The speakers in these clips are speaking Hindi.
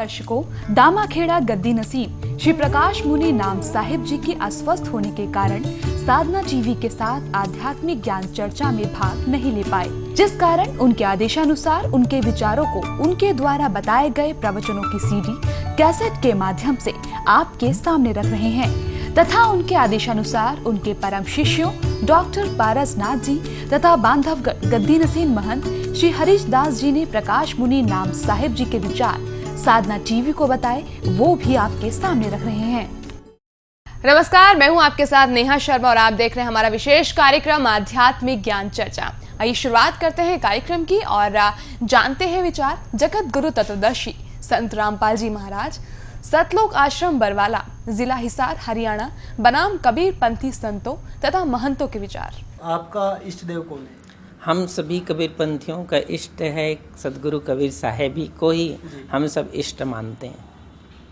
दर्शकों, दामाखेड़ा गद्दी नसीब श्री प्रकाश मुनि नाम साहिब जी के अस्वस्थ होने के कारण साधना टीवी के साथ आध्यात्मिक ज्ञान चर्चा में भाग नहीं ले पाए, जिस कारण उनके आदेशानुसार उनके विचारों को उनके द्वारा बताए गए प्रवचनों की सीडी कैसेट के माध्यम से आपके सामने रख रहे हैं तथा उनके आदेशानुसार उनके परम शिष्यों डॉक्टर पारसनाथ जी तथा बांधवगढ़ गद्दी नसीब महंत श्री हरीश दास जी ने प्रकाश मुनि नाम साहिब जी के विचार साधना टीवी को बताए, वो भी आपके सामने रख रहे हैं। नमस्कार, मैं हूं आपके साथ नेहा शर्मा और आप देख रहे हैं हमारा विशेष कार्यक्रम आध्यात्मिक ज्ञान चर्चा। आइए शुरुआत करते हैं कार्यक्रम की और जानते हैं विचार जगत गुरु तत्वदर्शी संत रामपाल जी महाराज, सतलोक आश्रम बरवाला, जिला हिसार, हरियाणा, बनाम कबीर पंथी संतों तथा महंतों के विचार। आपका इष्ट देव कौन है? हम सभी कबीर पंथियों का इष्ट है सदगुरु कबीर साहेब ही को ही हम सब इष्ट मानते हैं।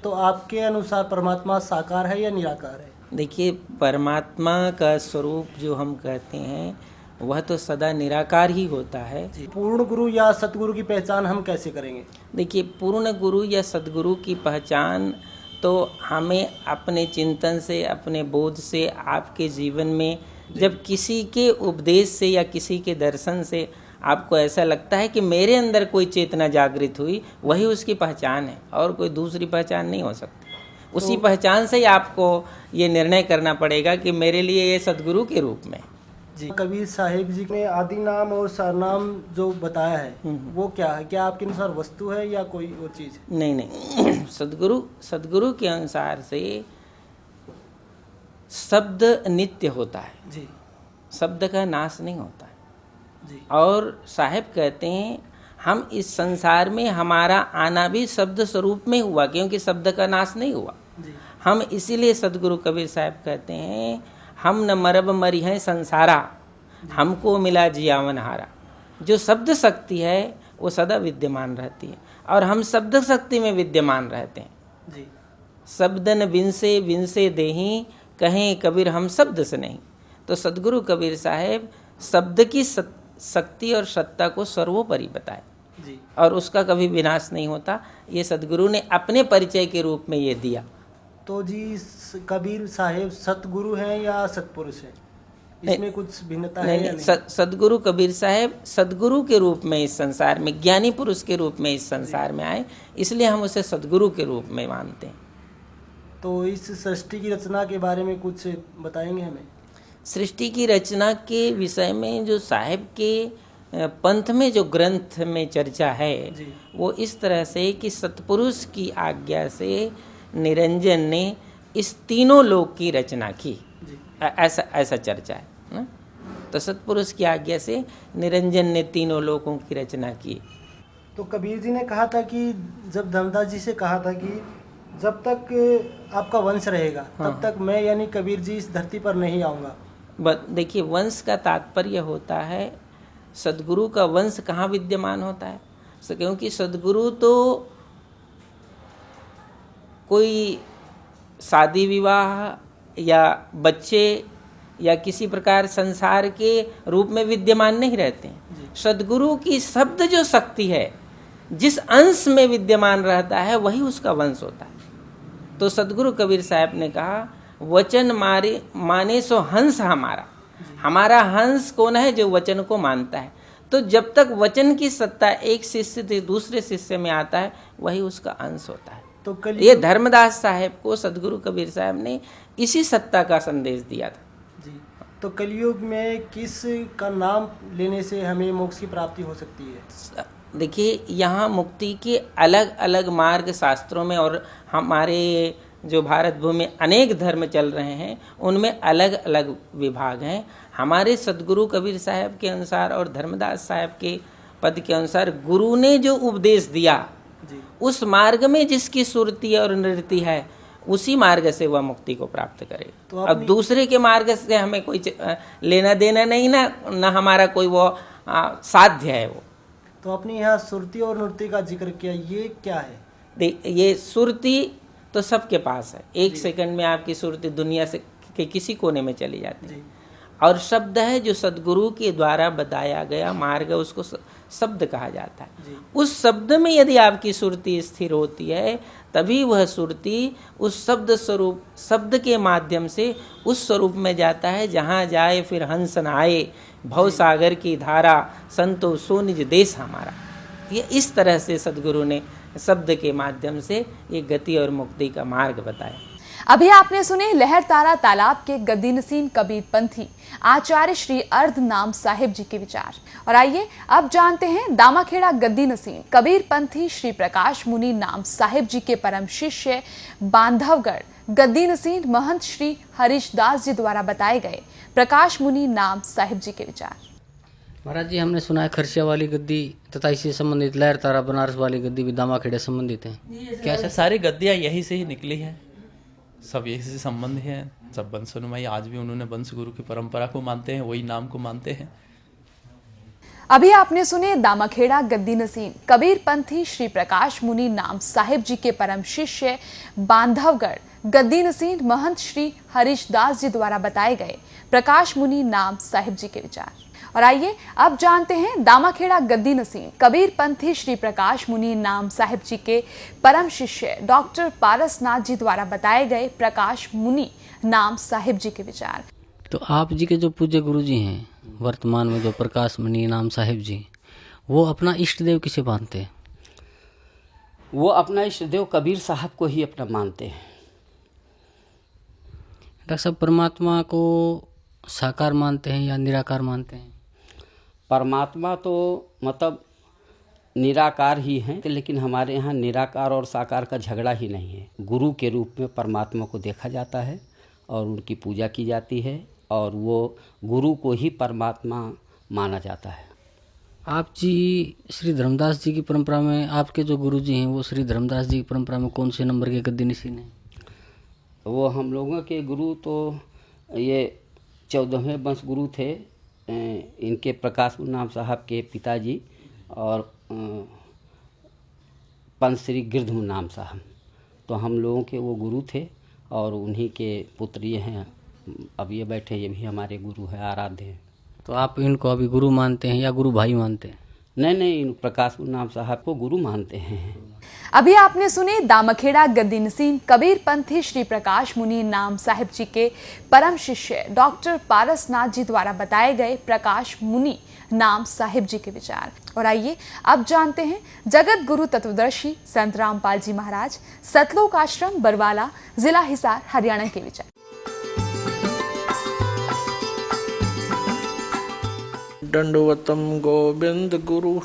तो आपके अनुसार परमात्मा साकार है या निराकार है? देखिए, परमात्मा का स्वरूप जो हम कहते हैं वह तो सदा निराकार ही होता है। पूर्ण गुरु या सतगुरु की पहचान हम कैसे करेंगे? देखिए, पूर्ण गुरु या सदगुरु की पहचान तो हमें अपने चिंतन से, अपने बोध से, आपके जीवन में जब किसी के उपदेश से या किसी के दर्शन से आपको ऐसा लगता है कि मेरे अंदर कोई चेतना जागृत हुई, वही उसकी पहचान है और कोई दूसरी पहचान नहीं हो सकती। उसी पहचान से ही आपको ये निर्णय करना पड़ेगा कि मेरे लिए ये सदगुरु के रूप में। जी, कबीर साहिब जी ने आदि नाम और सरनाम जो बताया है वो क्या है? क्या आपके अनुसार वस्तु है या कोई और चीज? नहीं सदगुरु के अनुसार से शब्द नित्य होता है जी, शब्द का नाश नहीं होता है जी। और साहिब कहते हैं हम इस संसार में हमारा आना भी शब्द स्वरूप में हुआ, क्योंकि शब्द का नाश नहीं हुआ जी। हम इसीलिए सदगुरु कबीर साहब कहते हैं हम न मरब मरी हैं संसारा, हमको मिला जियावन हारा। जो शब्द शक्ति है वो सदा विद्यमान रहती है और हम शब्द शक्ति में विद्यमान रहते हैं जी। शब्दन विनसे विनसे देही, कहें कबीर हम शब्द से नहीं। तो सदगुरु कबीर साहब शब्द की शक्ति और सत्ता को सर्वोपरि बताए जी। और उसका कभी विनाश नहीं होता। ये सदगुरु ने अपने परिचय के रूप में ये दिया। तो जी, कबीर साहेब सतगुरु हैं या सतपुरुष हैं? इसमें कुछ भिन्नता है या नहीं? सदगुरु कबीर साहब सदगुरु के रूप में इस संसार में, ज्ञानी पुरुष के रूप में इस संसार में आए, इसलिए हम उसे सदगुरु के रूप में मानते हैं। तो इस सृष्टि की रचना के बारे में कुछ बताएंगे हमें? सृष्टि की रचना के विषय में जो साहिब के पंथ में जो ग्रंथ में चर्चा है वो इस तरह से कि सतपुरुष की आज्ञा से निरंजन ने इस तीनों लोक की रचना की, ऐसा चर्चा है ना? तो सतपुरुष की आज्ञा से निरंजन ने तीनों लोकों की रचना की। तो कबीर जी ने कहा था कि जब धर्मदास जी से कहा था कि जब तक आपका वंश रहेगा तब तक मैं यानी कबीर जी इस धरती पर नहीं आऊँगा। देखिए, वंश का तात्पर्य होता है सदगुरु का वंश कहाँ विद्यमान होता है, क्योंकि सदगुरु तो कोई शादी विवाह या बच्चे या किसी प्रकार संसार के रूप में विद्यमान नहीं रहते हैं। सदगुरु की शब्द जो शक्ति है जिस अंश में विद्यमान रहता है वही उसका वंश होता है। तो सदगुरु कबीर साहब ने कहा वचन माने सो हंस हमारा। हमारा हंस कौन है? जो वचन को मानता है। तो जब तक वचन की सत्ता एक शिष्य से दूसरे शिष्य में आता है वही उसका अंश होता है। तो ये धर्मदास साहब को सदगुरु कबीर साहब ने इसी सत्ता का संदेश दिया था जी। तो कलयुग में किस का नाम लेने से हमें मोक्ष की प्राप्ति हो सकती है? देखिए, यहाँ मुक्ति के अलग अलग मार्ग शास्त्रों में और हमारे जो भारत भूमि में अनेक धर्म चल रहे हैं उनमें अलग अलग विभाग हैं। हमारे सदगुरु कबीर साहब के अनुसार और धर्मदास साहब के पद के अनुसार गुरु ने जो उपदेश दिया जी। उस मार्ग में जिसकी सुरति और नृत्य है उसी मार्ग से वह मुक्ति को प्राप्त करे। तो अब दूसरे के मार्ग से हमें कोई लेना देना नहीं, ना हमारा कोई वो साध्य है। वो तो अपने यहाँ सुरती और नृत्य का जिक्र किया, ये क्या है? ये सुरती तो सबके पास है। एक सेकंड में आपकी सुरती दुनिया से के किसी कोने में चली जाती है। और शब्द है जो सदगुरु के द्वारा बताया गया मार्ग है, उसको शब्द कहा जाता है। जी। उस शब्द में यदि आपकी सुरति स्थिर होती है तभी वह सुरति उस शब्द स्वरूप, शब्द के माध्यम से उस स्वरूप में जाता है जहाँ जाए फिर हंस न आए, भव सागर की धारा, संतो सो निज देश हमारा। ये इस तरह से सद्गुरु ने शब्द के माध्यम से ये गति और मुक्ति का मार्ग बताया। अभी आपने सुने लहर तारा तालाब के गद्दी नसीन कबीर पंथी आचार्य श्री अर्ध नाम साहिब जी के विचार। और आइए अब जानते हैं दामाखेड़ा गद्दी नसीन कबीर पंथी श्री प्रकाश मुनि नाम साहिब जी के परम शिष्य बांधवगढ़ गद्दी नसीन महंत श्री हरीश दास जी द्वारा बताए गए प्रकाश मुनि नाम साहिब जी के विचार। महाराज जी, हमने सुना है खरसिया वाली गद्दी तथा इससे संबंधित लहर तारा बनारस वाली गद्दी भी दामाखेड़े संबंधित हैं। क्या सारी गद्दियाँ यही से ही निकली हैं, सब यही से संबंध है। सब वंशनुमाई आज भी उन्होंने वंश गुरु की परंपरा को मानते हैं, वही नाम को मानते हैं। अभी आपने सुने दामाखेड़ा गद्दी नसीन कबीर पंथी श्री प्रकाश मुनि नाम साहिब जी के परम शिष्य बांधवगढ़ गद्दी नसीन महंत श्री हरीश दास जी द्वारा बताए गए प्रकाश मुनि नाम साहिब जी के विचार। और आइए अब जानते हैं दामाखेड़ा गद्दी नसीन कबीर पंथी श्री प्रकाश मुनि नाम साहिब जी के परम शिष्य डॉक्टर पारसनाथ जी द्वारा बताए गए प्रकाश मुनि नाम साहिब जी के विचार। तो आप जी के जो पूज्य गुरु जी हैं वर्तमान में, जो प्रकाश मुनि नाम साहिब जी, वो अपना इष्ट देव किसे मानते हैं? वो अपना इष्ट देव कबीर साहब को ही अपना मानते हैं। डॉक्टर साहब, परमात्मा को साकार मानते हैं या निराकार मानते हैं? परमात्मा तो मतलब निराकार ही हैं, लेकिन हमारे यहाँ निराकार और साकार का झगड़ा ही नहीं है। गुरु के रूप में परमात्मा को देखा जाता है और उनकी पूजा की जाती है और वो गुरु को ही परमात्मा माना जाता है। आप जी श्री धर्मदास जी की परंपरा में, आपके जो गुरु जी हैं वो श्री धर्मदास जी की परंपरा में कौन से नंबर के गद्दी नसीन हैं? वो हम लोगों के गुरु तो ये 14वें वंश गुरु थे। इनके प्रकाश नाम साहब के पिताजी और पंच श्री गिरधम नाम साहब, तो हम लोगों के वो गुरु थे और उन्हीं के पुत्र ये हैं। अब ये बैठे, ये भी हमारे गुरु हैं, आराध्य हैं। तो आप इनको अभी गुरु मानते हैं या गुरु भाई मानते हैं? नहीं, इन प्रकाश नाम साहब को गुरु मानते हैं। अभी आपने सुने दामाखेड़ा गद्दी नसीन कबीर पंथी श्री प्रकाश मुनि नाम साहिब जी के परम शिष्य डॉक्टर पारसनाथ जी द्वारा बताए गए प्रकाश मुनि नाम साहिब जी के विचार। और आइए अब जानते हैं जगत गुरु तत्वदर्शी संत रामपाल जी महाराज सतलोक आश्रम बरवाला जिला हिसार हरियाणा के विचार। दंडवतम गोविंद गुरु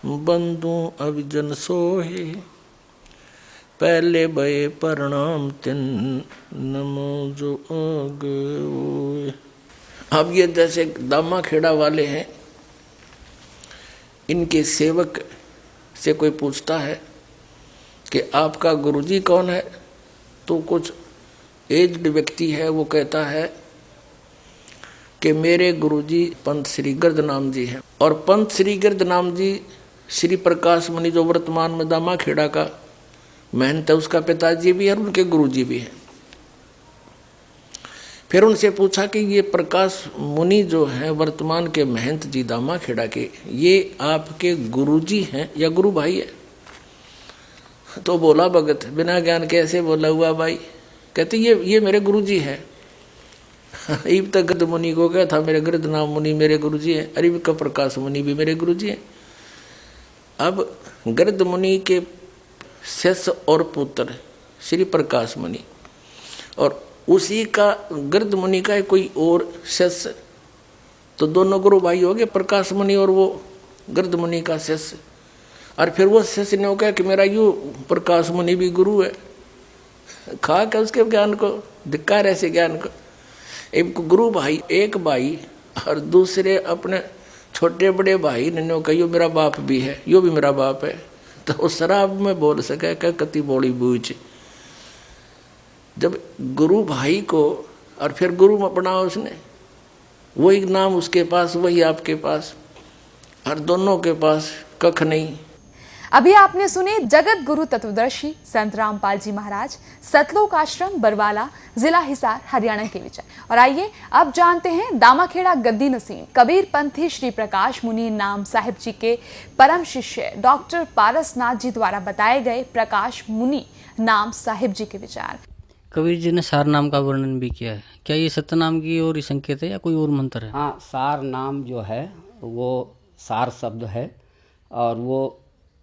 बंधु अभिजन सोहे, पहले भये प्रणाम तिन नमो जो आगे ओए। अब ये जैसे दामाखेड़ा वाले हैं, इनके सेवक से कोई पूछता है कि आपका गुरुजी कौन है, तो कुछ एज्ड व्यक्ति है, वो कहता है कि मेरे गुरुजी पंत श्री गिरध नाम जी हैं। और पंत श्री गिरध नाम जी श्री प्रकाश मुनि जो वर्तमान में दामाखेड़ा का महंत है, उसका पिताजी भी है और उनके गुरुजी भी हैं। फिर उनसे पूछा कि ये प्रकाश मुनि जो हैं वर्तमान के महंत जी दामाखेड़ा के, ये आपके गुरुजी हैं या गुरु भाई है? तो बोला भगत बिना ज्ञान कैसे बोला हुआ भाई, कहते ये मेरे गुरुजी हैं। इब तक गिरध मुनि को क्या था, मेरे गिरध नाम मुनि मेरे गुरुजी हैं, अरे का प्रकाश मुनि भी मेरे गुरुजी हैं। अब गिरध मुनि के शिष्य और पुत्र श्री प्रकाश मुनि, और उसी का गिरध मुनि का कोई और शिष्य, तो दोनों गुरु भाई हो गए, प्रकाश मुनि और वो गिरध मुनि का शिष्य। और फिर वो शिष्य ने कहा कि मेरा यूँ प्रकाश मुनि भी गुरु है, खा के उसके ज्ञान को, धिक्कार ऐसे ज्ञान को। एक गुरु भाई, एक भाई और दूसरे अपने छोटे बड़े भाई ने कहा यो मेरा बाप भी है, यो भी मेरा बाप है, तो उस शराब में बोल सके क्या कति बोली बूझ। जब गुरु भाई को और फिर गुरु में अपना उसने, वही नाम उसके पास वही आपके पास, और दोनों के पास कख नहीं। अभी आपने सुने जगत गुरु तत्वदर्शी संत रामपाल जी महाराज, सतलोक आश्रम बरवाला, जिला हिसार, हरियाणा के विचार। और आइए अब जानते हैं दामाखेड़ा गद्दी नसीम कबीर पंथी श्री प्रकाश मुनि नाम साहिब जी के परम शिष्य डॉक्टर पारसनाथ जी द्वारा बताए गए प्रकाश मुनि नाम साहिब जी के विचार। कबीर जी ने सार नाम का वर्णन भी किया है, क्या ये सत्यनाम की और ही संकेत है या कोई और मंत्र है? हाँ, सार नाम जो है वो सार शब्द है और वो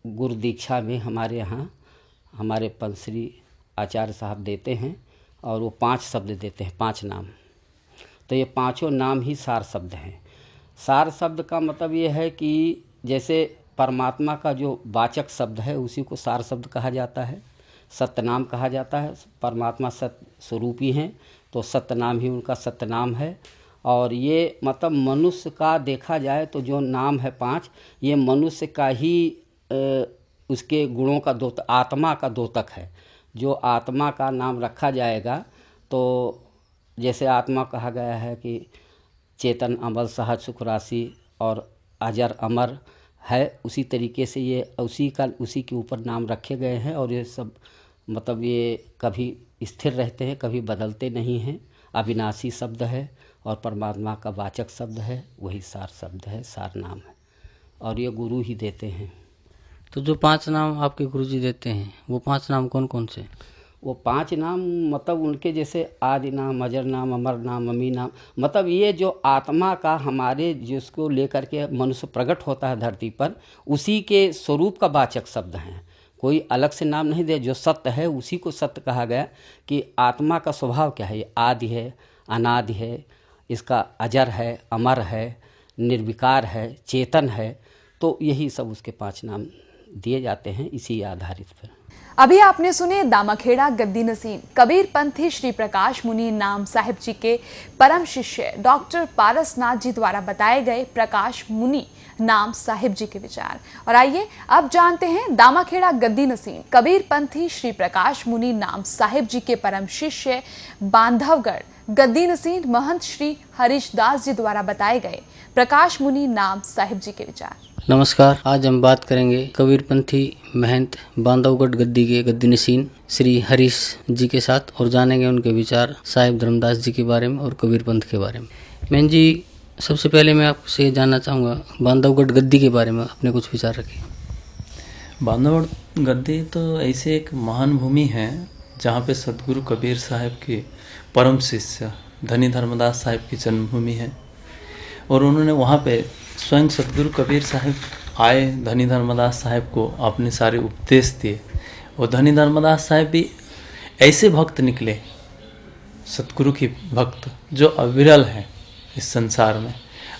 गुरु दीक्षा में हमारे यहाँ हमारे पंसरी आचार्य साहब देते हैं और वो 5 शब्द देते हैं, 5 नाम। तो ये 5 नाम ही सार शब्द हैं। सार शब्द का मतलब ये है कि जैसे परमात्मा का जो वाचक शब्द है उसी को सार शब्द कहा जाता है, सत्यनाम कहा जाता है। परमात्मा सत्य स्वरूपी हैं तो सत्यनाम ही उनका सत्यनाम है। और ये मतलब मनुष्य का देखा जाए तो जो नाम है 5, ये मनुष्य का ही उसके गुणों का द्योतक, आत्मा का द्योतक है। जो आत्मा का नाम रखा जाएगा तो जैसे आत्मा कहा गया है कि चेतन अमल सहज सुख राशि और अजर अमर है, उसी तरीके से ये उसी के ऊपर नाम रखे गए हैं। और ये सब मतलब ये कभी स्थिर रहते हैं, कभी बदलते नहीं हैं। अविनाशी शब्द है और परमात्मा का वाचक शब्द है, वही सार शब्द है, सार नाम है और ये गुरु ही देते हैं। तो जो 5 नाम आपके गुरुजी देते हैं वो 5 नाम कौन कौन से? वो 5 नाम मतलब उनके जैसे आदि नाम, अजर नाम, अमर नाम, अमी नाम, मतलब ये जो आत्मा का हमारे जिसको लेकर के मनुष्य प्रकट होता है धरती पर, उसी के स्वरूप का वाचक शब्द हैं। कोई अलग से नाम नहीं दे, जो सत्य है उसी को सत्य कहा गया कि आत्मा का स्वभाव क्या है, ये आदि है, अनादि है, इसका अजर है, अमर है, निर्विकार है, चेतन है। तो यही सब उसके 5 नाम दिए जाते हैं इसी आधारित पर। अभी आपने सुने दामाखेड़ा गद्दी नसीम कबीर पंथी श्री प्रकाश मुनि नाम साहिब जी के परम शिष्य डॉक्टर पारसनाथ जी द्वारा बताए गए प्रकाश मुनि नाम साहिब जी के विचार। और आइए अब जानते हैं दामाखेड़ा गद्दी नसीम कबीर पंथी श्री प्रकाश मुनि नाम साहिब जी के परम शिष्य बांधवगढ़ गद्दी नसीम महंत श्री हरीश दास जी द्वारा बताए गए प्रकाश मुनि नाम साहिब जी के विचार। नमस्कार, आज हम बात करेंगे कबीरपंथी महंत बांधवगढ़ गद्दी के गद्दी नसीन श्री हरीश जी के साथ और जानेंगे उनके विचार साहिब धर्मदास जी के बारे में और कबीरपंथ के बारे में। महंत जी, सबसे पहले मैं आपसे जानना चाहूँगा बांधवगढ़ गद्दी के बारे में अपने कुछ विचार रखें। बांधवगढ़ गद्दी तो ऐसे एक महान भूमि है जहाँ पे सदगुरु कबीर साहब के परम शिष्य धनी धर्मदास साहब की जन्मभूमि है और उन्होंने वहाँ पे स्वयं सदगुरु कबीर साहब आए, धनी धर्मदास साहब को अपने सारे उपदेश दिए। और धनी धर्मदास साहब भी ऐसे भक्त निकले, सतगुरु की भक्त जो अविरल है इस संसार में।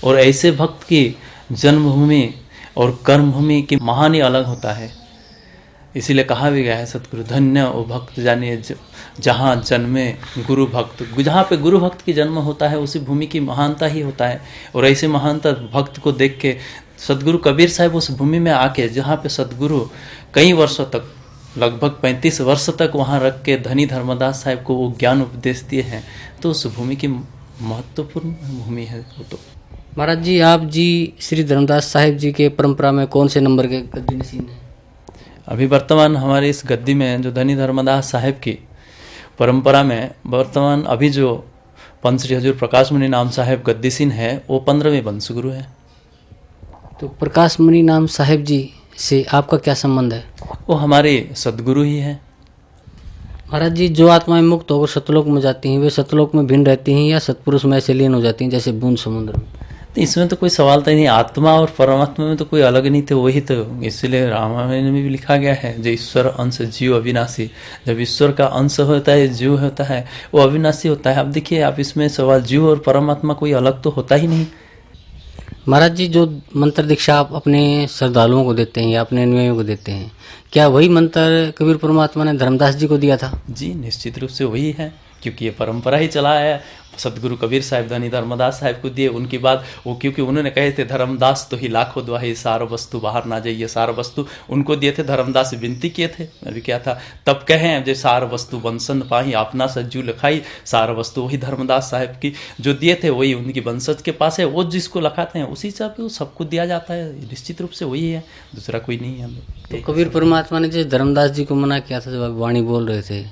और ऐसे भक्त की जन्मभूमि और कर्मभूमि की महान ही अलग होता है। इसीलिए कहा भी गया है सतगुरु धन्य ओ भक्त जानिए जहाँ जन्मे गुरु भक्त। जहाँ पे गुरु भक्त की जन्म होता है उसी भूमि की महानता ही होता है। और ऐसे महानता भक्त को देख के सदगुरु कबीर साहब उस भूमि में आके, जहाँ पे सदगुरु कई वर्षों तक लगभग 35 वर्ष तक वहाँ रख के धनी धर्मदास साहब को वो ज्ञान उपदेश दिए हैं, तो उस भूमि की महत्वपूर्ण भूमि है वो। तो महाराज जी, आप जी श्री धर्मदास साहिब जी के परंपरा में कौन से नंबर के गद्दी नसीन हैं? अभी वर्तमान हमारे इस गद्दी में जो धनी धर्मदास साहब की परंपरा में वर्तमान अभी जो पंच श्री हजूर प्रकाश मुनि नाम साहब गद्दीसीन है वो 15वें वंशगुरु है। तो प्रकाश मुनि नाम साहिब जी से आपका क्या संबंध है? वो हमारे सदगुरु ही है। महाराज जी, जो आत्माएं मुक्त होकर सतलोक में जाती हैं वे सतलोक में भिन्न रहती हैं या सतपुरुष में ऐसे लीन हो जाती हैं जैसे बूंद समुद्र में? तो इसमें तो कोई सवाल तो नहीं, आत्मा और परमात्मा में तो कोई अलग नहीं थे, वही तो। इसलिए रामायण में भी लिखा गया है जो ईश्वर अंश जीव अविनाशी। जब ईश्वर का अंश होता है, जीव होता है, वो अविनाशी होता है। अब देखिए, आप इसमें सवाल जीव और परमात्मा कोई अलग तो होता ही नहीं। महाराज जी, जो मंत्र दीक्षा आप अपने श्रद्धालुओं को देते हैं या अपने अनुयायियों को देते हैं, क्या वही मंत्र कबीर परमात्मा ने धर्मदास जी को दिया था? जी निश्चित रूप से वही है, क्योंकि ये परंपरा ही चला है। सतगुरु कबीर साहिब धनी धर्मदास साहिब को दिए। उनकी बात वो, क्योंकि उन्होंने कहे थे धर्मदास तो ही लाखों दुआही, सार वस्तु बाहर ना जाइए, सार वस्तु उनको दिए थे। धर्मदास विनती किए थे, अभी क्या था तब कहें जो सार वस्तु बंसन पाही अपना सज्जू लिखाई, सार वस्तु वही धर्मदास साहिब की जो दिए थे वही उनकी वंशज के पास है। वो जिसको लिखाते हैं उसी हिसाब से सबको दिया जाता है, निश्चित रूप से वही है, दूसरा कोई नहीं है। तो कबीर परमात्मा ने जैसे धर्मदास जी को मना किया था, जब वाणी बोल रहे थे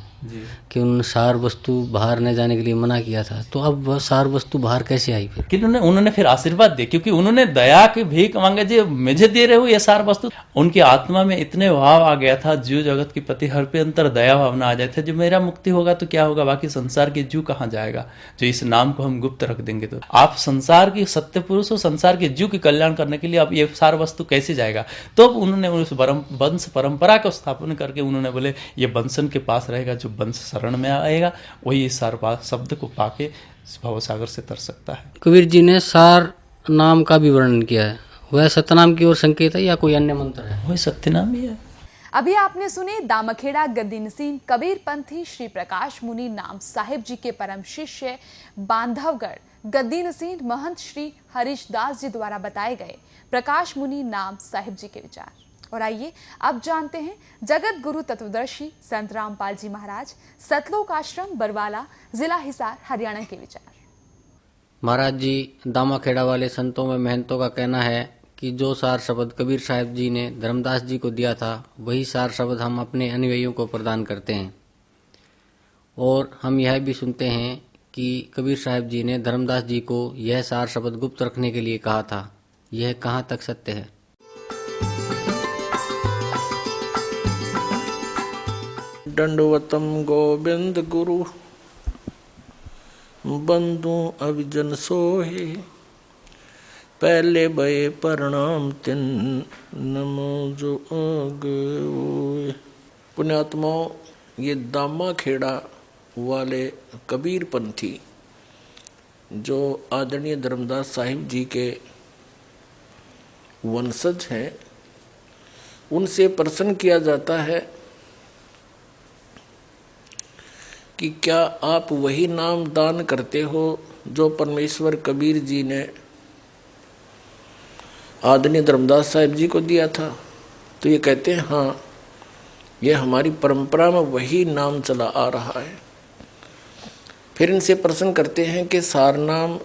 कि उन्होंने सार वस्तु बाहर न जाने के लिए मना किया था, तो अब वह सार वस्तु बाहर कैसे आई फिर? कि उन्होंने फिर आशीर्वाद दिए, क्योंकि उन्होंने दया की भीख मांगे, जी मुझे दे रहे हो ये सार वस्तु। उनकी आत्मा में इतने भाव आ गया था, जीव जगत के प्रति हर पे अंतर दया भावना आ जाए थे, जो मेरा मुक्ति होगा तो क्या होगा, बाकी संसार के जीव कहाँ जाएगा, जो इस नाम को हम गुप्त रख देंगे। तो आप संसार की सत्य पुरुष हो, संसार के जीव के कल्याण करने के लिए अब ये सार वस्तु कैसे जाएगा? तो उन्होंने उस वंश परंपरा का स्थापन करके उन्होंने बोले ये बंसन के पास रहेगा, जो वंश शरण में आएगा वही इस सार शब्द को पाके भवसागर से तर सकता है। कबीर जी ने सार नाम का भी वर्णन किया है, वह सतनाम की ओर संकेत है या कोई अन्य मंत्र है? वही सत्यनाम ही है। अभी आपने सुने दामखेड़ा गद्दी नसीन कबीर पंथी श्री प्रकाश मुनि नाम साहिब जी के परम शिष्य बांधवगढ़ गद्दी नसीन महंत श्री हरीश दास जी द्वारा बताए गए प्रकाश मुनि नाम साहिब जी के विचार। और आइए अब जानते हैं जगत गुरु तत्वदर्शी संत रामपाल जी महाराज सतलोक आश्रम बरवाला जिला हिसार हरियाणा के विचार। महाराज जी दामाखेड़ा वाले संतों में महंतों का कहना है कि जो सार शब्द कबीर साहिब जी ने धर्मदास जी को दिया था वही सार शब्द हम अपने अनुयायियों को प्रदान करते हैं। और हम यह भी सुनते हैं कि कबीर साहिब जी ने धर्मदास जी को यह सार शब्द गुप्त रखने के लिए कहा था। यह कहाँ तक सत्य है? दंडवतम गोविंद गुरु बंधु अभिजन सोहे, पहले भये प्रणाम तिन नमो जो आगे। पुण्यात्माओं, ये दामाखेड़ा वाले कबीर पंथी जो आदरणीय धर्मदास साहिब जी के वंशज हैं, उनसे प्रश्न किया जाता है कि क्या आप वही नाम दान करते हो जो परमेश्वर कबीर जी ने आदरणीय धर्मदास साहिब जी को दिया था? तो ये कहते हैं हाँ, ये हमारी परंपरा में वही नाम चला आ रहा है। फिर इनसे प्रश्न करते हैं कि सार नाम,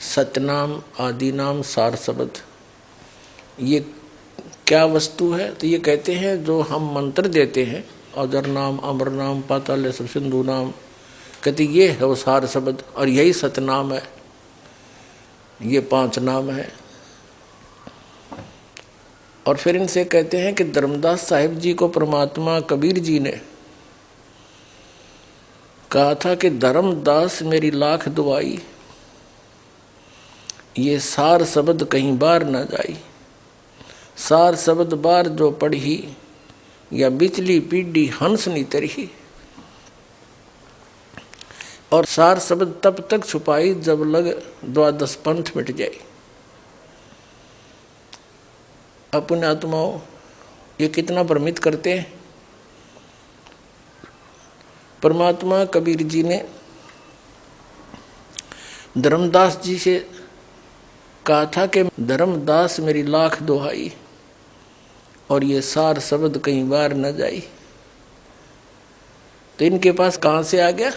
सतनाम, आदि नाम, सार शब्द ये क्या वस्तु है? तो ये कहते हैं जो हम मंत्र देते हैं, अजर नाम, अमर नाम, पाताल सब सिंधु नाम, कहते ये है वो सार शब्द, और यही सतनाम है, ये 5 नाम है। और फिर इनसे कहते हैं कि धर्मदास साहिब जी को परमात्मा कबीर जी ने कहा था कि धर्मदास मेरी लाख दुआई, ये सार शब्द कहीं बार न जाई, सार शब्द बार जो पढ़ी, या बिचली पीढ़ी हंस नी तरही। और सार शब्द तब तक छुपाई जब लग 12 पंथ मिट जाए। अपने आत्माओं, ये कितना भ्रमित करते हैं। परमात्मा कबीर जी ने धर्मदास जी से कहा था कि धर्मदास मेरी लाख दुहाई, और ये सार शब्द कहीं बार न जाई। तो इनके पास कहाँ से आ गया?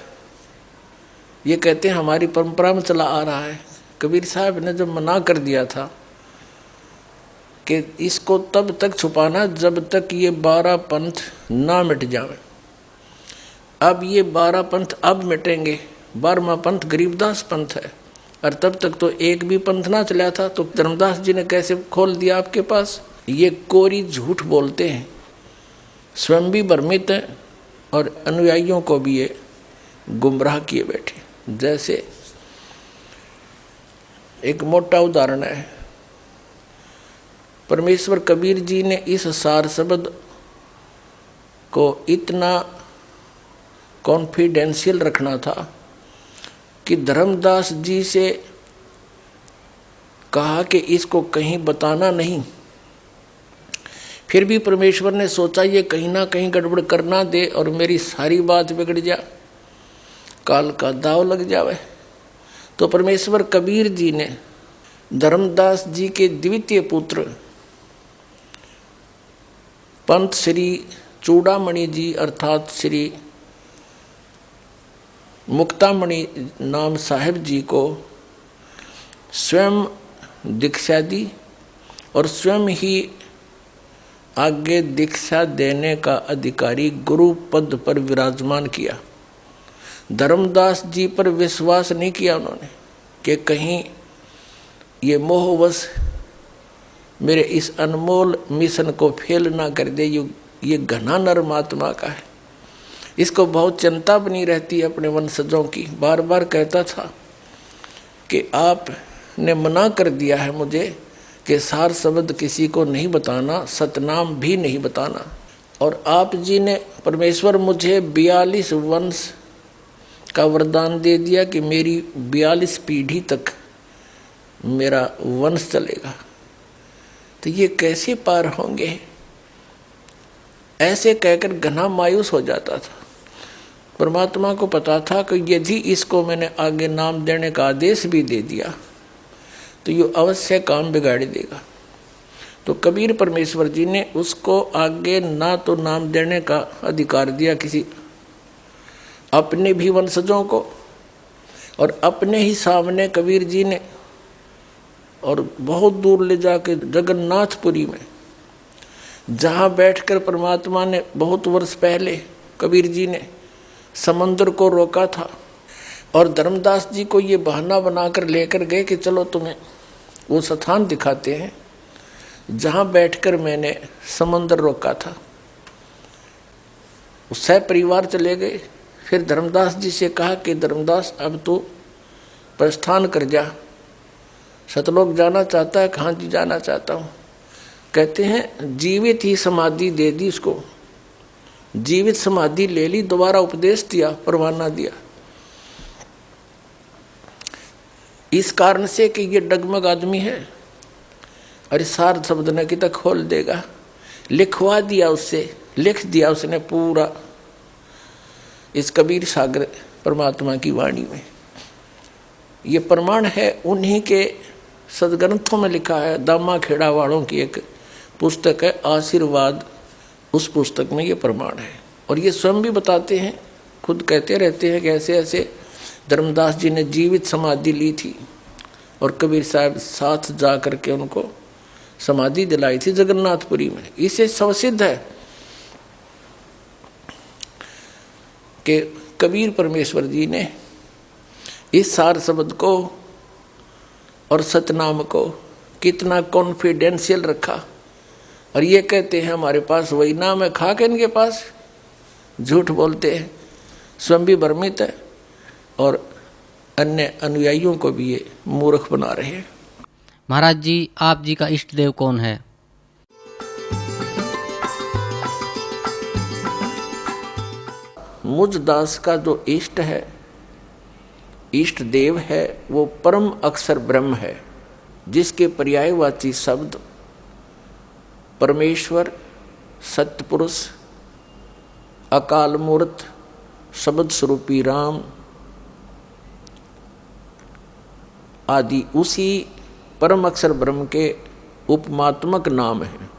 ये कहते हैं हमारी परंपरा में चला आ रहा है। कबीर साहब ने जब मना कर दिया था कि इसको तब तक छुपाना जब तक ये 12 पंथ ना मिट जाए। अब ये 12 पंथ अब मिटेंगे। 12वां पंथ गरीबदास पंथ है, और तब तक तो एक भी पंथ ना चला था, तो धर्मदास जी ने कैसे खोल दिया आपके पास? ये कोरी झूठ बोलते हैं, स्वयं भी भ्रमित हैं और अनुयायियों को भी ये गुमराह किए बैठे। जैसे एक मोटा उदाहरण है, परमेश्वर कबीर जी ने इस सार शब्द को इतना कॉन्फिडेंशियल रखना था कि धर्मदास जी से कहा कि इसको कहीं बताना नहीं। फिर भी परमेश्वर ने सोचा ये कहीं ना कहीं गड़बड़ करना दे और मेरी सारी बात बिगड़ जा। काल का दाव लग जावे। तो परमेश्वर कबीर जी ने धर्मदास जी के द्वितीय पुत्र पंत श्री चूड़ामणि जी अर्थात श्री मुक्तामणि नाम साहिब जी को स्वयं दीक्षा दी और स्वयं ही आगे दीक्षा देने का अधिकारी गुरु पद पर विराजमान किया। धर्मदास जी पर विश्वास नहीं किया उन्होंने कि कहीं ये मोहवश मेरे इस अनमोल मिशन को फेल ना कर दे। ये घना नरमात्मा का है, इसको बहुत चिंता बनी रहती है अपने वंशजों की। बार बार कहता था कि आपने मना कर दिया है मुझे कि सार शब्द किसी को नहीं बताना, सतनाम भी नहीं बताना। और आप जी ने परमेश्वर मुझे 42 वंश का वरदान दे दिया कि मेरी 42 पीढ़ी तक मेरा वंश चलेगा। तो ये कैसे पार होंगे, ऐसे कहकर घना मायूस हो जाता था। परमात्मा को पता था कि यदि इसको मैंने आगे नाम देने का आदेश भी दे दिया तो ये अवश्य काम बिगाड़ देगा। तो कबीर परमेश्वर जी ने उसको आगे ना तो नाम देने का अधिकार दिया किसी अपने भी वंशजों को, और अपने ही सामने कबीर जी ने और बहुत दूर ले जाके जगन्नाथपुरी में, जहाँ बैठकर परमात्मा ने बहुत वर्ष पहले कबीर जी ने समंदर को रोका था और धर्मदास जी को ये बहाना बनाकर लेकर गए कि चलो तुम्हें वो स्थान दिखाते हैं जहाँ बैठकर मैंने समंदर रोका था। सह परिवार चले गए। फिर धर्मदास जी से कहा कि धर्मदास अब तो प्रस्थान कर जा। सतलोक जाना चाहता है? कहाँ जी जाना चाहता हूँ। कहते हैं जीवित ही समाधि दे दी उसको, जीवित समाधि ले ली, दोबारा उपदेश दिया, परवाना दिया। इस कारण से कि ये डगमग आदमी है, अरे सार शब्द ने कि तक खोल देगा। लिखवा दिया उससे, लिख दिया उसने पूरा इस कबीर सागर परमात्मा की वाणी में। ये प्रमाण है उन्हीं के सदग्रंथों में लिखा है। दामा खेड़ा वालों की एक पुस्तक है आशीर्वाद, उस पुस्तक में ये प्रमाण है। और ये स्वयं भी बताते हैं, खुद कहते रहते हैं कि ऐसे ऐसे धर्मदास जी ने जीवित समाधि ली थी और कबीर साहब साथ जा करके उनको समाधि दिलाई थी जगन्नाथपुरी में। इसे सवसिद्ध है कि कबीर परमेश्वर जी ने इस सार शब्द को और सतनाम को कितना कॉन्फिडेंशियल रखा। और ये कहते हैं हमारे पास वही नाम है, खा के इनके पास झूठ बोलते हैं, स्वयं भी भ्रमित है और अन्य अनुयायियों को भी ये मूर्ख बना रहे हैं। महाराज जी, आप जी का इष्ट देव कौन है? मुझ दास का जो इष्ट है, इष्ट देव है, वो परम अक्षर ब्रह्म है, जिसके पर्यायवाची शब्द परमेश्वर, सत्यपुरुष, अकाल मूर्त, शब्द स्वरूपी राम आदि उसी परम अक्षर ब्रह्म के उपमात्मक नाम हैं।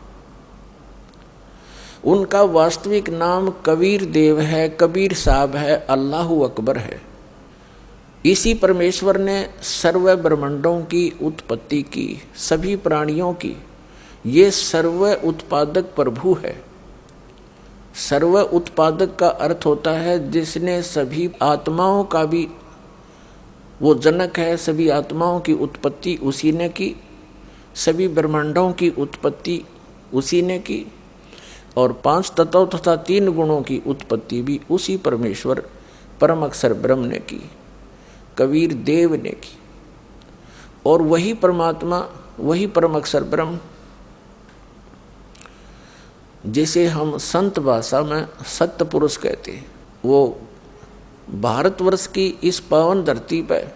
उनका वास्तविक नाम कबीर देव है, कबीर साहब है, अल्लाहु अकबर है। इसी परमेश्वर ने सर्व ब्रह्मांडों की उत्पत्ति की, सभी प्राणियों की। ये सर्व उत्पादक प्रभु है। सर्व उत्पादक का अर्थ होता है जिसने सभी आत्माओं का भी वो जनक है, सभी आत्माओं की उत्पत्ति उसी ने की, सभी ब्रह्मांडों की उत्पत्ति उसी ने की, और 5 तत्व तथा 3 गुणों की उत्पत्ति भी उसी परमेश्वर परम अक्षर ब्रह्म ने की, कबीर देव ने की। और वही परमात्मा, वही परम अक्षर ब्रह्म, जिसे हम संत भाषा में सत्य पुरुष कहते हैं, वो भारतवर्ष की इस पावन धरती पर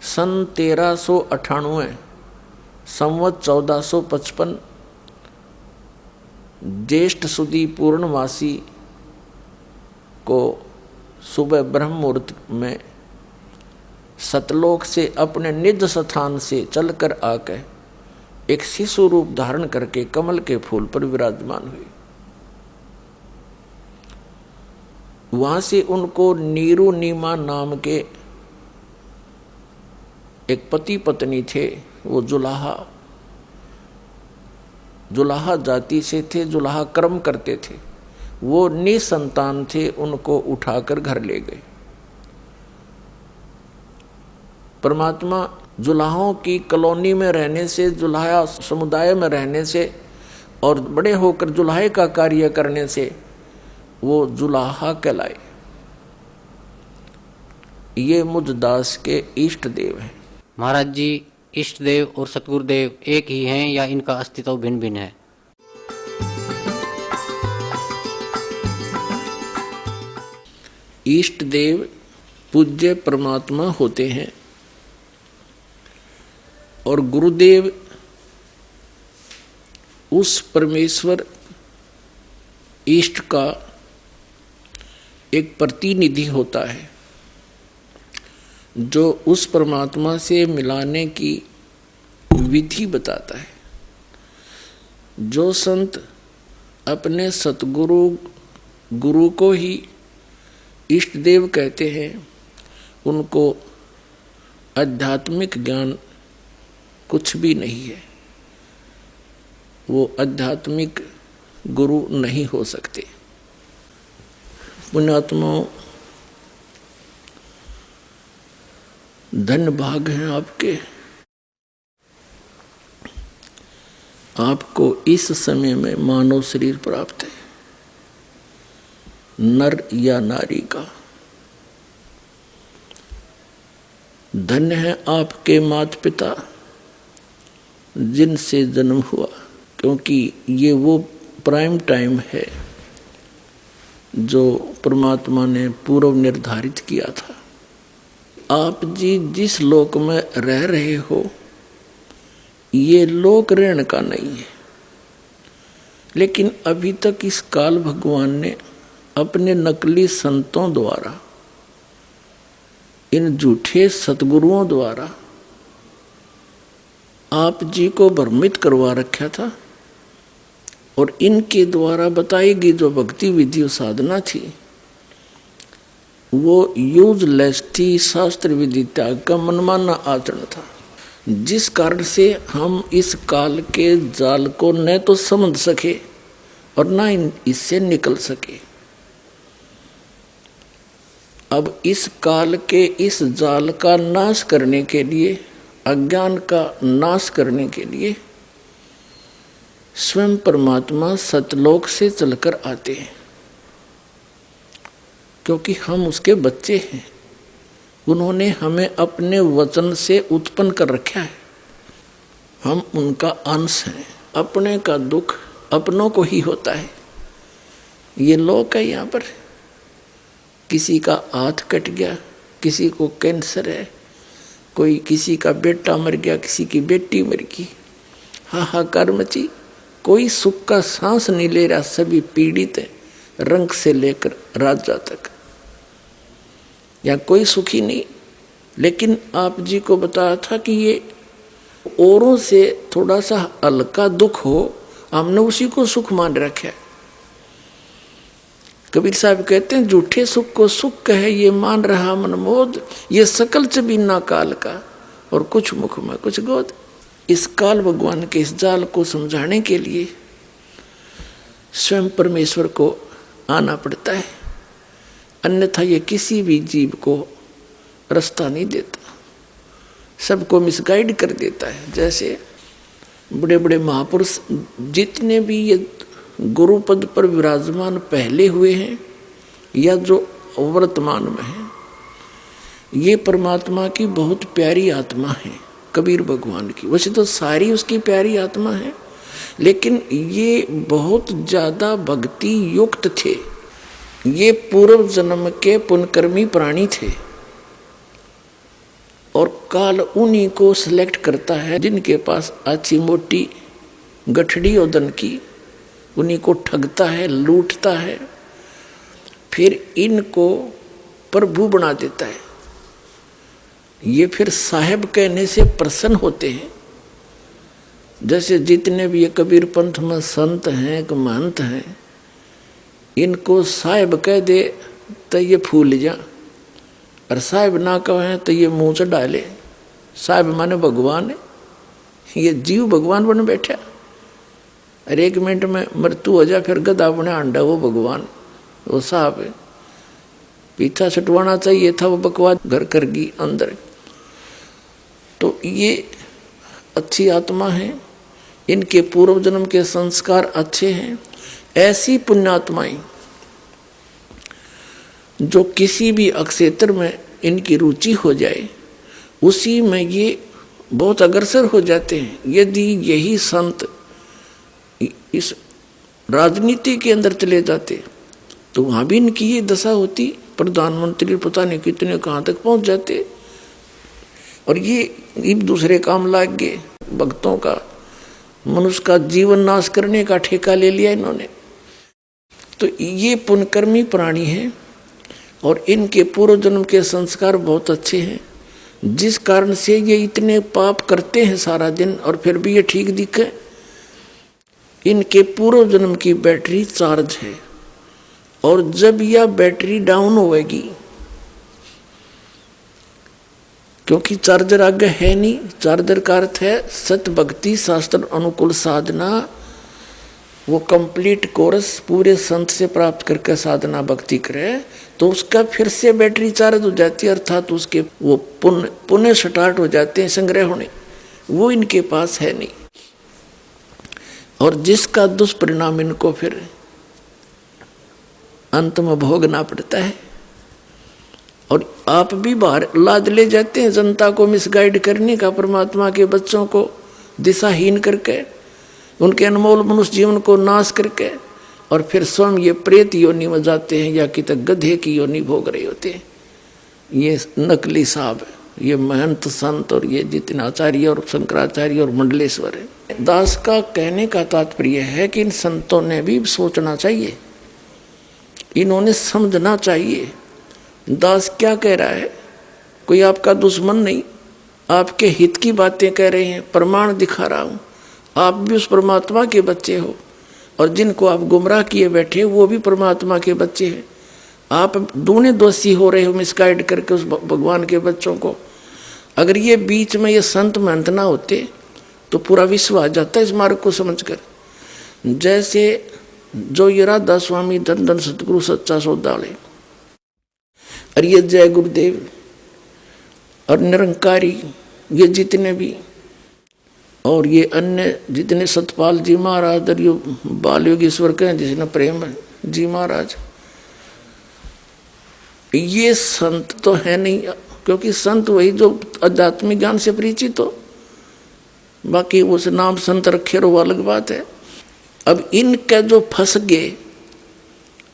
सन 1398 संवत 1455 ज्येष्ठ सुदी पूर्णमासी को सुबह ब्रह्म मुहूर्त में सतलोक से अपने निज स्थान से चलकर आकर एक शिशु रूप धारण करके कमल के फूल पर विराजमान हुई। वहां से उनको नीरू नीमा नाम के एक पति पत्नी थे, वो जुलाहा जाति से थे, जुलाहा कर्म करते थे, वो निसंतान थे, उनको उठाकर घर ले गए। परमात्मा जुलाहों की कॉलोनी में रहने से, जुलाहा समुदाय में रहने से और बड़े होकर जुलाहे का कार्य करने से वो जुलाहा कहलाए। ये मुझ दास के इष्ट देव हैं। महाराज जी, इष्ट देव और सतगुरुदेव एक ही हैं या इनका अस्तित्व भिन्न भिन्न है? इष्ट देव पूज्य परमात्मा होते हैं और गुरुदेव उस परमेश्वर इष्ट का एक प्रतिनिधि होता है जो उस परमात्मा से मिलाने की विधि बताता है। जो संत अपने सतगुरु गुरु को ही इष्ट देव कहते हैं, उनको आध्यात्मिक ज्ञान कुछ भी नहीं है, वो आध्यात्मिक गुरु नहीं हो सकते। पुण्यात्माओं, धन्य भाग हैं आपके, आपको इस समय में मानव शरीर प्राप्त है, नर या नारी का। धन्य है आपके माता पिता जिनसे जन्म हुआ, क्योंकि ये वो प्राइम टाइम है जो परमात्मा ने पूर्व निर्धारित किया था। आप जी जिस लोक में रह रहे हो, ये लोक रहने का नहीं है, लेकिन अभी तक इस काल भगवान ने अपने नकली संतों द्वारा, इन झूठे सतगुरुओं द्वारा आप जी को भ्रमित करवा रखा था। और इनके द्वारा बताई गई जो भक्ति विधि और साधना थी, वो यूजलेस थी, शास्त्र विधि त्याग का मनमाना आचरण था, जिस कारण से हम इस काल के जाल को न तो समझ सके और न इससे निकल सके। अब इस काल के इस जाल का नाश करने के लिए, अज्ञान का नाश करने के लिए स्वयं परमात्मा सतलोक से चलकर आते हैं, क्योंकि हम उसके बच्चे हैं। उन्होंने हमें अपने वचन से उत्पन्न कर रखा है, हम उनका अंश हैं। अपने का दुख अपनों को ही होता है। ये लोक है, यहाँ पर किसी का हाथ कट गया, किसी को कैंसर है, कोई किसी का बेटा मर गया, किसी की बेटी मर गई, हाहाकार मची, कोई सुख का सांस नहीं ले रहा, सभी पीड़ित है, रंग से लेकर राजा तक, या कोई सुखी नहीं। लेकिन आप जी को बताया था कि ये औरों से थोड़ा सा हल्का दुख हो, हमने उसी को सुख मान रखा है। कबीर साहब कहते हैं, झूठे सुख को सुख कहे ये मान रहा मनमोद, ये सकल च बिना काल का और कुछ मुख में कुछ गोद। इस काल भगवान के इस जाल को समझाने के लिए स्वयं परमेश्वर को आना पड़ता है, अन्यथा ये किसी भी जीव को रास्ता नहीं देता, सबको मिसगाइड कर देता है। जैसे बड़े बड़े महापुरुष जितने भी ये गुरु पद पर विराजमान पहले हुए हैं या जो वर्तमान में हैं, ये परमात्मा की बहुत प्यारी आत्मा है, कबीर भगवान की। वैसे तो सारी उसकी प्यारी आत्मा है, लेकिन ये बहुत ज़्यादा भक्ति युक्त थे। ये पूर्व जन्म के पुण्यकर्मी प्राणी थे और काल उन्हीं को सिलेक्ट करता है जिनके पास अच्छी मोटी गठड़ी और धन की, उन्हीं को ठगता है, लूटता है, फिर इनको प्रभु बना देता है। ये फिर साहेब कहने से प्रसन्न होते हैं। जैसे जितने भी ये कबीर पंथ में संत हैं, महंत हैं, इनको साहेब कह दे तो ये फूल जा, और साहेब ना कहे तो ये मुंह से डाले। साहेब माने भगवान है, ये जीव भगवान बन बैठा। और 1 मिनट में मृत्यु हो जाए फिर गधा बने अंडा, वो भगवान, वो साहब है। पीछा छटवाना चाहिए था, वो बकवास घर कर गई अंदर। तो ये अच्छी आत्मा है, इनके पूर्व जन्म के संस्कार अच्छे हैं। ऐसी पुण्यात्माएं जो किसी भी अक्षेत्र में इनकी रुचि हो जाए उसी में ये बहुत अग्रसर हो जाते हैं। यदि यही संत इस राजनीति के अंदर चले जाते तो वहाँ भी इनकी ये दशा होती, प्रधानमंत्री पता नहीं कितने कहाँ तक पहुँच जाते। और ये एक दूसरे काम लाग गए, भक्तों का, मनुष्य का जीवन नाश करने का ठेका ले लिया इन्होंने। तो ये पुण्यकर्मी प्राणी हैं और इनके पूर्व जन्म के संस्कार बहुत अच्छे हैं, जिस कारण से ये इतने पाप करते हैं सारा दिन और फिर भी ये ठीक दिखे। इनके पूर्व जन्म की बैटरी चार्ज है, और जब यह बैटरी डाउन होएगी, क्योंकि चार्जर आगे है नहीं, चार्जर का अर्थ है सत भक्ति शास्त्र अनुकूल साधना, वो कंप्लीट कोर्स पूरे संत से प्राप्त करके साधना भक्ति करे तो उसका फिर से बैटरी चार्ज हो जाती है, अर्थात उसके वो पुण्य स्टार्ट हो जाते हैं संग्रह होने। वो इनके पास है नहीं, और जिसका दुष्परिणाम इनको फिर अंत में भोगना पड़ता है। और आप भी बाहर लाद ले जाते हैं जनता को मिसगाइड करने का, परमात्मा के बच्चों को दिशाहीन करके, उनके अनमोल मनुष्य जीवन को नाश करके, और फिर स्वयं ये प्रेत योनि में जाते हैं या कि तक गधे की योनि भोग रहे होते हैं। ये नकली साहब, ये महंत संत और ये जितने आचार्य और शंकराचार्य और मंडलेश्वर है। दास का कहने का तात्पर्य है कि इन संतों ने भी सोचना चाहिए, इन्होंने समझना चाहिए दास क्या कह रहा है। कोई आपका दुश्मन नहीं, आपके हित की बातें कह रहे हैं, प्रमाण दिखा रहा हूँ। आप भी उस परमात्मा के बच्चे हो, और जिनको आप गुमराह किए बैठे वो भी परमात्मा के बच्चे हैं। आप दोनों दोषी हो रहे हो मिसगाइड करके उस भगवान के बच्चों को। अगर ये बीच में ये संत महंत ना होते तो पूरा विश्व आ जाता है इस मार्ग को समझकर। जैसे जो ये राधा स्वामी धन धन सतगुरु सच्चा सौदाले, और ये जय गुरुदेव और निरंकारी, ये जितने भी, और ये अन्य जितने सतपाल जी महाराज और ये बाल योगेश्वर के जिसने प्रेम जी महाराज, ये संत तो है नहीं, क्योंकि संत वही जो आध्यात्मिक ज्ञान से परिचित हो, बाकी उस नाम संत रखे वो अलग बात है। अब इनके जो फंस गए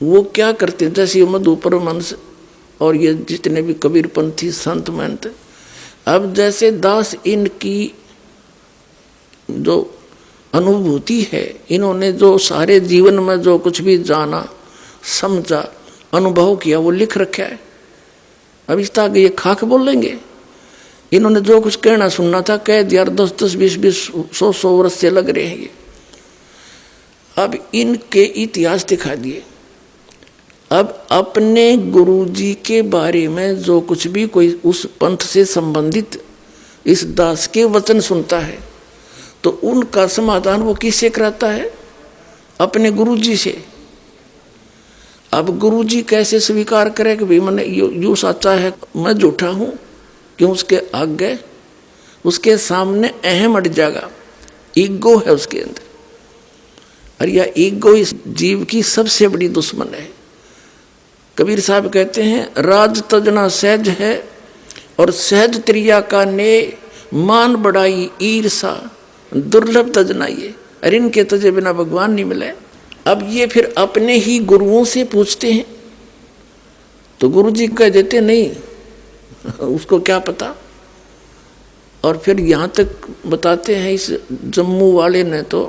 वो क्या करते, जैसे ये मधु परमहंस और ये जितने भी कबीरपंथी संत महंत, अब जैसे दास इनकी जो अनुभूति है, इन्होंने जो सारे जीवन में जो कुछ भी जाना समझा अनुभव किया वो लिख रखा है। अब इस तरह ये खाक बोलेंगे, इन्होंने जो कुछ कहना सुनना था कह दिया, 10-10, 20-20, 100-100 वर्ष से लग रहे हैं ये। अब इनके इतिहास दिखा दिए। अब अपने गुरुजी के बारे में जो कुछ भी कोई उस पंथ से संबंधित इस दास के वचन सुनता है तो उनका समाधान वो किससे कराता है? अपने गुरुजी से। अब गुरुजी कैसे स्वीकार करे कि भाई मैंने यू सच्चा है, मैं झूठा हूँ? क्यों? उसके आगे उसके सामने अहम अट जाएगा, ईगो है उसके अंदर, और यह ईगो इस जीव की सबसे बड़ी दुश्मन है। कबीर साहब कहते हैं राज तजना सहज है और सहज त्रिया का ने मान बढ़ाई ईर्षा दुर्लभ तजना ये, अरे इनके तजे बिना भगवान नहीं मिले। अब ये फिर अपने ही गुरुओं से पूछते हैं तो गुरुजी कह देते नहीं, उसको क्या पता। और फिर यहाँ तक बताते हैं इस जम्मू वाले ने तो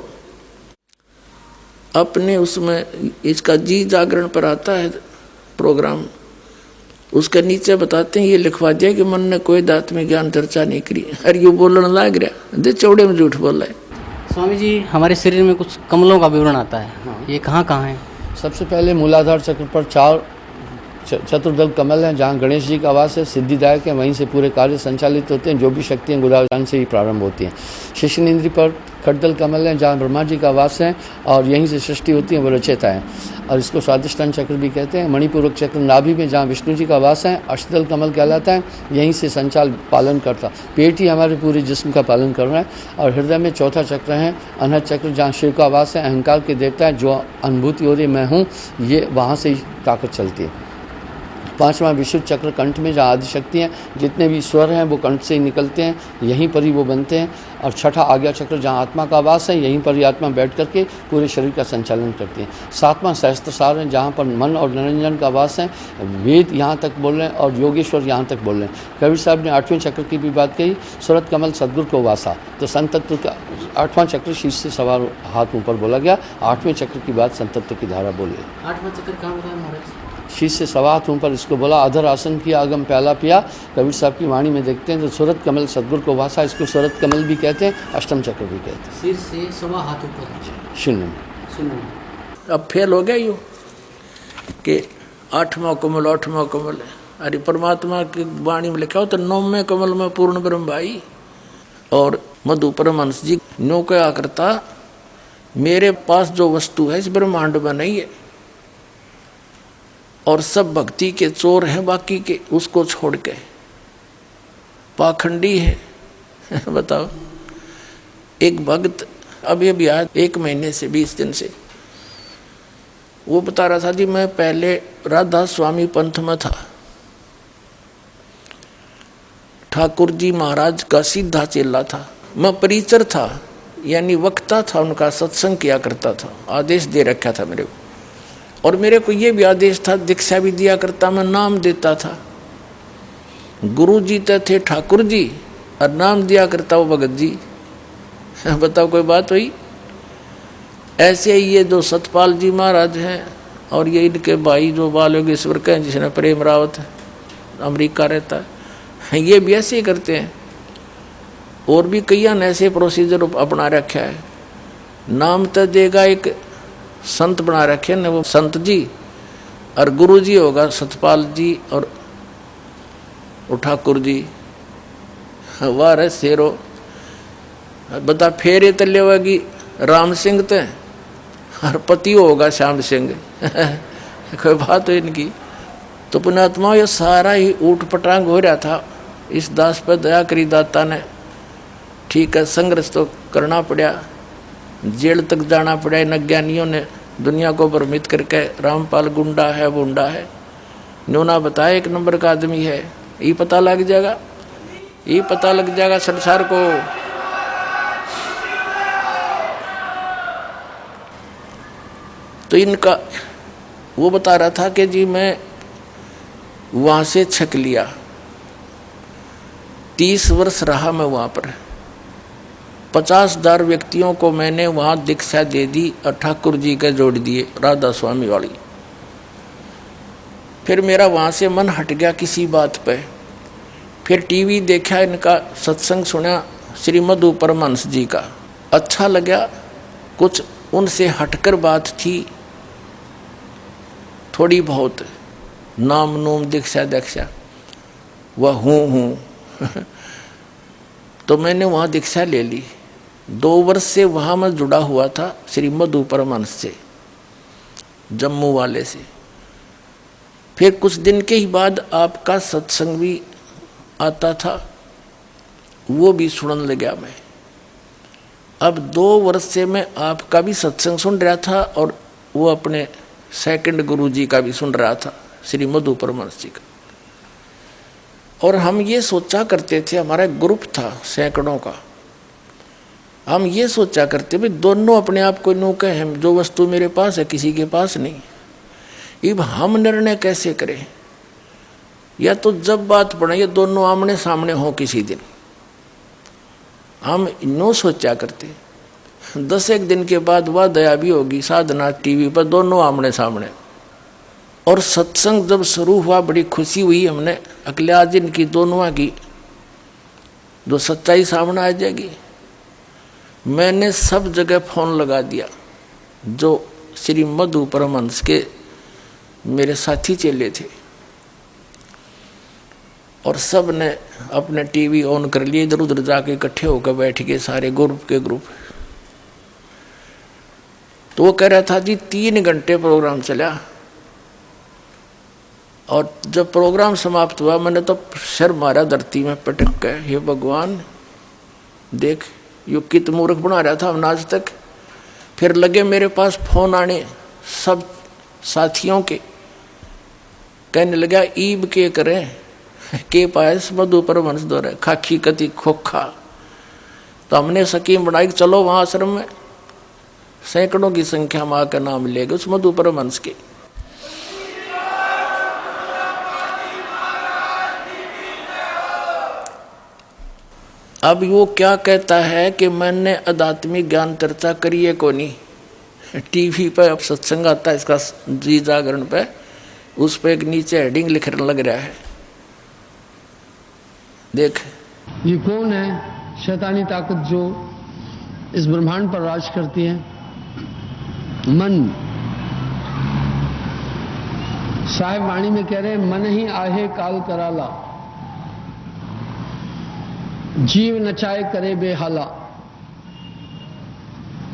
अपने उसमें इसका जी जागरण पर आता है प्रोग्राम, उसके नीचे बताते हैं ये लिखवा दिया कि मन ने कोई आत्मिक ज्ञान चर्चा नहीं करी। अरे ये बोलने लग रहा दे चौड़े में झूठ बोल रहा है। स्वामी जी, हमारे शरीर में कुछ कमलों का विवरण आता है, ये कहाँ कहाँ है? सबसे पहले मूलाधार चक्र पर 4 चतुर्दल कमल हैं, जहाँ गणेश जी का वास है, सिद्धिदायक है, वहीं से पूरे कार्य संचालित होते हैं। जो भी शक्तियाँ गुरुदान से ही प्रारंभ होती हैं। शिशुनेन्द्रिय पर खड्डल कमल हैं, जहाँ ब्रह्मा जी का वास है और यहीं से सृष्टि होती है, वो रचयिता है और इसको स्वादिष्ठान चक्र भी कहते हैं। मणिपूरक चक्र नाभि में, जहाँ विष्णु जी का वास है, अष्टदल कमल कहलाता है, यहीं से संचाल पालन करता। पेट ही हमारे पूरे जिस्म का पालन कर रहा है। और हृदय में चौथा चक्र है अनहद चक्र, जहाँ शिव का वास है, अहंकार के देवता है। जो अनुभूति हो रही मैं हूँ, ये वहाँ से ही ताकत चलती है। 5वां विशुद्ध चक्र कंठ में, जहाँ आदिशक्ति हैं, जितने भी स्वर हैं वो कंठ से ही निकलते हैं, यहीं पर ही वो बनते हैं। और 6ठा आज्ञा चक्र, जहाँ आत्मा का वास है, यहीं पर ही आत्मा बैठ करके पूरे शरीर का संचालन करती है। 7वां सहस्त्रसार है, जहाँ पर मन और निरंजन का वास है। वेद यहाँ तक बोल रहे हैं और योगेश्वर यहाँ तक बोल रहे हैं। कबीर साहब ने 8वें चक्र की भी बात कही, सूरत कमल सदगुरु को वासा। तो संत तत्व का 8वां चक्र शीश से सवार हाथ ऊपर बोला गया। 8वें चक्र की बात संत तत्व की धारा बोली। 8वां चक्र कहाँ होता है महाराज? शीश से सवा हाथ ऊपर इसको बोला। अधर आसन किया, अगम प्याला पिया। कबीर साहब की वाणी में देखते हैं तो सूरत कमल सदगुरु को वासा, इसको सूरत कमल भी कहते हैं, अष्टम चक्र भी कहते हैं। सिर से सवा हाथ ऊपर, शून्य में। अब फेल हो गया यूँ कि 8वां कमल 8वां कमल है। अरे परमात्मा की वाणी में लिखा हो तो 9वें कमल में पूर्ण ब्रह्म भाई। और मधु परमहंस जी नो क्या करता, मेरे पास जो वस्तु है इस ब्रह्मांड में नहीं है और सब भक्ति के चोर हैं बाकी के, उसको छोड़ के पाखंडी है। बताओ, एक भक्त अभी अभी आया 1 महीने से 20 दिन से, वो बता रहा था जी मैं पहले राधा स्वामी पंथ में था, ठाकुर जी महाराज का सीधा चेला था, मैं परिचर था यानी वक्ता था, उनका सत्संग किया करता था, आदेश दे रखा था मेरे को। और मेरे को ये भी आदेश था, दीक्षा भी दिया करता, मैं नाम देता था। गुरु जी तो थे ठाकुर जी और नाम दिया करता वो भगत जी। बताओ कोई बात हुई? ऐसे ही ये जो सतपाल जी महाराज हैं और ये इनके भाई जो बाल योगेश्वर के हैं, जिसने प्रेम रावत अमेरिका रहता है, ये भी ऐसे ही करते हैं। और भी कई ऐसे प्रोसीजर अपना रखा है। नाम तो देगा एक संत बना रखे ने वो संत जी, और गुरु जी होगा सतपाल जी और ठाकुर जी। वाह रे शेरो, बता फेरे तले होगी राम सिंह ते और पति होगा श्याम सिंह। कोई बात हो इनकी। तो पुण्यात्मा ये सारा ही ऊट पटांग हो रहा था। इस दास पर दया करी दाता ने। ठीक है, संघर्ष तो करना पड़ा, जेल तक जाना पड़ा इन अज्ञानियों ने दुनिया को भ्रमित करके। रामपाल गुंडा है, बुंडा है, न्योना बताया 1 नंबर का आदमी है। ये पता लग जाएगा, ये पता लग जाएगा संसार को। तो इनका वो बता रहा था कि जी मैं वहाँ से छक लिया, 30 वर्ष रहा मैं वहाँ पर। 50,000 व्यक्तियों को मैंने वहाँ दीक्षा दे दी और ठाकुर जी के जोड़ दिए, राधा स्वामी वाली। फिर मेरा वहाँ से मन हट गया किसी बात पे। फिर टीवी देखा, इनका सत्संग सुना श्री मधु परमहंस जी का, अच्छा लगा। कुछ उनसे हटकर बात थी थोड़ी बहुत, नाम नूम दीक्षा दीक्षा वह हूँ तो मैंने वहाँ दीक्षा ले ली। 2 वर्ष से वहाँ मैं जुड़ा हुआ था श्री मधु परमहंस से, जम्मू वाले से। फिर कुछ दिन के ही बाद आपका सत्संग भी आता था, वो भी सुनने लगा मैं। अब 2 वर्ष से मैं आपका भी सत्संग सुन रहा था और वो अपने सेकंड गुरु जी का भी सुन रहा था, श्री मधु परमहंस जी का। और हम ये सोचा करते थे, हमारा ग्रुप था सैकड़ों का, हम ये सोचा करते भाई दोनों अपने आप को नो कहें, जो वस्तु मेरे पास है किसी के पास नहीं। अब हम निर्णय कैसे करें? या तो जब बात पड़े ये दोनों आमने सामने हो किसी दिन, हम नो सोचा करते। 10 एक दिन के बाद वह दया भी होगी, साधना टीवी पर दोनों आमने सामने, और सत्संग जब शुरू हुआ बड़ी खुशी हुई। हमने अगले आज इनकी दोनों की जो सच्चाई सामने आ जाएगी। मैंने सब जगह फोन लगा दिया, जो श्री मधु परमहंस के मेरे साथी चेले थे, और सब ने अपने टीवी ऑन कर लिए, इधर उधर जाके इकट्ठे होकर बैठ गए सारे ग्रुप के ग्रुप। तो वो कह रहा था जी 3 घंटे प्रोग्राम चला, और जब प्रोग्राम समाप्त हुआ मैंने तो सिर मारा धरती में पटक गए, हे भगवान देख यो कित मूर्ख बना रहा था हमने आज तक। फिर लगे मेरे पास फोन आने सब साथियों के, कहने लगा ईब के करें के पायस मधु परमहंस दौरे खाखी कति खोखा। तो हमने स्कीम बनाई, चलो वहाँ आश्रम में सैकड़ों की संख्या में आकर नाम लेगा उस मधु परमहंस के। अब वो क्या कहता है कि मैंने आध्यात्मिक ज्ञान चर्चा करी है को नहीं। टीवी पे अब सत्संग आता है इसका जी जागरण पे, उस पे एक नीचे हेडिंग लिखने लग रहा है, देख ये कौन है शैतानी ताकत जो इस ब्रह्मांड पर राज करती है? मन। साहिब वाणी में कह रहे हैं, मन ही आहे काल कराला, जीव नचाए करे बेहाला,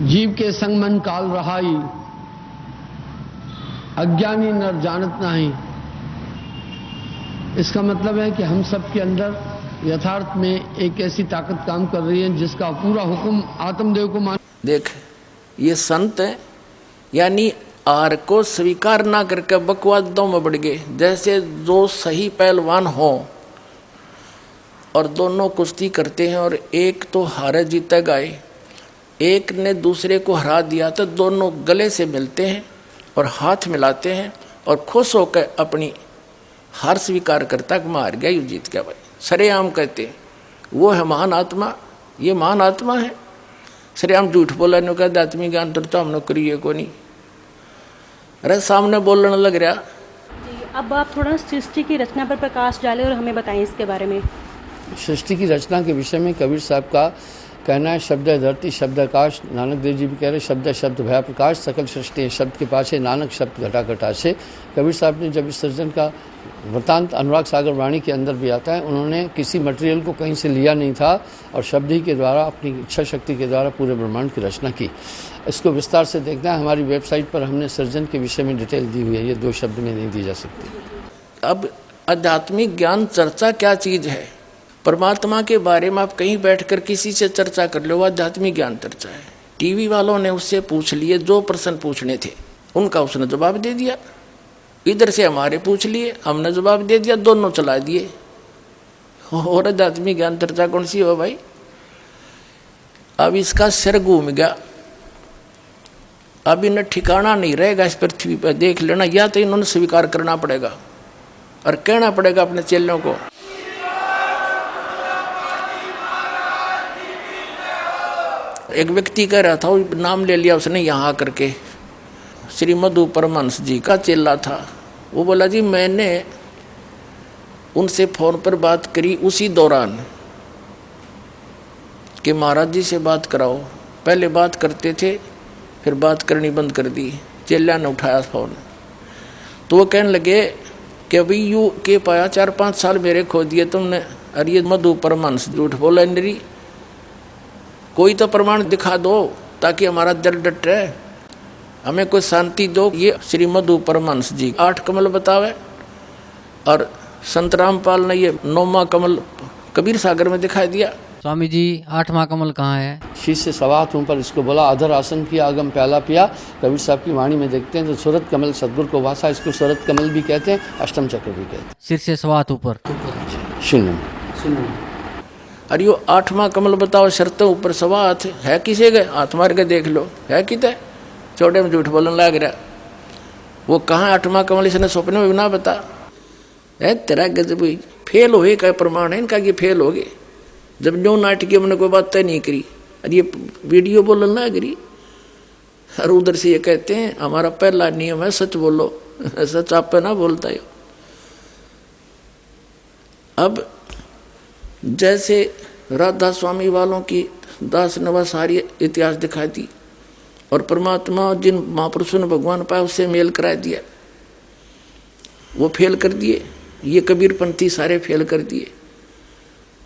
जीव के संग मन काल रहाई, अज्ञानी नर जानत नहीं। इसका मतलब है कि हम सब के अंदर यथार्थ में एक ऐसी ताकत काम कर रही है जिसका पूरा हुक्म आत्मदेव को मान। देख ये संत है, यानी आर को स्वीकार ना करके बकवादों में बढ़ गए। जैसे जो सही पहलवान हो और दोनों कुश्ती करते हैं और एक तो हारे जीता गाए, एक ने दूसरे को हरा दिया, तो दोनों गले से मिलते हैं और हाथ मिलाते हैं और खुश होकर अपनी हार स्वीकार करता कि मार गया, यू जीत गया भाई। सरेआम कहते हैं वो है महान आत्मा, ये महान आत्मा है। सरेआम झूठ बोला ने कहा आत्मी ज्ञान तो हमने करी है को नहीं, अरे सामने बोलने लग रहा। अब आप थोड़ा सृष्टि की रचना पर प्रकाश डालें और हमें बताएं इसके बारे में। सृष्टि की रचना के विषय में कबीर साहब का कहना है, शब्द है धरती शब्द आकाश। नानक देव जी भी कह रहे शब्द है शब्द भया प्रकाश, सकल सृष्टि है शब्द के पास है, नानक शब्द घटा घटा से। कबीर साहब ने जब इस सृजन का वृतांत अनुराग सागर वाणी के अंदर भी आता है, उन्होंने किसी मटेरियल को कहीं से लिया नहीं था और शब्द ही के द्वारा अपनी इच्छा शक्ति के द्वारा पूरे ब्रह्मांड की रचना की। इसको विस्तार से देखना है, हमारी वेबसाइट पर हमने सृजन के विषय में डिटेल दी हुई है, ये 2 शब्द में नहीं दी जा सकती। अब आध्यात्मिक ज्ञान चर्चा क्या चीज़ है? परमात्मा के बारे में आप कहीं बैठकर किसी से चर्चा कर लो, आध्यात्मिक ज्ञान चर्चा है। टीवी वालों ने उससे पूछ लिए जो प्रश्न पूछने थे, उनका उसने जवाब दे दिया। इधर से हमारे पूछ लिए, हमने जवाब दे दिया, दोनों चला दिए। और आध्यात्मिक ज्ञान चर्चा कौन सी हो भाई? अब इसका सिर घूम गया, अब इन्हें ठिकाना नहीं रहेगा इस पृथ्वी पर। देख लेना, या तो इन्होंने स्वीकार करना पड़ेगा और कहना पड़ेगा अपने चेलों को। एक व्यक्ति कह रहा था, नाम ले लिया उसने यहाँ आकर के, श्री मधु परमहंस जी का चेला था। वो बोला जी मैंने उनसे फ़ोन पर बात करी उसी दौरान कि महाराज जी से बात कराओ। पहले बात करते थे, फिर बात करनी बंद कर दी। चेला ने उठाया फ़ोन, तो वो कहने लगे कि अभी यू के पाया 4-5 साल मेरे खो दिए तुमने। अरे ये मधु परमहंस झूठ बोला नहीं, कोई तो प्रमाण दिखा दो ताकि हमारा दिल डट रहे, हमें कोई शांति दो। ये श्री मधु परमहंस जी 8 कमल बतावे और संत रामपाल ने ये 9वां कमल कबीर सागर में दिखाई दिया। स्वामी जी 8वां कमल कहाँ है? शीश से सवा हाथ ऊपर इसको बोला, अधर आसन किया, आगम प्याला पिया। कबीर साहब की वाणी में देखते हैं तो सूरत कमल सदगुरु को वासा, इसको सूरत कमल भी कहते हैं, अष्टम चक्र भी कहते हैं। सिर से सवा हाथ ऊपर, शून्य। अरे यो 8वां कमल बताओ, शर्तों ऊपर सवा हाथ है, किसे गए हाथ मार के देख लो है कितने। चौड़े में झूठ बोलने लग रहा, वो कहाँ 8वां कमल इसने सपने में भी ना बता है। तेरा गजब फेल हो का प्रमाण है इनका, ये फेल हो गए। जब न्यू नाटकी हमने कोई बात तय नहीं करी, अरे ये वीडियो बोलने ना करी। और उधर से ये कहते हैं हमारा पहला नियम है सच बोलो। सच आप पे ना बोलता है। अब जैसे राधा स्वामी वालों की दास नवा सारी इतिहास दिखा दी और परमात्मा जिन महापुरुषों ने भगवान पाया उससे मेल करा दिया, वो फेल कर दिए। ये कबीरपंथी सारे फेल कर दिए।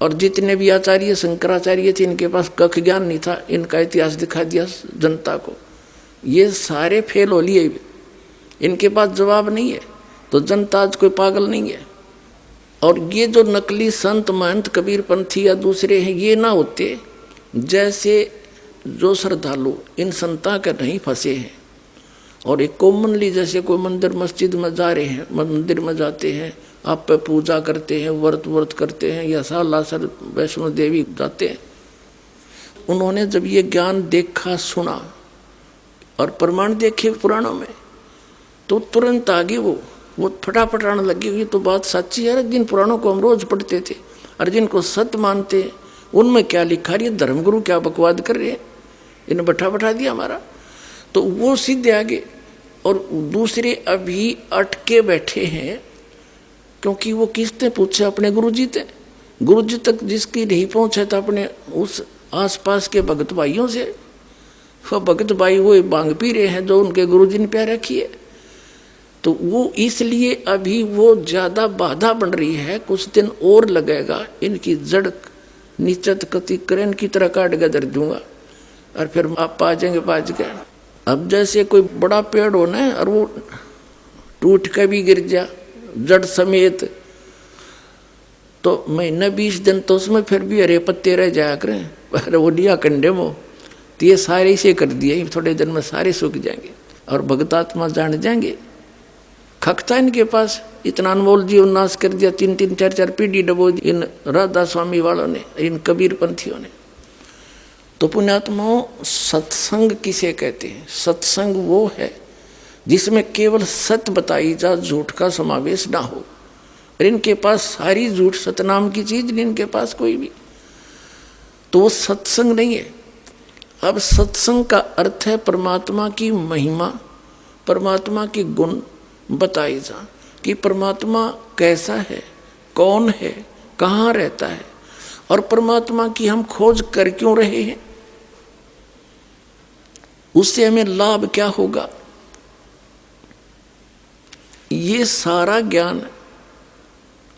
और जितने भी आचार्य शंकराचार्य थे इनके पास कख ज्ञान नहीं था, इनका इतिहास दिखा दिया जनता को, ये सारे फेल हो लिए। इनके पास जवाब नहीं है, तो जनता आज कोई पागल नहीं है। और ये जो नकली संत महंत कबीरपंथी या दूसरे हैं, ये ना होते जैसे जो श्रद्धालु इन संता के नहीं फंसे हैं और एक कॉमनली जैसे कोई मंदिर मस्जिद में जा रहे हैं, मंदिर में जाते हैं, आप पे पूजा करते हैं, व्रत करते हैं, या सालासर वैष्णो देवी जाते हैं, उन्होंने जब ये ज्ञान देखा सुना और प्रमाण देखे पुराणों में, तो तुरंत आगे वो फटाफट आने लगी। ये तो बात सच्ची है, जिन पुराणों को हम रोज पढ़ते थे और जिनको सत्य मानते हैं उनमें क्या लिखा रही है, धर्मगुरु क्या बकवाद कर रहे हैं, इन्हें बैठा दिया हमारा। तो वो सीधे आगे। और दूसरे अभी अटके बैठे हैं, क्योंकि वो किसने पूछे, अपने गुरुजी तक जिसकी नहीं पहुंचे तो अपने उस आसपास के भगत भाइयों से। वो भगत भाई वो बांग पी रहे हैं जो उनके गुरुजी ने प्यार रखी है, तो वो इसलिए अभी वो ज़्यादा बाधा बन रही है। कुछ दिन और लगेगा, इनकी जड़ नीचत कति करें की तरह काट के दर दूंगा और फिर आप आ जाएंगे बाज के। अब जैसे कोई बड़ा पेड़ होना है और वो टूट के भी गिर जा जड़ समेत, तो महीना 20 दिन तो उसमें फिर भी हरे पत्ते रह जाया करें, पर वो दिया कंडे में। तो ये सारे इसे कर दिए, थोड़े दिन में सारे सूख जाएंगे और भगतात्मा जान जाएंगे। खकता इनके पास इतना अनमोल जीवन नाश कर दिया, 3 4 पीढ़ी डबो इन राधा स्वामी वालों ने, इन कबीरपंथियों ने। तो पुण्यात्माओं, सत्संग किसे कहते हैं? सत्संग वो है जिसमें केवल सत्य बताई जा, झूठ का समावेश ना हो। और इनके पास सारी झूठ, सतनाम की चीज नहीं इनके पास कोई भी, तो वो सत्संग नहीं है। अब सत्संग का अर्थ है परमात्मा की महिमा, परमात्मा की गुण बताई जा कि परमात्मा कैसा है, कौन है, कहाँ रहता है और परमात्मा की हम खोज कर क्यों रहे हैं, उससे हमें लाभ क्या होगा, ये सारा ज्ञान।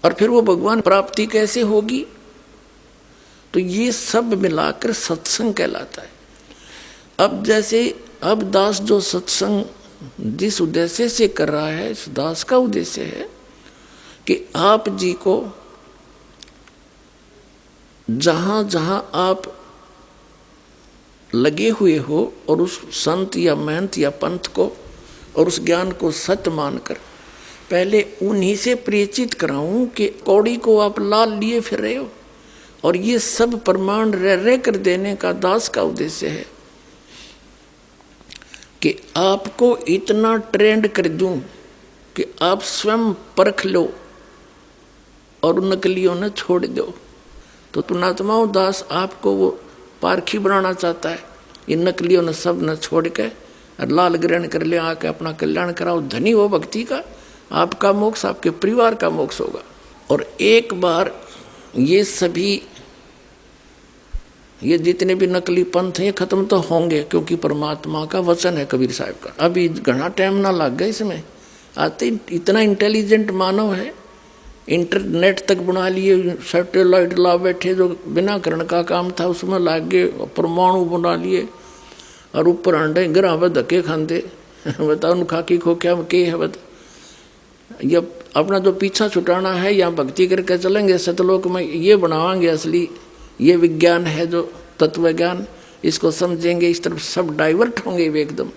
और फिर वो भगवान प्राप्ति कैसे होगी, तो ये सब मिलाकर सत्संग कहलाता है। अब जैसे अब दास जो सत्संग जिस उद्देश्य से कर रहा है, इस दास का उद्देश्य है कि आप जी को जहां जहां आप लगे हुए हो और उस संत या महंत या पंथ को और उस ज्ञान को सत्य मानकर पहले उन्हीं से परिचित कराऊं कि कौड़ी को आप लाल लिए फिर रहे हो, और ये सब प्रमाण रह कर देने का दास का उद्देश्य है कि आपको इतना ट्रेंड कर दूं कि आप स्वयं परख लो और नकलियों ने छोड़ दो। तो पुणात्माओं, दास आपको वो पारखी बनाना चाहता है। इन नकलियों ने सब न छोड़ के और लाल ग्रहण कर ले, आके अपना कल्याण कराओ, धनी हो भक्ति का, आपका मोक्ष, आपके परिवार का मोक्ष होगा। और एक बार ये सभी, ये जितने भी नकली पंथ हैं ये खत्म तो होंगे, क्योंकि परमात्मा का वचन है कबीर साहब का। अभी घना टाइम ना लग गया इसमें, आते इतना इंटेलिजेंट मानव है, इंटरनेट तक बना लिए, सैटेलाइट ला बैठे, जो बिना करण का काम था उसमें लाग गए, परमाणु बना लिए और ऊपर अंडे गिरा हुआ धक्के खाते। बताओ उनका की खो क्या के है बता। ये अपना जो पीछा छुटाना है या भक्ति करके चलेंगे सतलोक में, ये बनावांगे असली, ये विज्ञान है जो तत्व ज्ञान, इसको समझेंगे, इस तरफ सब डाइवर्ट होंगे एकदम।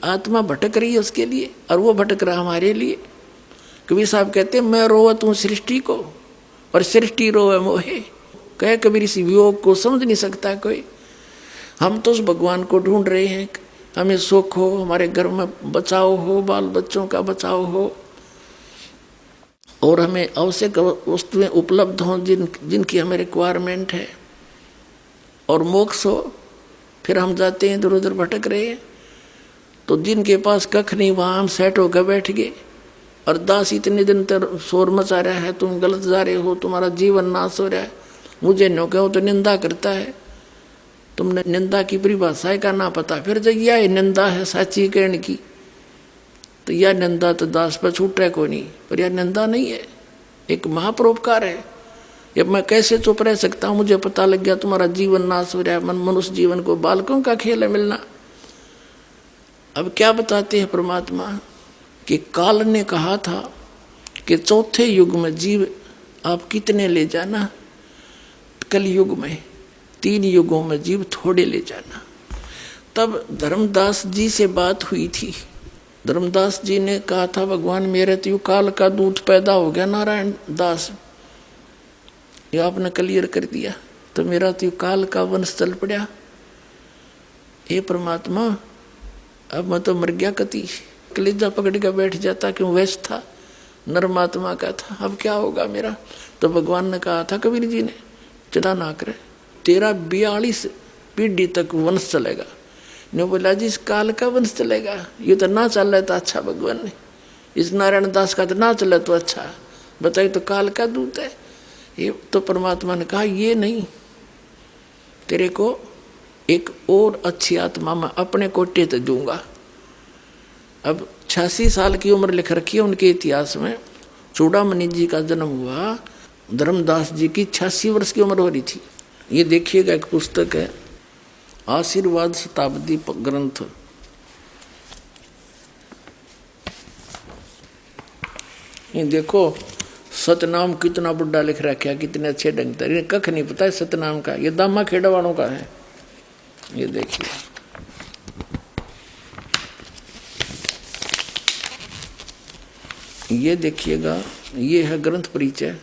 आत्मा भटक रही है उसके लिए और वो भटक रहा हमारे लिए। कबीर साहब कहते हैं, मैं रोवत हूँ सृष्टि को और सृष्टि रोवे मोहे। कहे कबीर, इस वियोग को समझ नहीं सकता कोई। हम तो उस भगवान को ढूंढ रहे हैं, हमें सुख हो, हमारे घर में बचाव हो, बाल बच्चों का बचाव हो और हमें आवश्यक वस्तुएं उपलब्ध हों जिनकी हमें रिक्वायरमेंट है और मोक्ष हो। फिर हम जाते हैं इधर उधर भटक रहे हैं। तो जिनके पास कख नहीं वहाँ हम सेट होकर बैठ गए और दास इतने दिन तक शोर मचा रहा है, तुम गलत जा रहे हो, तुम्हारा जीवन नाश हो रहा है, मुझे न कहो तो निंदा करता है। तुमने निंदा की परिभाषा का ना पता, फिर जब यह निंदा है साची कहने की, तो यह निंदा तो दास पर छूट रहा को नहीं, पर यह निंदा नहीं है, एक महापरोपकार है। अब मैं कैसे चुप रह सकता हूँ, मुझे पता लग गया तुम्हारा जीवन नाश हो रहा है, मनुष्य जीवन को बालकों का खेल है मिलना। अब क्या बताते हैं परमात्मा कि काल ने कहा था कि चौथे युग में जीव आप कितने ले जाना, कल युग में 3 युगों में जीव थोड़े ले जाना। तब धर्मदास जी से बात हुई थी। धर्मदास जी ने कहा था भगवान मेरे तो काल का दूत पैदा हो गया नारायण दास, ये आपने क्लियर कर दिया, तो मेरा तो काल का वंश चल पड़ा। हे परमात्मा अब मैं तो मर गया, कति कलेजा पकड़ के बैठ जाता, क्यों वैश था, नरमात्मा का था, अब क्या होगा मेरा। तो भगवान ने कहा था कबीर जी ने, चिंता ना करे, तेरा 42 पीढ़ी तक वंश चलेगा। ने बोला जी इस काल का वंश चलेगा, ये तो ना चल रहा था अच्छा भगवान ने, इस नारायण दास का तो ना चला तो अच्छा, बताइए तो काल का दूत है ये। तो परमात्मा ने कहा ये नहीं, तेरे को एक और अच्छी आत्मा में अपने कोटे तक दूंगा। अब 86 साल की उम्र लिख रखी है उनके इतिहास में। चूड़ामणि जी का जन्म हुआ, धर्मदास जी की 86 वर्ष की उम्र हो रही थी। ये देखिएगा एक पुस्तक है आशीर्वाद शताब्दी ग्रंथ, ये देखो सतनाम कितना बुढ़ा लिख रखा है, कितने अच्छे ढंग से, कख नहीं पता है सतनाम का, ये दामा खेड़ा वालों का है। ये देखिए ये देखिएगा, ये है ग्रंथ परिचय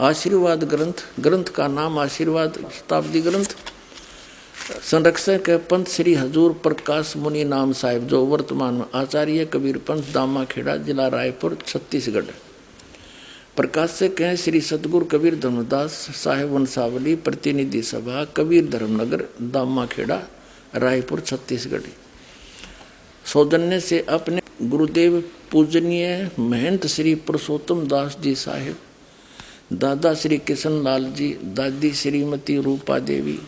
आशीर्वाद ग्रंथ, ग्रंथ का नाम आशीर्वाद शताब्दी ग्रंथ। संरक्षक है पंत श्री हजूर प्रकाश मुनि नाम साहिब, जो वर्तमान में आचार्य कबीर पंथ दामा खेड़ा जिला रायपुर छत्तीसगढ़। प्रकाशक हैं श्री सतगुरु कबीर धर्मदास साहिब वंशावली प्रतिनिधि सभा कबीर धर्मनगर दामा खेड़ा रायपुर छत्तीसगढ़। सौजन्य से अपने गुरुदेव पूजनीय महंत श्री पुरुषोत्तम दास जी साहिब, दादा श्री किशन लाल जी, दादी श्रीमती रूपा देवी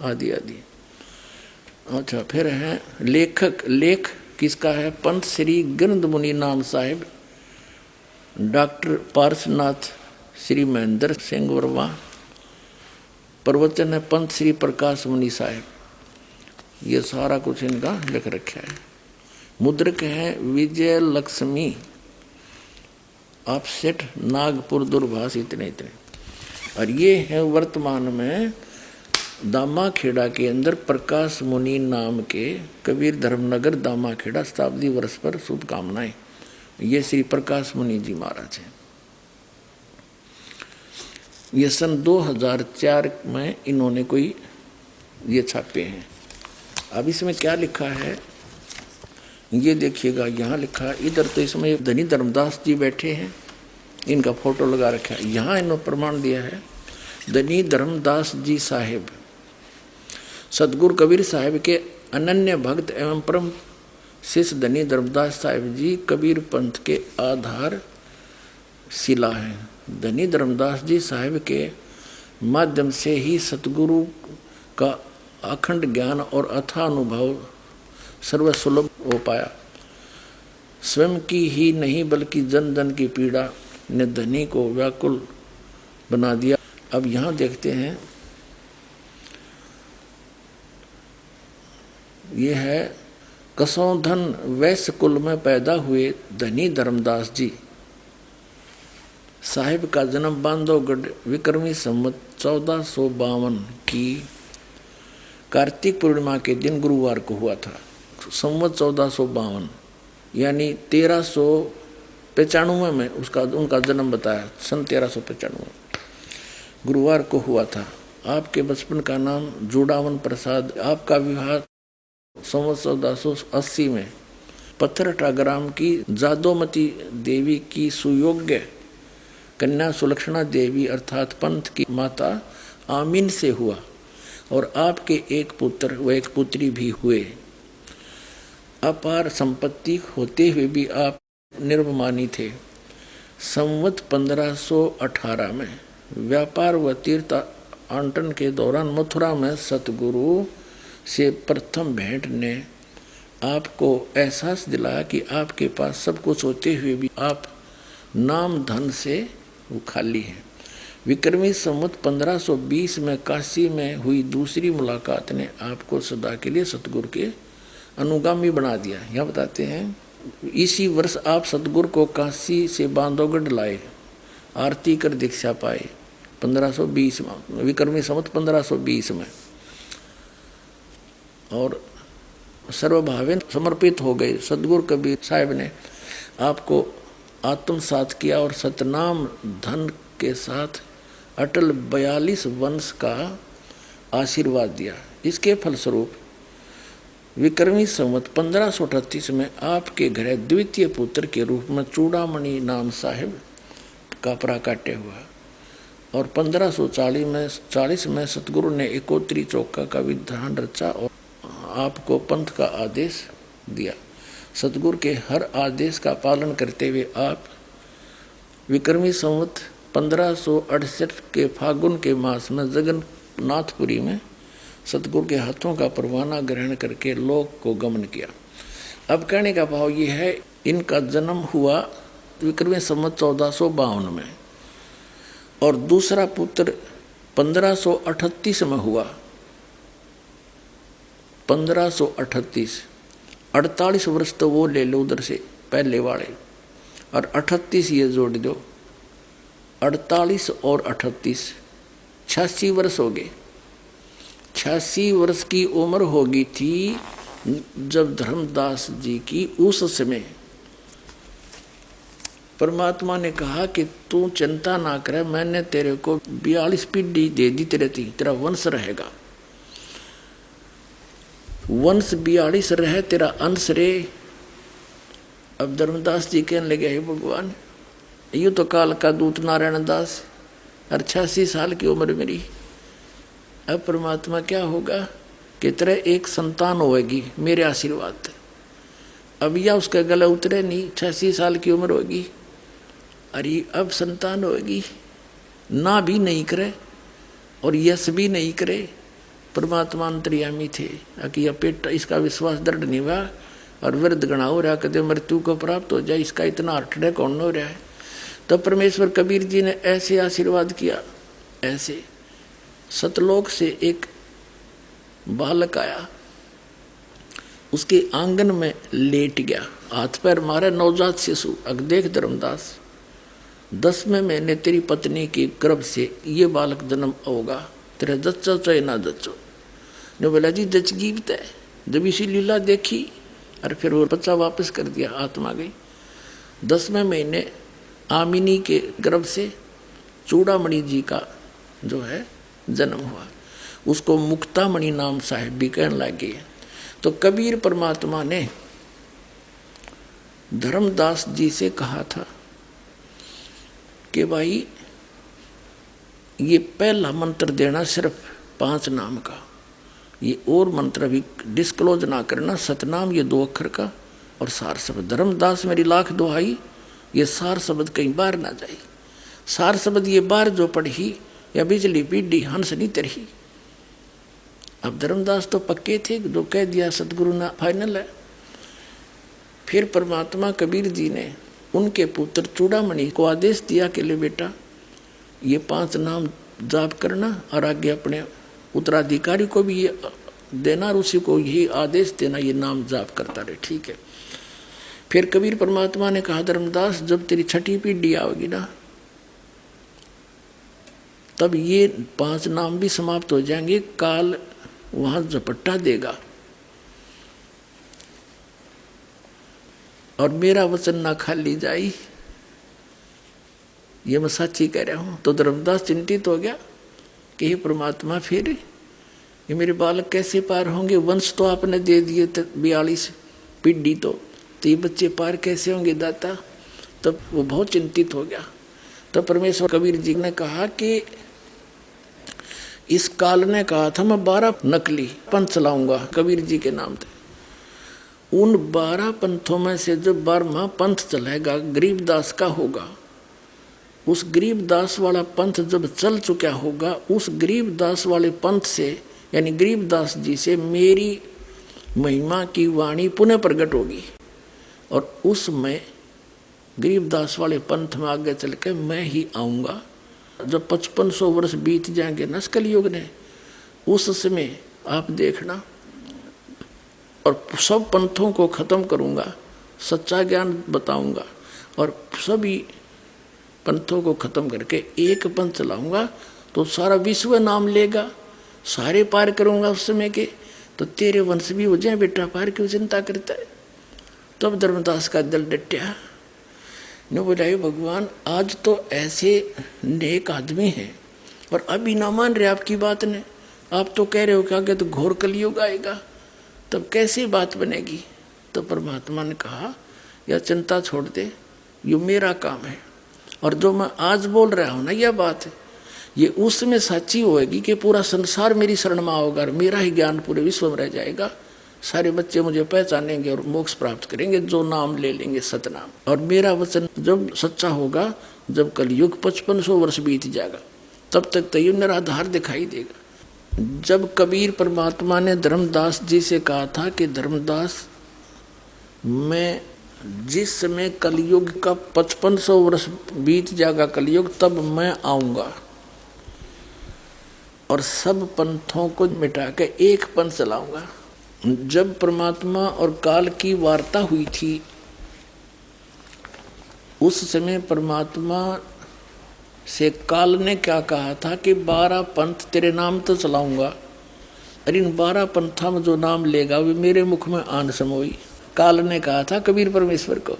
आदि आदि। अच्छा फिर है लेखक, लेख किसका है, पंत श्री गिरंद मुनि नाम साहिब, डॉक्टर पार्शनाथ श्री महेंद्र सिंह वर्मा। प्रवचन है पंत श्री प्रकाश मुनि साहिब। ये सारा कुछ इनका लिख रखा है। मुद्रक है विजय लक्ष्मी ऑफसेट नागपुर दूरभाष, इतने इतने। और ये है वर्तमान में दामा खेड़ा के अंदर प्रकाश मुनि नाम के कबीर धर्मनगर दामा खेड़ा शताब्दी वर्ष पर शुभकामनाएं। ये श्री प्रकाश मुनि जी महाराज हैं। ये सन 2004 में इन्होंने कोई ये छापे हैं। अब इसमें क्या लिखा है ये देखिएगा, यहाँ लिखा है, इधर तो इसमें धनी धर्मदास जी बैठे हैं, इनका फोटो लगा रखा है। यहाँ इन्होंने प्रमाण दिया है धनी धर्मदास जी साहिब सतगुरु कबीर साहिब के अनन्य भक्त एवं परम शिष्य धनी धर्मदास साहिब जी कबीर पंथ के आधार शिला हैं। धनी धर्मदास जी साहिब के माध्यम से ही सतगुरु का अखंड ज्ञान और अथाह अनुभव सर्वसुलभ हो पाया। स्वयं की ही नहीं बल्कि जन जन की पीड़ा ने धनी को व्याकुल बना दिया। अब यहाँ देखते हैं, ये है कसौधन वैश्य कुल में पैदा हुए धनी धर्मदास जी साहिब का जन्म बांधवगढ़ विक्रमी संवत 1452 की कार्तिक पूर्णिमा के दिन गुरुवार को हुआ था। संवत 1452 यानी 1395 में उनका जन्म बताया, सन 1395 गुरुवार को हुआ था। आपके बचपन का नाम जुड़ावन प्रसाद। आपका विवाह संवत 1480 में पत्थरटा ग्राम की जादोमती देवी की सुयोग्य कन्या सुलक्षणा देवी अर्थात पंथ की माता आमीन से हुआ और आपके एक पुत्र व एक पुत्री भी हुए। अपार संपत्ति होते हुए भी आप निर्वमानी थे। संवत 1518 में व्यापार व तीर्थ आंटन के दौरान मथुरा में सतगुरु से प्रथम भेंट ने आपको एहसास दिलाया कि आपके पास सब कुछ होते हुए भी आप नाम धन से खाली हैं। विक्रमी संवत 1520 में काशी में हुई दूसरी मुलाकात ने आपको सदा के लिए सतगुरु के अनुगामी बना दिया। यह बताते हैं इसी वर्ष आप सतगुरु को काशी से बांधवगढ़ लाए, आरती कर दीक्षा पाए 1520 में, विक्रमी संवत 1520 में, और सर्वभावेन समर्पित हो गए। सतगुरु कबीर साहब ने आपको आत्मसात किया और सतनाम धन के साथ अटल 42 वंश का आशीर्वाद दिया। इसके फलस्वरूप विक्रमी संवत 1538 में आपके घर द्वितीय पुत्र के रूप में चूड़ामणि नाम साहिब का प्राकट्य हुआ और 1540 में सतगुरु ने एकोत्री चौका का विधान रचा और आपको पंथ का आदेश दिया। सतगुरु के हर आदेश का पालन करते हुए आप विक्रमी संवत 1568 के फागुन के मास में जगन्नाथपुरी में सतगुरु के हाथों का परवाना ग्रहण करके लोक को गमन किया। अब कहने का भाव ये है, इनका जन्म हुआ विक्रमी संवत 1452 में और दूसरा पुत्र 1538 में हुआ। 1538 48 वर्ष तो वो ले लो उधर से पहले वाले, और 38 ये जोड़ दो, 48 और 38 86 वर्ष हो गए। 86 वर्ष की उम्र होगी थी जब धर्मदास जी की उस समय परमात्मा ने कहा कि तू चिंता ना करे, मैंने तेरे को 42 पीढ़ी दे दी, तेरा वंश रहेगा, वंश 42 रहे, तेरा अंश रे। अब धर्मदास जी कहने लगे, हे भगवान, यूँ तो काल का दूत नारायण दास, और 86 साल की उम्र मेरी, अब परमात्मा क्या होगा कि तेरे एक संतान होगी मेरे आशीर्वाद। अब या उसका गला उतरे नहीं, 86 साल की उम्र होगी, अरे अब संतान होगी, ना भी नहीं करे और यश भी नहीं करे। परमात्मा अंतर्यामी थे कि यह पेट इसका विश्वास दृढ़ नहीं हुआ और वृद्ध गणा हो रहा, कदे मृत्यु को प्राप्त हो जाए, इसका इतना अटड़े कौन हो रहा है। तब परमेश्वर कबीर जी ने ऐसे आशीर्वाद किया। ऐसे सतलोक से एक बालक आया, उसके आंगन में लेट गया, हाथ पैर मारे, नवजात शिशु। अग देख धर्मदास, 10वें महीने तेरी पत्नी के गर्भ से ये बालक जन्म होगा, तेरे जच्चो चाहे ना जच्चो। ने बोला जी जच गीत है। जब इसी लीला देखी और फिर वो बच्चा वापस कर दिया, आत्मा गई। 10वें महीने आमिनी के गर्भ से चूड़ामणि जी का जो है जन्म हुआ, उसको मुक्तामणि नाम साहिब भी कहने लगे। तो कबीर परमात्मा ने धर्मदास जी से कहा था कि भाई ये पहला मंत्र देना सिर्फ 5 नाम का, ये और मंत्र भी डिस्क्लोज ना करना, सतनाम ये 2 अक्षर का और सार शब्द। धर्मदास मेरी लाख दुहाई, ये सार शब्द कहीं बाहर ना जाए। सार शब्द ये बाहर जो पढ़ी या बिजली पीढ़ी हंस नहीं तरही। अब धर्मदास तो पक्के थे, जो कह दिया सतगुरु ने फाइनल है। फिर परमात्मा कबीर जी ने उनके पुत्र चूड़ामणि को आदेश दिया कि ले बेटा ये 5 नाम जाप करना और आगे अपने उत्तराधिकारी को भी ये देना और उसी को यही आदेश देना, ये नाम जाप करता रहे। ठीक है। फिर कबीर परमात्मा ने कहा धर्मदास, जब तेरी 6ठी पीढ़ी आओगी ना, तब ये 5 नाम भी समाप्त हो जाएंगे, काल वहां झपट्टा देगा और मेरा वचन ना खाली जाई, ये मैं सच्ची कह रहा हूँ। तो धर्मदास चिंतित हो गया कि हे परमात्मा, फिर ये मेरे बालक कैसे पार होंगे? वंश तो आपने दे दिए थे 42 पीढ़ी, तो ये बच्चे पार कैसे होंगे दाता? तब वो बहुत चिंतित हो गया। तो परमेश्वर कबीर जी ने कहा कि इस काल ने कहा था मैं 12 नकली पंथ चलाऊंगा कबीर जी के नाम थे, उन 12 पंथों में से जो 12वां पंथ चलेगा गरीबदास का होगा। उस गरीबदास वाला पंथ जब चल चुका होगा, उस गरीबदास वाले पंथ से यानी गरीबदास जी से मेरी महिमा की वाणी पुनः प्रकट होगी और उसमें गरीबदास वाले पंथ में आगे चल के मैं ही आऊँगा। जब 5500 वर्ष बीत जाएंगे न कलयुग ने, उस समय आप देखना और सब पंथों को ख़त्म करूँगा, सच्चा ज्ञान बताऊँगा और सभी पंथों को ख़त्म करके एक पंथ चलाऊँगा तो सारा विश्व नाम लेगा, सारे पार करूँगा उस समय के। तो तेरे वंश भी हो जाए बेटा, पार क्यों चिंता करता है। तब धर्मदास का दिल डटया ने बोला भगवान आज तो ऐसे नेक आदमी हैं और अभी ना मान रहे आपकी बात ने, आप तो कह रहे हो कि आगे तो घोर कलयुग आएगा, तब कैसे बात बनेगी। तो परमात्मा ने कहा या चिंता छोड़ दे, ये मेरा काम है और जो मैं आज बोल रहा हूँ ना यह बात है, ये उसमें सच्ची होएगी कि पूरा संसार मेरी शरण में आओगा और मेरा ही ज्ञान पूरे विश्व में रह जाएगा। सारे बच्चे मुझे पहचानेंगे और मोक्ष प्राप्त करेंगे जो नाम ले लेंगे सतनाम। और मेरा वचन जब सच्चा होगा, जब कलयुग 5500 वर्ष बीत जाएगा, तब तक तो ये निराधार दिखाई देगा। जब कबीर परमात्मा ने धर्मदास जी से कहा था कि धर्मदास मैं जिस समय कलयुग का 5500 वर्ष बीत जाएगा कलयुग, तब मैं आऊँगा और सब पंथों को मिटा के एक पंथ चलाऊँगा। जब परमात्मा और काल की वार्ता हुई थी, उस समय परमात्मा से काल ने क्या कहा था कि 12 पंथ तेरे नाम तो चलाऊँगा और इन 12 पंथों में जो नाम लेगा वे मेरे मुख में आन समोई। काल ने कहा था कबीर परमेश्वर को,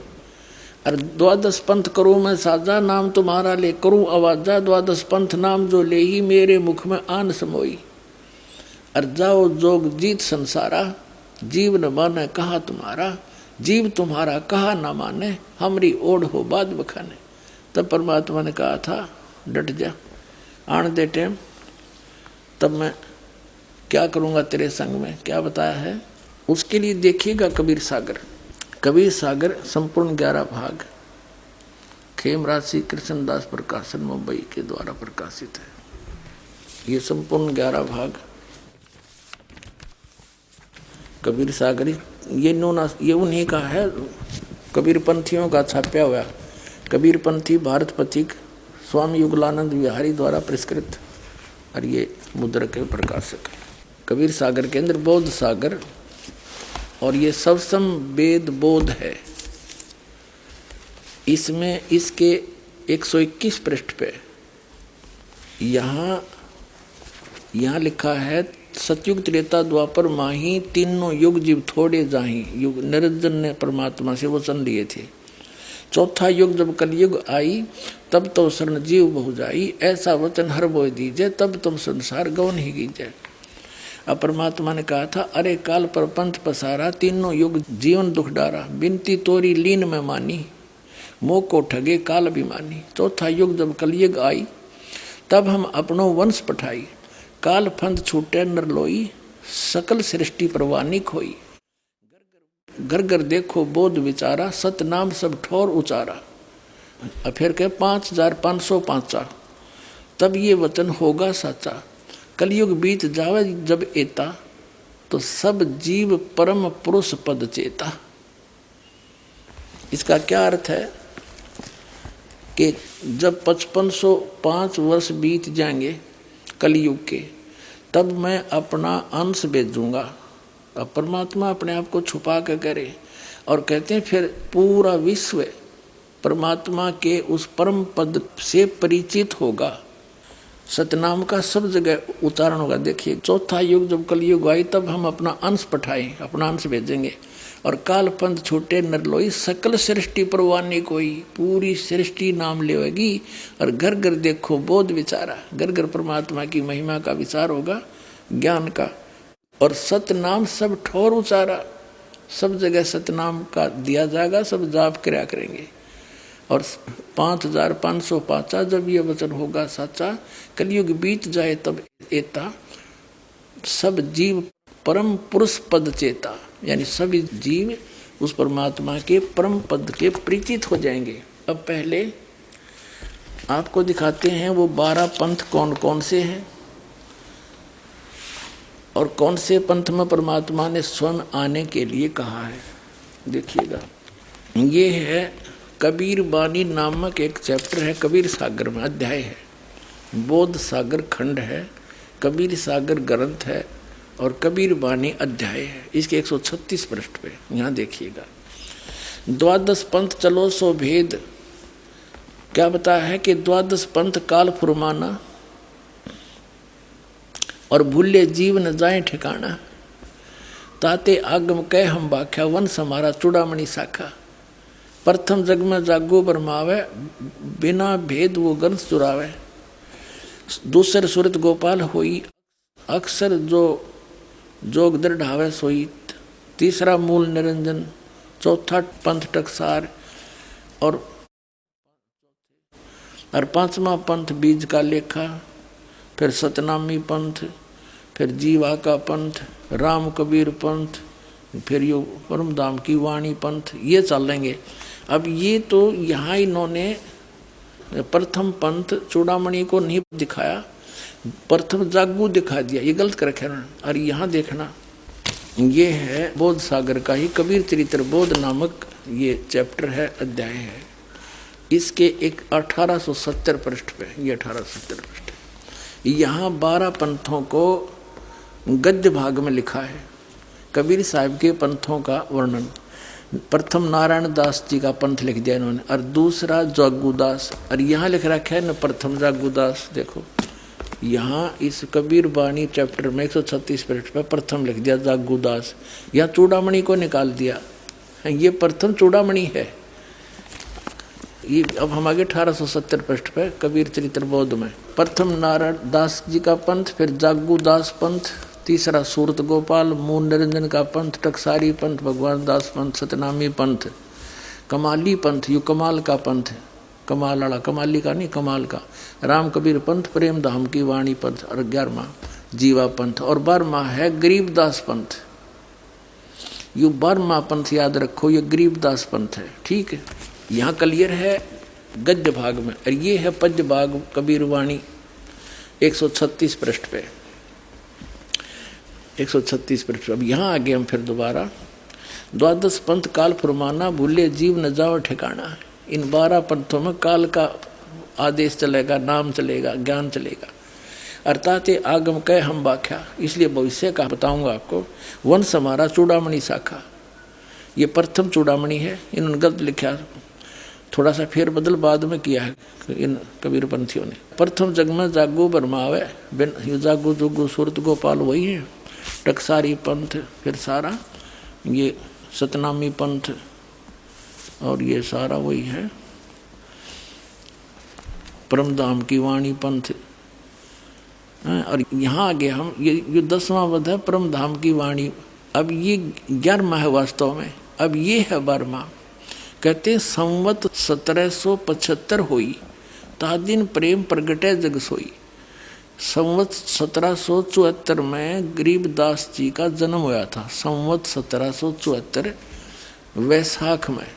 और 12 पंथ करूँ मैं साजा, नाम तुम्हारा ले करूँ आवाजा, 12 पंथ नाम जो ले ही मेरे मुख में आन समोई। और जाओ जोग जीत संसारा, जीव न माने कहा तुम्हारा, जीव तुम्हारा कहा न माने, हमरी ओढ़ हो बाद बखाने। तब परमात्मा ने कहा था डट जा, आन दे टाइम, तब मैं क्या करूँगा तेरे संग में। क्या बताया है उसके लिए देखिएगा कबीर सागर। कबीर सागर संपूर्ण 11 भाग खेमराज श्री कृष्णदास प्रकाशन मुंबई के द्वारा प्रकाशित है। ये संपूर्ण 11 भाग कबीर सागर ये उन्हीं का है, कबीर पंथियों का छापा हुआ। कबीर पंथी भारत पथिक स्वामी युगलानंद विहारी द्वारा पुरस्कृत, और ये मुद्रक के प्रकाशक। कबीर सागर के अंदर बौद्ध सागर और ये सबसम वेद बोध है। इसमें इसके 121 पृष्ठ पे यहाँ लिखा है सतयुग त्रेता द्वापर माही, तीनों युग जीव थोड़े जाही। युग निरंजन ने परमात्मा से वचन लिए थे। चौथा युग जब कलयुग आई, तब तो शरण जीव बहु जाई, ऐसा वचन हर बोय दीजिए, तब तुम संसार गौन ही कीजिए। अब परमात्मा ने कहा था अरे काल पर पंथ पसारा, तीनों युग जीवन दुख डारा, बिनती तोरी लीन में मानी, मोह को ठगे काल अभिमानी। चौथा युग जब कलयुग आई, तब हम अपनो वंश पठाई, काल फंद छूटे नर लोई, सकल सृष्टि परवानी खोई। घर घर देखो बोध विचारा, सतनाम सब ठोर उचारा। अब फिर के 5505, तब ये वचन होगा साचा। कलयुग बीत जावे जब एता, तो सब जीव परम पुरुष पद चेता। इसका क्या अर्थ है कि जब 5505 वर्ष बीत जाएंगे कलयुग के, तब मैं अपना अंश भेजूंगा। अब परमात्मा अपने आप को छुपा के करे और कहते हैं फिर पूरा विश्व परमात्मा के उस परम पद से परिचित होगा। सतनाम का सब जगह उच्चारण होगा। देखिए चौथा युग जब कलयुग आई, तब हम अपना अंश पठाएं, अपना अंश भेजेंगे। और काल पंथ छूटे नर लोई, सकल सृष्टि परवानी कोई, पूरी सृष्टि नाम लेगी। और घर घर देखो बोध विचारा, घर घर परमात्मा की महिमा का विचार होगा, ज्ञान का। और सतनाम सब ठोर उचारा, सब जगह सतनाम का दिया जाएगा, सब जाप किया करेंगे। और 5505 जब ये वचन होगा साचा, कलयुग बीत जाए तब एता, सब जीव परम पुरुष पद चेता। यानी सभी जीव उस परमात्मा के परम पद के परिचित हो जाएंगे। अब पहले आपको दिखाते हैं वो 12 पंथ कौन कौन से हैं और कौन से पंथ में परमात्मा ने स्वयं आने के लिए कहा है। देखिएगा, ये है कबीर बानी नामक एक चैप्टर है, कबीर सागर में अध्याय है, बोध सागर खंड है, कबीर सागर ग्रंथ है और कबीर बानी अध्याय है। इसके 136 पृष्ठ पे यहाँ देखिएगा, 12 पंथ चलो सो भेद। क्या बताया है कि 12 पंथ काल फुरमाना और भूले जीव न जाए ठिकाना, ताते आगम कह हम बाख्या वन समारा चूड़ामणि शाखा। प्रथम जग में जागो बरमावे बिना भेद वो ग्रंथ चुरावे। दूसर सुरत गोपाल होई अक्सर जो जोग दृढ़ावे सोई। तीसरा मूल निरंजन, चौथा पंथ टकसार और पांचवा पंथ बीज का लेखा, फिर सतनामी पंथ, फिर जीवा का पंथ, राम कबीर पंथ, फिर यो परम धाम की वाणी पंथ, ये चलेंगे। अब ये तो यहाँ इन्होंने प्रथम पंथ चूड़ामणि को नहीं दिखाया, प्रथम जागू दिखा दिया, ये गलत कर रखा है। और यहाँ देखना, ये है बोध सागर का ही कबीर चरित्र बोध नामक ये चैप्टर है, अध्याय है। इसके एक 1870 पृष्ठ पे, ये 1870 पृष्ठ, यहाँ 12 पंथों को गद्य भाग में लिखा है, कबीर साहब के पंथों का वर्णन। प्रथम नारायण दास जी का पंथ लिख दिया इन्होंने, और दूसरा जागूदास, और यहाँ लिख रखा है न प्रथम जागूदास। देखो यहाँ इस कबीर बानी चैप्टर में 136 पृष्ठ पर प्रथम लिख दिया जागूदास, यहाँ चूड़ामणि को निकाल दिया, ये प्रथम चूड़ामणि है। ये अब हम आगे 1870 पृष्ठ पे कबीर चरित्र बोध में प्रथम नारायण दास जी का पंथ, फिर जागूदास पंथ, तीसरा सूरत गोपाल, मूल निरंजन का पंथ, टकसारी पंथ, भगवान दास पंथ, सतनामी पंथ, कमाली पंथ, यू कमाल का पंथ है, कमाल वाला, कमाली का नहीं कमाल का, राम कबीर पंथ, प्रेम धाम की वाणी पंथ, और 11वां जीवा पंथ, और 12वां है गरीबदास पंथ। यू 12वां पंथ याद रखो, ये गरीबदास पंथ है, ठीक है। यहाँ क्लियर है गद्य भाग में, और ये है पद्य भाग कबीर वाणी 136 पृष्ठ पे, 136 पृष्ठ। अब यहाँ आगे हम फिर दोबारा 12 पंथ काल फुरमाना भूले जीव न जाओ ठिकाना। इन 12 पंथों में काल का आदेश चलेगा, नाम चलेगा, ज्ञान चलेगा, अर्थात आगम कह हम बाख्या, इसलिए भविष्य का बताऊंगा आपको। वंश हमारा चूड़ामणि शाखा, ये प्रथम चूड़ामणि है, इन्होंने गलत लिखा, थोड़ा सा फेर बदल बाद में किया है इन कबीर पंथियों ने। प्रथम जग में जागो बरमावे बिन जागो जोगो सूरत गोपाल, वही है टकसारी पंथ, फिर सारा ये सतनामी पंथ, और ये सारा वही है परमधाम की वाणी पंथ। और यहाँ आगे हम ये 10वां पद है परमधाम की वाणी। अब ये 11वां है वास्तव में, अब ये है 12वां। कहते संवत 1775 हुई तादिन प्रेम प्रगटे जग सोई। संवत 1774 में गरीबदास जी का जन्म हुआ था, संवत 1774 वैशाख में,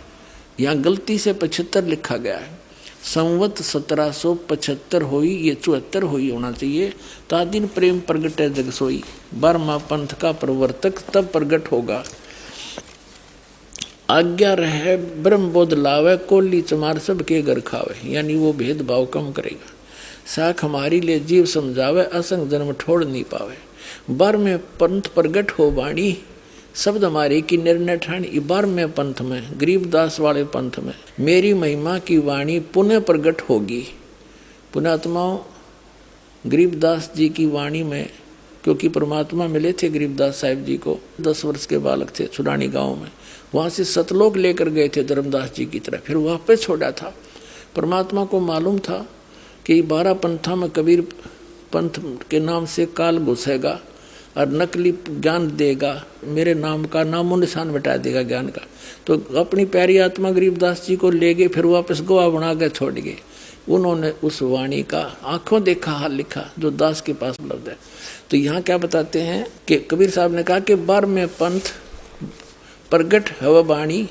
यहाँ गलती से 75 लिखा गया है, संवत 1775 हुई, ये 74 हुई होना चाहिए। तादिन प्रेम प्रगटे जग सोई, 12वां पंथ का प्रवर्तक तब प्रगट होगा। आज्ञा रहे ब्रह्म बोध लावे, कोली चमार सब के घर खावे, यानी वो भेदभाव कम करेगा। साख हमारी ले जीव समझावे, असंग जन्म ठोड़ नहीं पावे। 12वें पंथ प्रगट हो वाणी, शब्द हमारे की निर्णय ठाणी। 12वें पंथ में, गरीबदास वाले पंथ में, मेरी महिमा की वाणी पुनः प्रगट होगी। पुण्यात्माओं, गरीबदास जी की वाणी में, क्योंकि परमात्मा मिले थे गरीबदास साहिब जी को, 10 वर्ष के बालक थे छुड़ानी गांव में, वहाँ से सतलोक लेकर गए थे धर्मदास जी की तरह, फिर वापस छोड़ा था। परमात्मा को मालूम था कि 12 पंथा में कबीर पंथ के नाम से काल घुसेगा और नकली ज्ञान देगा, मेरे नाम का नामो निशान मिटा देगा ज्ञान का। तो अपनी प्यारी आत्मा गरीबदास जी को ले गए, फिर वापस गवाह बना के छोड़ गए। उन्होंने उस वाणी का आंखों देखा हाल लिखा जो दास के पास उपलब्ध है। तो यहाँ क्या बताते हैं कि कबीर साहब ने कहा कि 12वें पंथ प्रगट हव बाणी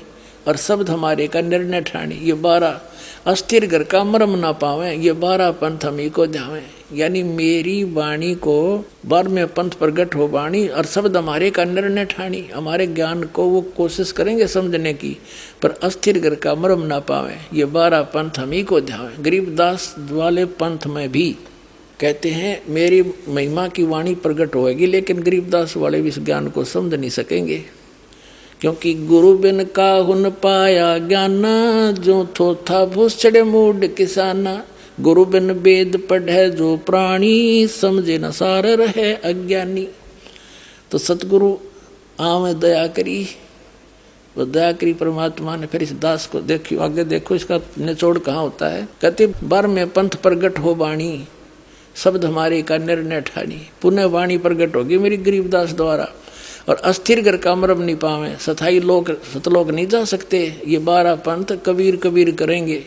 और शब्द हमारे का निर्णय ठाणी। ये 12 अस्थिर घर का मरम ना पावे, ये 12 पंथ हमी को ध्यावे। यानी मेरी वाणी को 12वें पंथ प्रगट हो बाणी और शब्द हमारे का निर्णय ठाणी। हमारे ज्ञान को वो कोशिश करेंगे समझने की, पर अस्थिर घर का मरम ना पावे, ये 12 पंथ हमी को ध्यावे। गरीबदास वाले पंथ में भी कहते हैं मेरी महिमा की वाणी प्रकट होगी, लेकिन गरीबदास वाले भी इस ज्ञान को समझ नहीं सकेंगे, क्योंकि गुरु बिन काहुन पाया ज्ञाना, जो थोथा भूसड़े मूड किसाना। गुरु बिन वेद पढ़े जो प्राणी, समझे न सार रहे अज्ञानी। तो सतगुरु आवे दया करी, वो दया करी परमात्मा ने। फिर इस दास को देखियो, आगे देखो इसका निचोड़ कहाँ होता है। कहते 12वें पंथ प्रगट हो बाणी, शब्द हमारे का निर्णय ठानी। पुण्य वाणी प्रगट होगी मेरी गरीबदास द्वारा, और अस्थिर घर का मरम नहीं पावे, सथाई लोग सतलोक नहीं जा सकते। ये 12 पंथ कबीर कबीर करेंगे,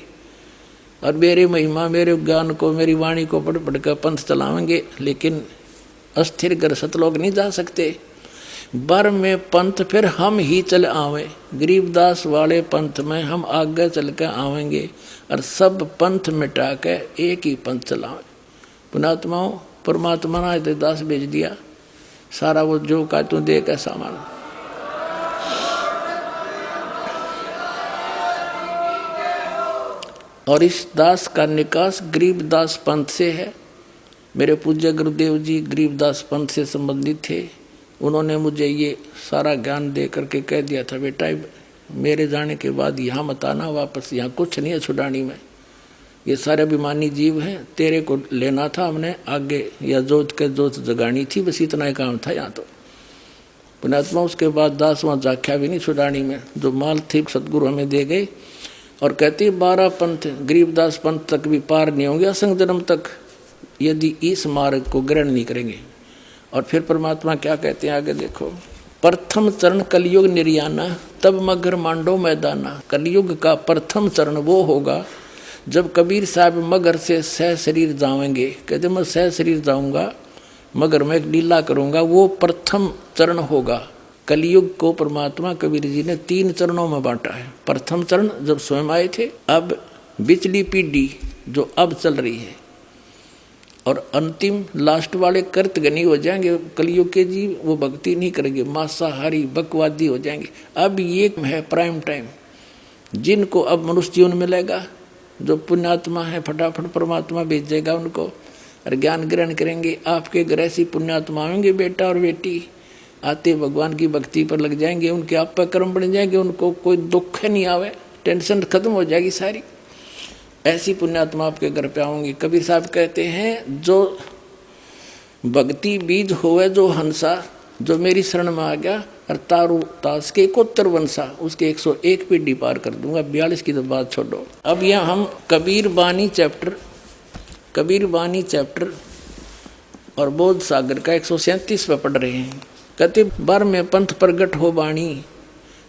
और मेरे महिमा मेरे ज्ञान को मेरी वाणी को पढ़ पढ़ कर पंथ चलावेंगे, लेकिन अस्थिर घर सतलोक नहीं जा सकते। 12वें पंथ फिर हम ही चल आवे, गरीबदास वाले पंथ में हम आगे चल कर आवेंगे, और सब पंथ मिटा के एक ही पंथ चलावे। पुणात्माओं, परमात्मा ने दास भेज दिया, सारा वो जो का तू दे का सामान। और इस दास का निकास गरीबदास पंथ से है। मेरे पूज्य गुरुदेव जी गरीबदास पंथ से संबंधित थे। उन्होंने मुझे ये सारा ज्ञान दे करके कह दिया था, बेटा मेरे जाने के बाद यहाँ मत आना वापस, यहाँ कुछ नहीं है छुड़ानी में, ये सारे अभिमानी जीव हैं, तेरे को लेना था हमने आगे, या जोत के जोत जगानी थी, बस इतना ही काम था यहाँ। तो पुणात्मा उसके बाद दास वहाँ जाख्या भी नहीं छुड़ानी में, जो माल थी सतगुरु हमें दे गए। और कहती 12 पंथ गरीबदास पंथ तक भी पार नहीं होंगे असंग जन्म तक, यदि इस मार्ग को ग्रहण नहीं करेंगे। और फिर परमात्मा क्या कहते हैं आगे देखो। प्रथम चरण कलयुग निर्याना, तब मगर मांडो मैदाना। कलयुग का प्रथम चरण वो होगा जब कबीर साहब मगर से सह शरीर जाएंगे। कहते मैं सह शरीर जाऊंगा, मगर मैं एक लीला करूंगा, वो प्रथम चरण होगा। कलयुग को परमात्मा कबीर जी ने 3 चरणों में बांटा है। प्रथम चरण जब स्वयं आए थे, अब बिचली पीढ़ी जो अब चल रही है, और अंतिम लास्ट वाले कर्तगनी हो जाएंगे कलयुग के जीव, वो भक्ति नहीं करेंगे, मांसाहारी बकवादी हो जाएंगे। अब ये है प्राइम टाइम, जिनको अब मनुष्य जीवन मिलेगा, जो पुण्यात्मा है फटाफट परमात्मा भेज देगा उनको, और ज्ञान ग्रहण करेंगे। आपके घर ऐसी पुण्यात्मा आएंगे बेटा और बेटी, आते भगवान की भक्ति पर लग जाएंगे, उनके आप पर कर्म बन जाएंगे, उनको कोई दुख नहीं आवे, टेंशन खत्म हो जाएगी सारी। ऐसी पुण्यात्मा आपके घर पे आऊंगी। कबीर साहब कहते हैं जो भक्ति बीज होवे जो हंसा, जो मेरी शरण में आ गया, और तारू तास के 71 वंशा, उसके 101 पीढ़ी पार कर दूंगा। 42 की तो बात छोड़ो। अब यहाँ हम कबीर बानी चैप्टर और बोध सागर का 137 पे पढ़ रहे हैं। कहते 12वें पंथ प्रगट हो बाणी,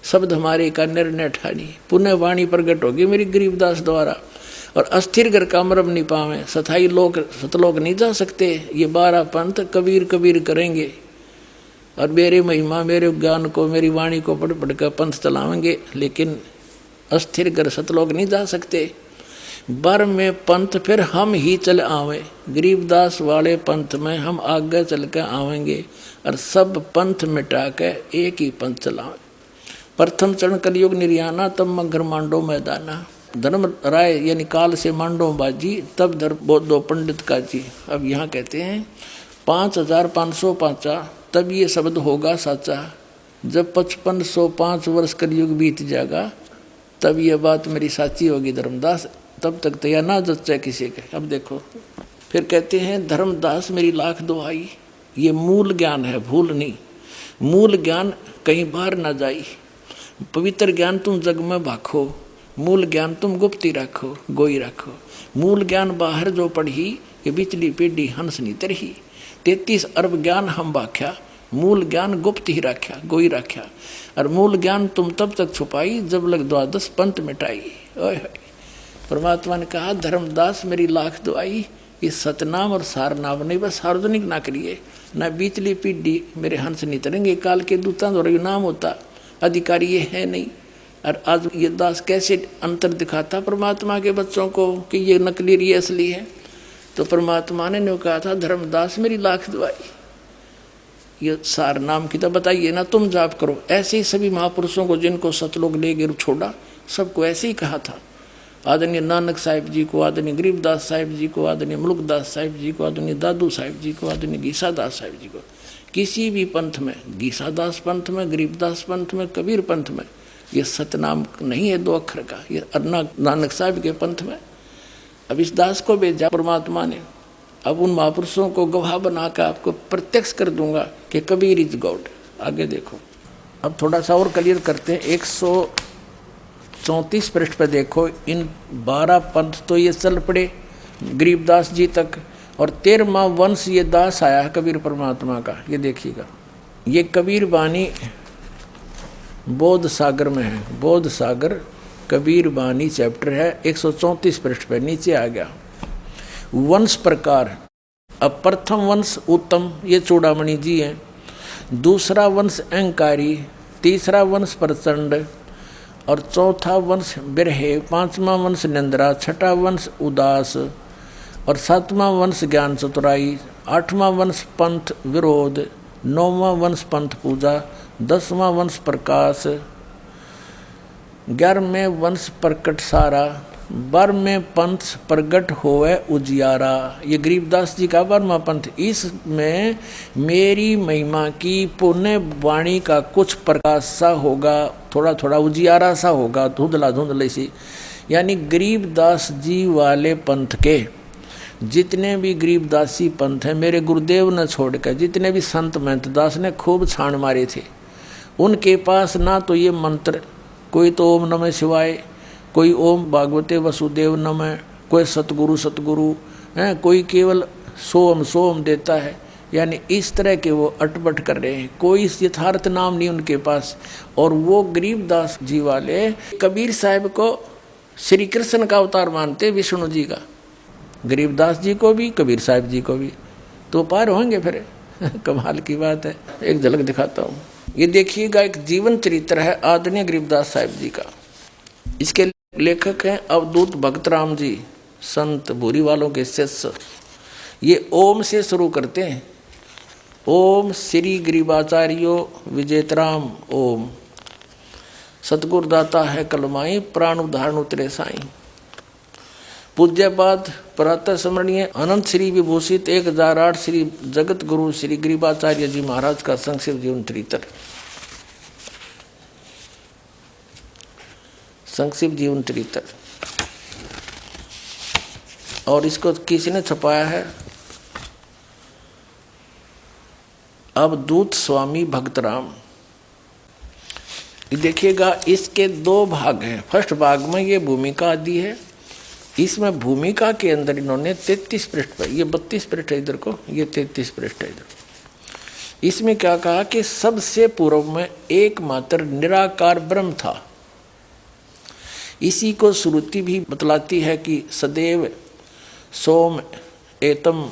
शब्द हमारे का निर्णय ठानी। पुण्य वाणी प्रगट होगी मेरी गरीबदास द्वारा, और अस्थिर घर का मरम नहीं पावे, सथाई लोग सतलोक नहीं जा सकते। ये 12 पंथ कबीर कबीर करेंगे, और मेरे महिमा मेरे ज्ञान को मेरी वाणी को पढ़ पढ़ कर पंथ चलावेंगे, लेकिन अस्थिर घर सतलोक नहीं जा सकते। 12वें पंथ फिर हम ही चल आवे, गरीबदास वाले पंथ में हम आगे चल कर आवेंगे, और सब पंथ मिटा के एक ही पंथ चलावे। प्रथम चरण कलयुग निर्याना, तब मगर मांडो मैदाना। धर्म राय यानी काल से मांडो बाजी, तब धर बौद्धो पंडित काजी। अब यहाँ कहते हैं 5505 तब ये शब्द होगा साचा, जब 5505 वर्ष कलयुग बीत जाएगा, तब ये बात मेरी साची होगी धर्मदास, तब तक तो यह ना जच्चा किसी के। अब देखो फिर कहते हैं धर्मदास मेरी लाख दुहाई, ये मूल ज्ञान है, भूल नहीं। मूल ज्ञान कहीं बाहर ना जाई, पवित्र ज्ञान तुम जग में भाखो, मूल ज्ञान तुम गुप्ती रखो, गोई रखो। मूल ज्ञान बाहर जो पढ़ी, ये बिचली पीढ़ी हंस नहीं तरही। 33 अरब ज्ञान हम बाख्या, मूल ज्ञान गुप्त ही रख्या, गोई रख्या। और मूल ज्ञान तुम तब तक छुपाई, जब लग 12 पंथ मिटाई। ओए परमात्मा ने कहा धर्मदास मेरी लाख दुआई, इस सतनाम और सारनाम नहीं, बस सार्वजनिक ना करिए, ना बीचली पीढ़ी मेरे हंस नहीं तरेंगे। काल के दूतां द्वारा नाम होता, अधिकारी ये है नहीं। और आज ये दास कैसे अंतर दिखाता परमात्मा के बच्चों को कि ये नकली ये असली है। तो परमात्मा ने कहा था, धर्मदास मेरी लाख दुआई, ये सार नाम की तो बताइए ना, तुम जाप करो। ऐसे ही सभी महापुरुषों को जिनको सतलोक ले गिर छोड़ा, सबको ऐसे ही कहा था। आदरणीय नानक साहिब जी को, आदरणीय गरीबदास साहिब जी को, आदरणीय मुल्कदास साहिब जी को, आदरणीय दादू साहिब जी को, आदरणीय गीसादास साहिब जी को। किसी भी पंथ में, गीसादास पंथ में, गरीबदास पंथ में, कबीर पंथ में, ये सतनाम नहीं है 2 अक्षर का, ये अन्ना नानक साहिब के पंथ में। अब इस दास को भेजा परमात्मा ने, अब उन महापुरुषों को गवाह बनाकर आपको प्रत्यक्ष कर दूंगा कि कबीर इज गॉड। आगे देखो, अब थोड़ा सा और क्लियर करते हैं। 134 पृष्ठ पर देखो, इन 12 पंथ तो ये चल पड़े गरीबदास जी तक, और 13वां वंश ये दास आया है कबीर परमात्मा का। ये देखिएगा, ये कबीर बानी बोध सागर में है, बोध सागर कबीर बानी चैप्टर है, 134 पृष्ठ पर नीचे आ गया। वंश प्रकार, अब प्रथम वंश उत्तम, ये चूड़ामणि जी हैं। दूसरा वंश अहंकारी, तीसरा वंश प्रचंड, और चौथा वंश बिरहे, 5वां वंश निंद्रा, 6ठा वंश उदास, और 7वां वंश ज्ञान चतुराई, 8वां वंश पंथ विरोध, 9वां वंश पंथ पूजा, 10वां वंश प्रकाश, 11वें वंश प्रकट सारा, 12वें पंथ प्रगट होवे उजियारा। ये गरीबदास जी का 12वां पंथ। इसमें मेरी महिमा की पुण्य वाणी का कुछ प्रकाश सा होगा, थोड़ा थोड़ा उजियारा सा होगा, धुंधला धुंधले सी। यानी गरीबदास जी वाले पंथ के जितने भी गरीबदासी पंथ हैं, मेरे गुरुदेव ने छोड़कर जितने भी संत महंत दास ने खूब छाण मारे थे, उनके पास ना तो ये मंत्र, कोई तो ओम नमः शिवाय, कोई ओम भागवते वसुदेव नमः, कोई सतगुरु सतगुरु हैं, कोई केवल सोम सोम देता है। यानी इस तरह के वो अटपट कर रहे हैं, कोई यथार्थ नाम नहीं उनके पास। और वो गरीबदास जी वाले कबीर साहब को श्री कृष्ण का अवतार मानते, विष्णु जी का, गरीबदास जी को भी, कबीर साहब जी को भी। तो पार होंगे फिर। कमाल की बात है। एक झलक दिखाता हूँ, ये देखिएगा, एक जीवन चरित्र है आदरणीय गरीबदास साहब जी का। इसके लेखक हैं अवधूत भक्तराम जी, संत भूरी वालों के शिष्य। ये ओम से शुरू करते हैं, ओम श्री गरीबाचार्यो विजेतराम ओम, सतगुरु दाता है कलमाई, प्राण उदाहरण उतरे साई। पूज्यपाद प्रातः स्मरणीय अनंत श्री विभूषित 1008 श्री जगत गुरु श्री गरीबाचार्य जी महाराज का संक्षिप्त जीवन चरित्र, संक्षिप्त जीवन चरित्र। और इसको किसी ने छपाया है, अवधूत स्वामी भक्तराम। देखिएगा, इसके 2 भाग हैं। फर्स्ट भाग में ये भूमिका आदि है, इसमें भूमिका के अंदर इन्होंने 33 पृष्ठ पर, ये 32 पृष्ठ है इधर को, ये 33 पृष्ठ है इधर। इसमें क्या कहा कि सबसे पूर्व में एकमात्र निराकार ब्रह्म था। इसी को श्रुति भी बतलाती है कि सदैव सोम एतम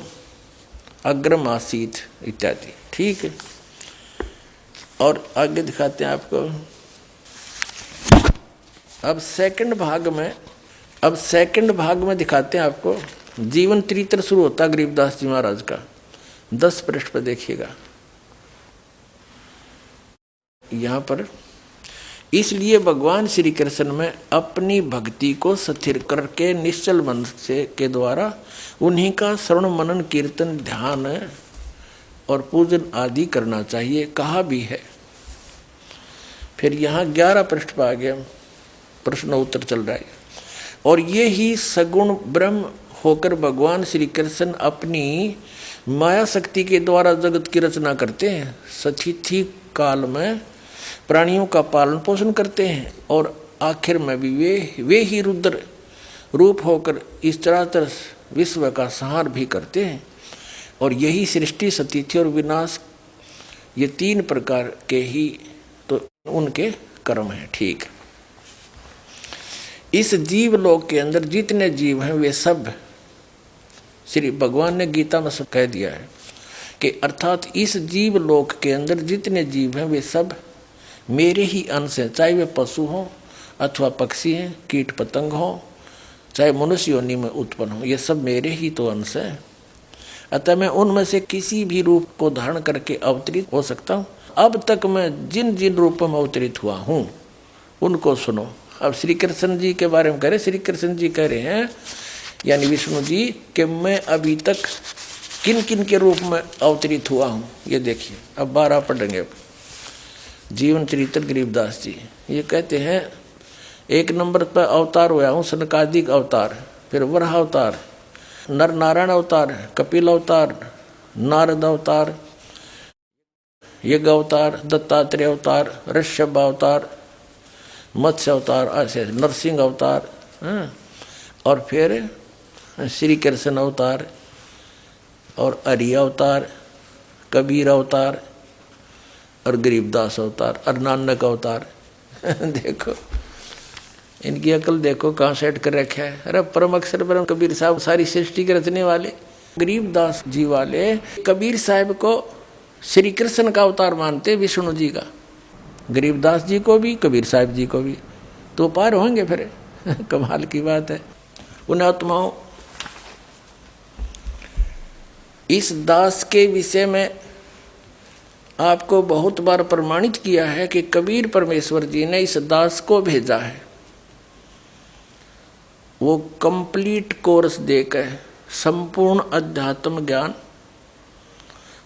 अग्रम आसीत इत्यादि। ठीक है, और आगे दिखाते हैं आपको। अब सेकंड भाग में दिखाते हैं आपको, जीवन चरित्र शुरू होता गरीबदास जी महाराज का। 10 पृष्ठ पर देखिएगा, यहाँ पर, इसलिए भगवान श्री कृष्ण में अपनी भक्ति को स्थिर करके निश्चल मन से के द्वारा उन्हीं का श्रवण मनन कीर्तन ध्यान और पूजन आदि करना चाहिए, कहा भी है। फिर यहाँ 11 पृष्ठ पर आ गया, प्रश्न उत्तर चल रहा है। और ये ही सगुण ब्रह्म होकर भगवान श्री कृष्ण अपनी माया शक्ति के द्वारा जगत की रचना करते हैं, सतिथि काल में प्राणियों का पालन पोषण करते हैं, और आखिर में भी वे ही रुद्र रूप होकर इस चराचर विश्व का संहार भी करते हैं। और यही सृष्टि, सतिथि और विनाश, ये 3 प्रकार के ही तो उनके कर्म हैं। ठीक, इस जीव लोक के अंदर जितने जीव हैं वे सब, श्री भगवान ने गीता में सब कह दिया है कि अर्थात इस जीव लोक के अंदर जितने जीव हैं वे सब मेरे ही अंश हैं, चाहे वे पशु हों अथवा पक्षी हैं, कीट पतंग हों, चाहे मनुष्य योनि में उत्पन्न हो, ये सब मेरे ही तो अंश हैं। अतः मैं उनमें से किसी भी रूप को धारण करके अवतरित हो सकता हूँ। अब तक मैं जिन जिन रूपों में अवतरित हुआ हूँ उनको सुनो। अब श्री कृष्ण जी के बारे में कह रहे, श्री कृष्ण जी कह रहे हैं यानी विष्णु जी कि मैं अभी तक किन किन के रूप में अवतरित हुआ हूँ। ये देखिए, अब 12 पढ़ेंगे। जीवन चरित्र गरीबदास जी ये कहते हैं 1 नंबर पर अवतार हुआ हूँ सनकादिक अवतार, फिर वराह अवतार, नर नारायण अवतार, कपिल अवतार, नारद अवतार, यज्ञ अवतार, दत्तात्रेय अवतार, ऋषभ अवतार, मत्स्य अवतार, ऐसे नरसिंह अवतार, और फिर श्री कृष्ण अवतार और हरि अवतार, कबीर अवतार और गरीबदास अवतार और नानक अवतार। देखो इनकी अकल देखो कहाँ सेट कर रखा है। अरे परम अक्षर परम कबीर साहब सारी सृष्टि के रचने वाले गरीबदास जी वाले कबीर साहब को श्री कृष्ण का अवतार मानते, विष्णु जी का, गरीबदास जी को भी कबीर साहब जी को भी, तो पार होंगे फिर। कमाल की बात है। उन आत्माओं इस दास के विषय में आपको बहुत बार प्रमाणित किया है कि कबीर परमेश्वर जी ने इस दास को भेजा है। वो कंप्लीट कोर्स देकर संपूर्ण अध्यात्म ज्ञान,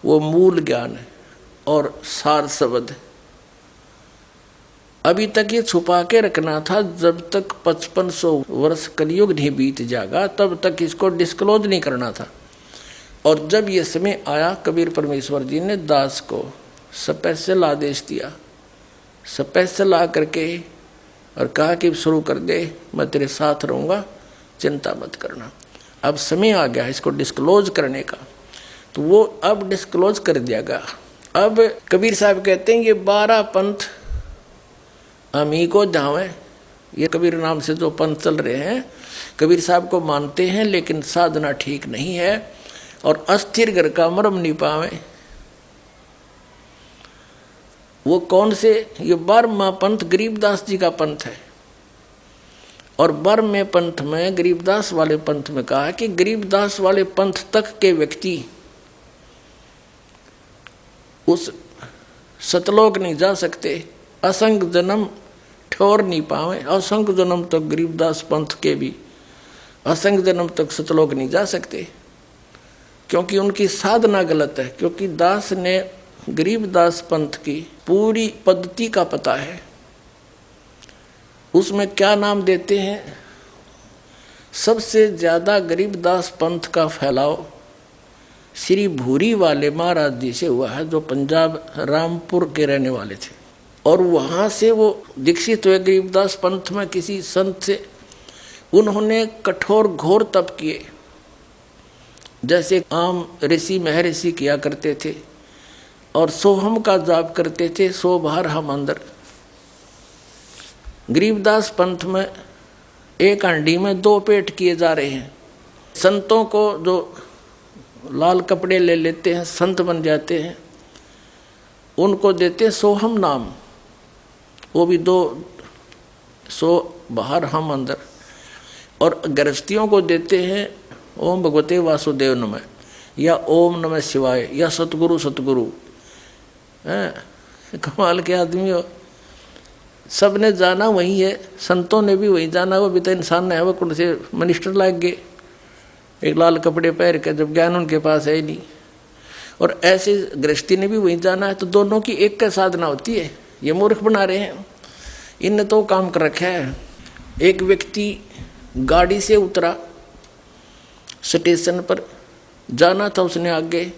वो मूल ज्ञान है और सार शब्द। अभी तक ये छुपा के रखना था, जब तक 5500 वर्ष कलयुग नहीं बीत जाएगा तब तक इसको डिस्क्लोज नहीं करना था। और जब ये समय आया कबीर परमेश्वर जी ने दास को स्पेशल आदेश दिया, स्पेशल ला करके और कहा कि शुरू कर दे, मैं तेरे साथ रहूँगा, चिंता मत करना। अब समय आ गया इसको डिस्क्लोज करने का, तो वो अब डिस्क्लोज कर दिया गया। अब कबीर साहब कहते हैं ये 12 पंथ अमी को जावें। ये कबीर नाम से जो पंथ चल रहे हैं कबीर साहब को मानते हैं, लेकिन साधना ठीक नहीं है और अस्थिर घर का मरम नहीं पावे। वो कौन से? ये 12वां पंथ गरीबदास जी का पंथ है। और 12वें पंथ में गरीबदास वाले पंथ में कहा कि गरीबदास वाले पंथ तक के व्यक्ति उस सतलोक नहीं जा सकते, असंग जन्म ठोर नहीं पावे। असंग जन्म तक गरीबदास पंथ के भी असंग जन्म तक सतलोक नहीं जा सकते, क्योंकि उनकी साधना गलत है। क्योंकि दास ने गरीबदास पंथ की पूरी पद्धति का पता है। उसमें क्या नाम देते हैं? सबसे ज्यादा गरीबदास पंथ का फैलाव श्री भूरी वाले महाराज जी से हुआ है, जो पंजाब रामपुर के रहने वाले थे। और वहाँ से वो दीक्षित हुए गरीबदास पंथ में किसी संत से। उन्होंने कठोर घोर तप किए, जैसे आम ऋषि महर्षि किया करते थे, और सोहम का जाप करते थे, 100 बार हम अंदर। गरीबदास पंथ में एक हांडी में 2 पेट किए जा रहे हैं। संतों को जो लाल कपड़े ले लेते हैं, संत बन जाते हैं, उनको देते हैं सोहम नाम, वो भी 200 बाहर हम अंदर। और गृहस्थियों को देते हैं ओम भगवते वासुदेव नमः, या ओम नमः शिवाय, या सतगुरु सतगुरु। कमाल के आदमी हो। सब ने जाना वही है, संतों ने भी वही जाना। वो भी तो इंसान है, वो कौन से मिनिस्टर लाग गए एक लाल कपड़े पहन के, जब ज्ञान उनके पास है ही नहीं। और ऐसे गृहस्थी ने भी वही जाना है। तो दोनों की एक का साधना होती है। ये मूर्ख बना रहे हैं, इनने तो काम कर रखा है। एक व्यक्ति गाड़ी से उतरा, स्टेशन पर जाना था उसने आगे।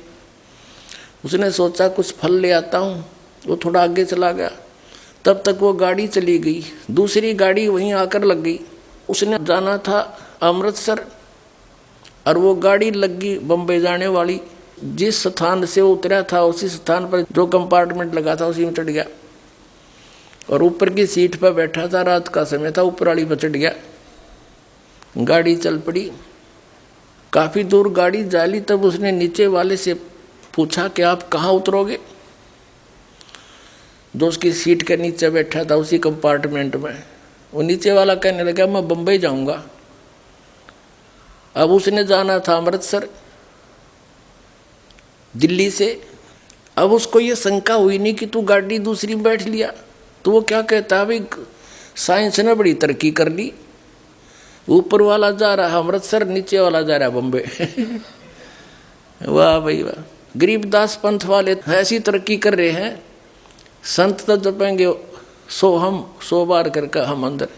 उसने सोचा कुछ फल ले आता हूँ, वो थोड़ा आगे चला गया। तब तक वो गाड़ी चली गई, दूसरी गाड़ी वहीं आकर लग गई। उसने जाना था अमृतसर और वो गाड़ी लग गई बम्बई जाने वाली। जिस स्थान से वो उतरा था उसी स्थान पर जो कंपार्टमेंट लगा था उसी में चढ़ गया, और ऊपर की सीट पर बैठा था। रात का समय था, ऊपर वाली पर चढ़ गया। गाड़ी चल पड़ी। काफ़ी दूर गाड़ी जाली, तब उसने नीचे वाले से पूछा कि आप कहाँ उतरोगे? जो उसकी सीट के नीचे बैठा था उसी कंपार्टमेंट में, वो नीचे वाला कहने लगा मैं बम्बई जाऊंगा। अब उसने जाना था अमृतसर दिल्ली से। अब उसको ये शंका हुई नहीं कि तू गाड़ी दूसरी में बैठ लिया, तो वो क्या कहता, भाई साइंस ने बड़ी तरक्की कर ली, ऊपर वाला जा रहा है अमृतसर, नीचे वाला जा रहा है बम्बई। वाह भाई वाह, गरीबदास पंथ वाले ऐसी तरक्की कर रहे हैं, संत तो जपेंगे 100 बार करके हम अंदर,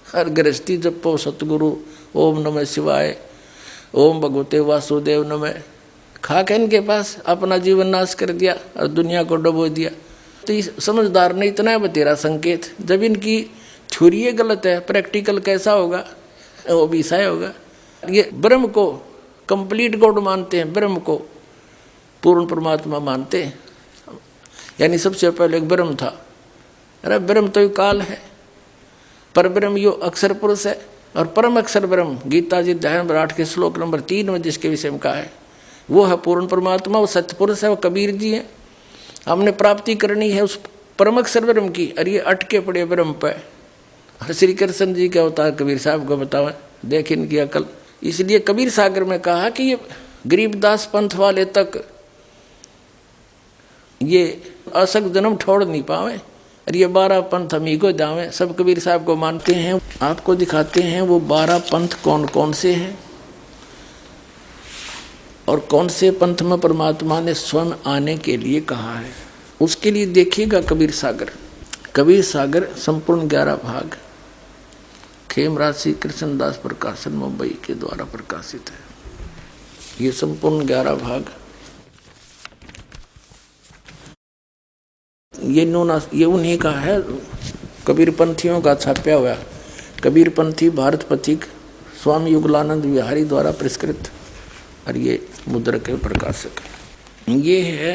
हर गृहस्थी जपो सतगुरु ओम नमः शिवाय ओम भगवते वासुदेव नमः, खा के इनके पास अपना जीवन नाश कर दिया और दुनिया को डुबो दिया। तो इस समझदार ने इतना बतेरा संकेत, जब इनकी थ्योरी गलत है, प्रैक्टिकल कैसा होगा, वो भी ऐसा होगा। ये ब्रह्म को कंप्लीट गॉड मानते हैं, ब्रह्म को पूर्ण परमात्मा मानते हैं, यानी सबसे पहले एक ब्रह्म था। अरे ब्रह्म तो काल है, पर ब्रह्म यो अक्षर पुरुष है, और परम अक्षर ब्रह्म गीता जी अध्याय नंबर 8 के श्लोक नंबर 3 में जिसके विषय में कहा है, वो है पूर्ण परमात्मा, वो सत्य पुरुष है, वो कबीर जी है। हमने प्राप्ति करनी है उस परम अक्षर ब्रह्म की, और ये अटके पड़े ब्रह्म पे। और श्री कृष्ण जी का अवतार कबीर साहब को बताओ, देख इनकी अकल। इसलिए कबीर सागर में कहा कि ये गरीबदास पंथ वाले तक ये असक जन्म छोड़ नहीं पावे, और ये 12 पंथ हम ही को जावे, सब कबीर साहब को मानते हैं। आपको दिखाते हैं वो 12 पंथ कौन कौन से हैं, और कौन से पंथ में परमात्मा ने स्वयं आने के लिए कहा है। उसके लिए देखिएगा कबीर सागर। कबीर सागर संपूर्ण 11 भाग खेमराज श्री कृष्णदास प्रकाशन मुंबई के द्वारा प्रकाशित है। ये संपूर्ण 11 भाग ये उन्हीं का है, कबीर पंथियों का छापा हुआ। कबीर पंथी भारत पथिक स्वामी युगलानंद विहारी द्वारा पुरस्कृत, और ये मुद्रक के प्रकाशक। ये है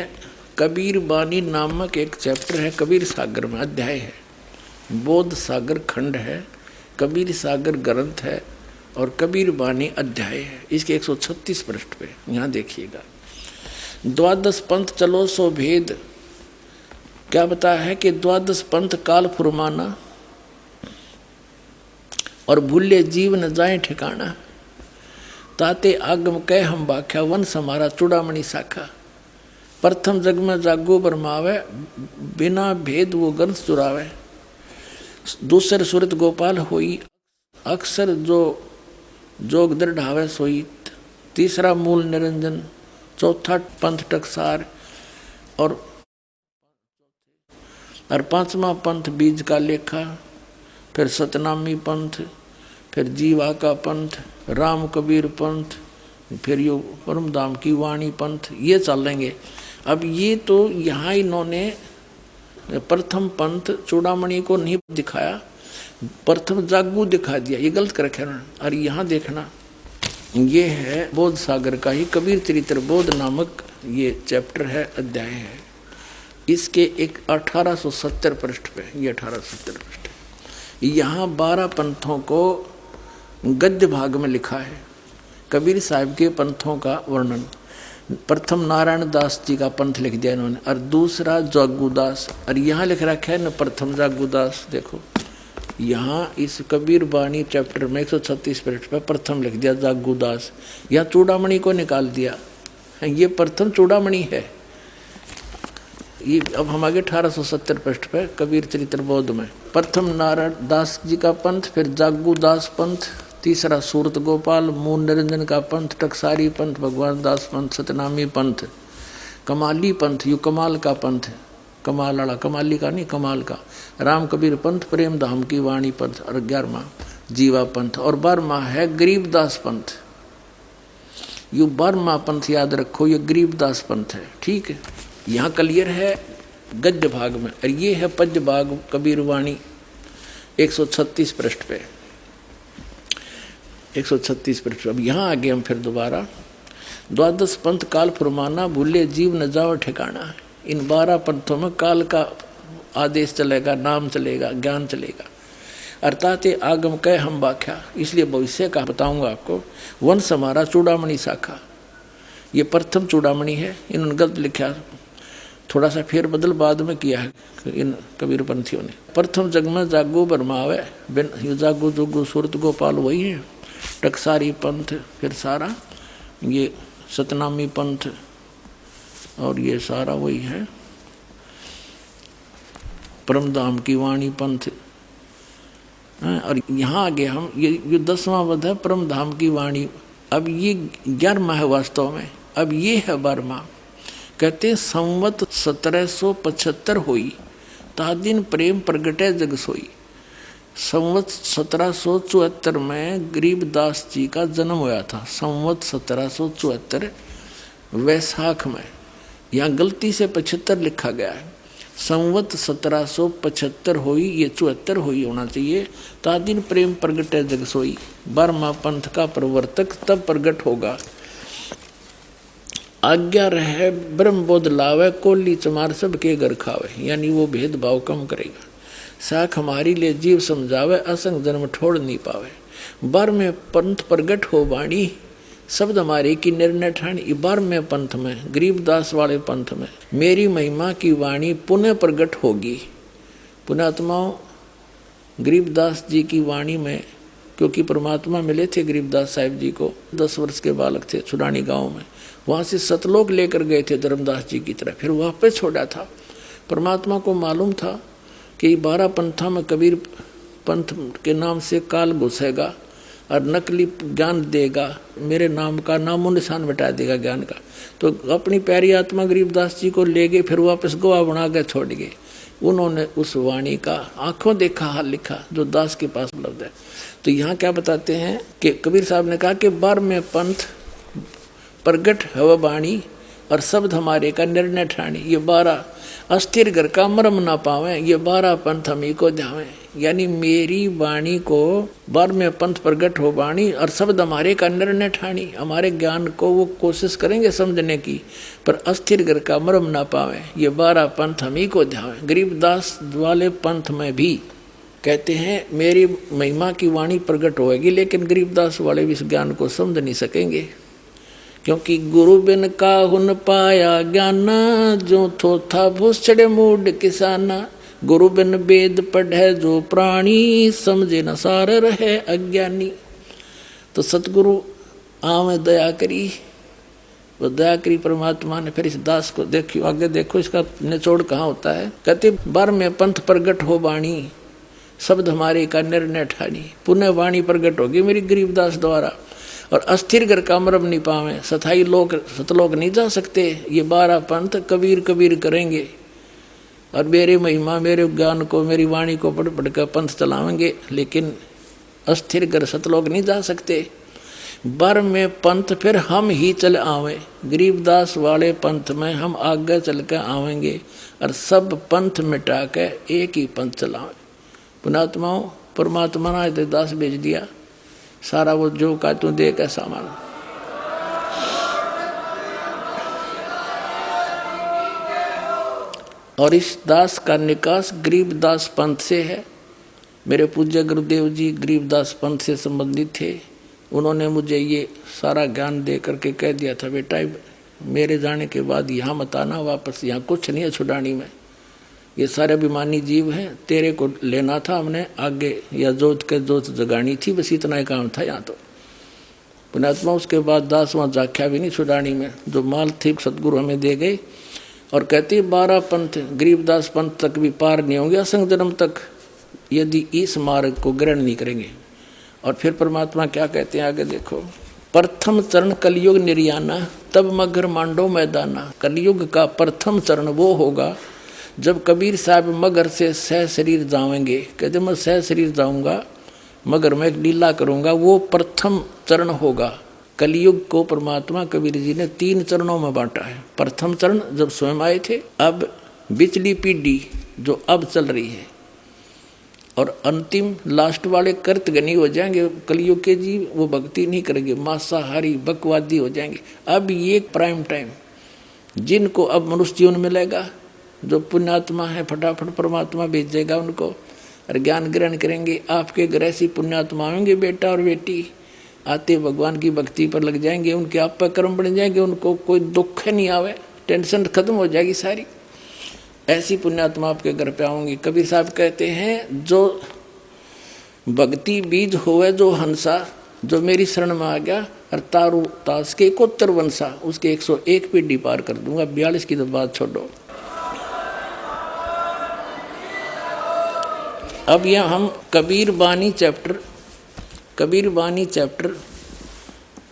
कबीर बानी नामक एक चैप्टर है, कबीर सागर में अध्याय है, बोध सागर खंड है, कबीर सागर ग्रंथ है, और कबीर बानी अध्याय है। इसके 136 पृष्ठ पे यहाँ देखिएगा। 12 पंथ चलो सो भेद, क्या बताया है कि 12 पंथ काल फुरमाना, और भूले जीव न जाए ठिकाना, ताते आगम कह हम बाख्या वन समारा चूड़ामणि शाखा, प्रथम जग में जागो बरमावे बिना भेद वो गंध चुरावे, दूसर सुरत गोपाल होई अक्सर जो जोग दृढ़ावे सोई, तीसरा मूल निरंजन, चौथा पंथ टकसार, और 5वां पंथ बीज का लेखा, फिर सतनामी पंथ, फिर जीवा का पंथ, राम कबीर पंथ, फिर यो परमधाम की वाणी पंथ, ये चलेंगे। अब ये तो यहाँ इन्होंने प्रथम पंथ चूड़ामणि को नहीं दिखाया, प्रथम जागू दिखा दिया, ये गलत कर रखा है। और यहाँ देखना, ये है बोध सागर का ही कबीर चरित्र बोध नामक ये चैप्टर है, अध्याय है। इसके एक 1870 पृष्ठ पे, ये 1870 पृष्ठ, यहाँ 12 पंथों को गद्य भाग में लिखा है, कबीर साहब के पंथों का वर्णन। प्रथम नारायण दास जी का पंथ लिख दिया इन्होंने, और दूसरा जागूदास, और यहाँ लिख रखा है न प्रथम जागूदास। देखो यहाँ इस कबीर बानी चैप्टर में 136 पृष्ठ पर प्रथम लिख दिया जागूदास, यहाँ चूड़ामणि को निकाल दिया, ये प्रथम चूड़ामणि है। ये अब हम आगे 1870 पृष्ठ पर कबीर चरित्र बोध में प्रथम नारायण दास जी का पंथ, फिर जागूदास पंथ, तीसरा सूरत गोपाल, मूल निरंजन का पंथ, टकसारी पंथ, भगवान दास पंथ, सतनामी पंथ, कमाली पंथ, यू कमाल का पंथ, कमाल वाला, कमाली का नहीं कमाल का, राम कबीर पंथ, प्रेम धाम की वाणी पंथ, और 11वां जीवा पंथ, और 12वां है गरीबदास पंथ। यू 12वां पंथ याद रखो, ये गरीबदास पंथ है, ठीक है। यहाँ क्लियर है गद्य भाग में, और ये है पद्य भाग कबीर वाणी 136 पृष्ठ पे, 136 पृष्ठ। अब यहाँ आगे हम फिर दोबारा 12 पंथ काल फुरमाना, भूले जीव न जाओ ठिकाना। इन 12 पंथों में काल का आदेश चलेगा, नाम चलेगा, ज्ञान चलेगा, अर्थात आगम कह हम बाख्या, इसलिए भविष्य का बताऊंगा आपको। वंश हमारा चूड़ामणि शाखा, ये प्रथम चूड़ामणि है, इन्होंने गलत लिखा, थोड़ा सा फेर बदल बाद में किया है इन कबीर पंथियों ने। प्रथम जग में जागो बरमावे, बिन जागो जोगो सूरत गोपाल वही है। टकसारी पंथ, फिर सारा ये सतनामी पंथ, और ये सारा वही है परमधाम की वाणी पंथ। और यहाँ आगे हम ये 10वां वध है परमधाम की वाणी। अब ये 11वां है वास्तव में, अब ये है 12वां। कहते हैं संवत 1775 हुई, ता दिन प्रेम प्रगटे जग सोई। संवत 1774 में गरीबदास जी का जन्म हुआ था। संवत 1774 वैशाख में, यहाँ गलती से 75 लिखा गया है। संवत 1775 हुई, ये 74 हुई होना चाहिए। ता दिन प्रेम प्रगटे जग सोई। 12वां पंथ का प्रवर्तक तब प्रगट होगा। आज्ञा रहे ब्रह्म बोध लावे, कोली चमार सबके घर खावे, यानी वो भेदभाव कम करेगा। साख हमारी ले जीव समझावे, असंग जन्म ठोड़ नहीं पावे। 12वें पंथ प्रगट हो वाणी, शब्द हमारे की निर्णय ठाणी। 12वें पंथ में, गरीबदास वाले पंथ में, मेरी महिमा की वाणी पुनः प्रगट होगी। पुण्यात्माओं, गरीबदास जी की वाणी में, क्योंकि परमात्मा मिले थे गरीबदास साहिब जी को, 10 वर्ष के बालक थे छुड़ानी गांव में। वहाँ से सतलोक लेकर गए थे धर्मदास जी की तरह, फिर वापस छोड़ा था। परमात्मा को मालूम था कि 12 पंथा में कबीर पंथ के नाम से काल घुसेगा और नकली ज्ञान देगा, मेरे नाम का नामो निशान मिटा देगा ज्ञान का। तो अपनी प्यारी आत्मा गरीबदास जी को ले गए, फिर वापस गवाह बना के छोड़ गए। उन्होंने उस वाणी का आंखों देखा हाल लिखा जो दास के पास उपलब्ध है। तो यहाँ क्या बताते हैं कि कबीर साहब ने कहा कि 12वें पंथ प्रगट हव वाणी, और शब्द हमारे का निर्णय ठाणी। ये 12 अस्थिर घर का मरम ना पावे, ये 12 पंथ हमी को ध्यावे। यानी मेरी वाणी को 12वें पंथ प्रगट हो वाणी, और शब्द हमारे का निर्णय ठाणी। हमारे ज्ञान को वो कोशिश करेंगे समझने की, पर अस्थिर घर का मरम ना पावे, ये 12 पंथ हमी को ध्यावे। गरीबदास वाले पंथ में भी कहते हैं मेरी महिमा की वाणी प्रगट होएगी, लेकिन गरीबदास वाले भी इस ज्ञान को समझ नहीं सकेंगे, क्योंकि गुरु बिन काहुन पाया ज्ञाना, जो थोथा भूसड़े मूड किसाना। गुरु बिन वेद पढ़े जो प्राणी, समझे न सार रहे अज्ञानी। तो सतगुरु आवे दया करी, वो दया करी परमात्मा ने। फिर इस दास को देखियो, आगे देखो इसका निचोड़ कहाँ होता है। कहते 12वें पंथ प्रगट हो वाणी, शब्द हमारे का निर्णय ठानी। पुनः वाणी प्रगट होगी मेरी गरीबदास द्वारा, और अस्थिर घर का मरम नहीं पावे, सथाई लोग सतलोक नहीं जा सकते। ये 12 पंथ कबीर कबीर करेंगे, और मेरे महिमा मेरे ज्ञान को मेरी वाणी को पढ़ पढ़ कर पंथ चलावेंगे, लेकिन अस्थिर घर सतलोक नहीं जा सकते। 12वें पंथ फिर हम ही चल आवे, गरीबदास वाले पंथ में हम आगे चल कर आवेंगे, और सब पंथ मिटा के एक ही पंथ चलावे। पुणात्माओं, परमात्मा ने दास भेज दिया, सारा वो जो का तू दे का सामान। और इस दास का निकास गरीबदास पंथ से है। मेरे पूज्य गुरुदेव जी गरीबदास पंथ से संबंधित थे। उन्होंने मुझे ये सारा ज्ञान दे करके कह दिया था, बेटा मेरे जाने के बाद यहाँ मत आना वापस, यहाँ कुछ नहीं है छुड़ानी में, ये सारे अभिमानी जीव हैं, तेरे को लेना था हमने आगे, या जोत के जोत जगानी थी, बस इतना ही काम था यहाँ तो। पुण्यात्मा, उसके बाद दास वहाँ जाख्या भी नहीं छुड़ानी में, जो माल थी सतगुरु हमें दे गए। और कहते 12 पंथ गरीबदास पंथ तक भी पार नहीं होंगे असंग जन्म तक, यदि इस मार्ग को ग्रहण नहीं करेंगे। और फिर परमात्मा क्या कहते हैं आगे देखो। प्रथम चरण कलयुग निर्याना, तब मगर मांडो मैदाना। कलयुग का प्रथम चरण वो होगा जब कबीर साहब मगर से सह शरीर जाएंगे। कहते मैं सह शरीर जाऊंगा, मगर मैं एक लीला करूंगा, वो प्रथम चरण होगा। कलयुग को परमात्मा कबीर जी ने 3 चरणों में बांटा है। प्रथम चरण जब स्वयं आए थे, अब बिचली पीढ़ी जो अब चल रही है, और अंतिम लास्ट वाले कर्तगनी हो जाएंगे कलयुग के जीव, वो भक्ति नहीं करेंगे, मांसाहारी बकवादी हो जाएंगे। अब ये प्राइम टाइम जिनको अब मनुष्य जीवन मिलेगा, जो पुण्यात्मा है फटाफट परमात्मा भेजेगा उनको, और ज्ञान ग्रहण करेंगे। आपके घर ऐसी पुण्यात्मा होंगे बेटा और बेटी, आते भगवान की भक्ति पर लग जाएंगे, उनके आप पर कर्म बन जाएंगे, उनको कोई दुख नहीं आवे, टेंशन खत्म हो जाएगी सारी। ऐसी पुण्यात्मा आपके घर पे आऊंगी। कबीर साहब कहते हैं जो भक्ति बीज होवे जो हंसा, जो मेरी शरण में आ गया और तारू तास के 71 वंशा, उसके 101 पीढ़ी पार कर दूंगा। 42 की तो बात छोड़ो। अब यह हम कबीर बानी चैप्टर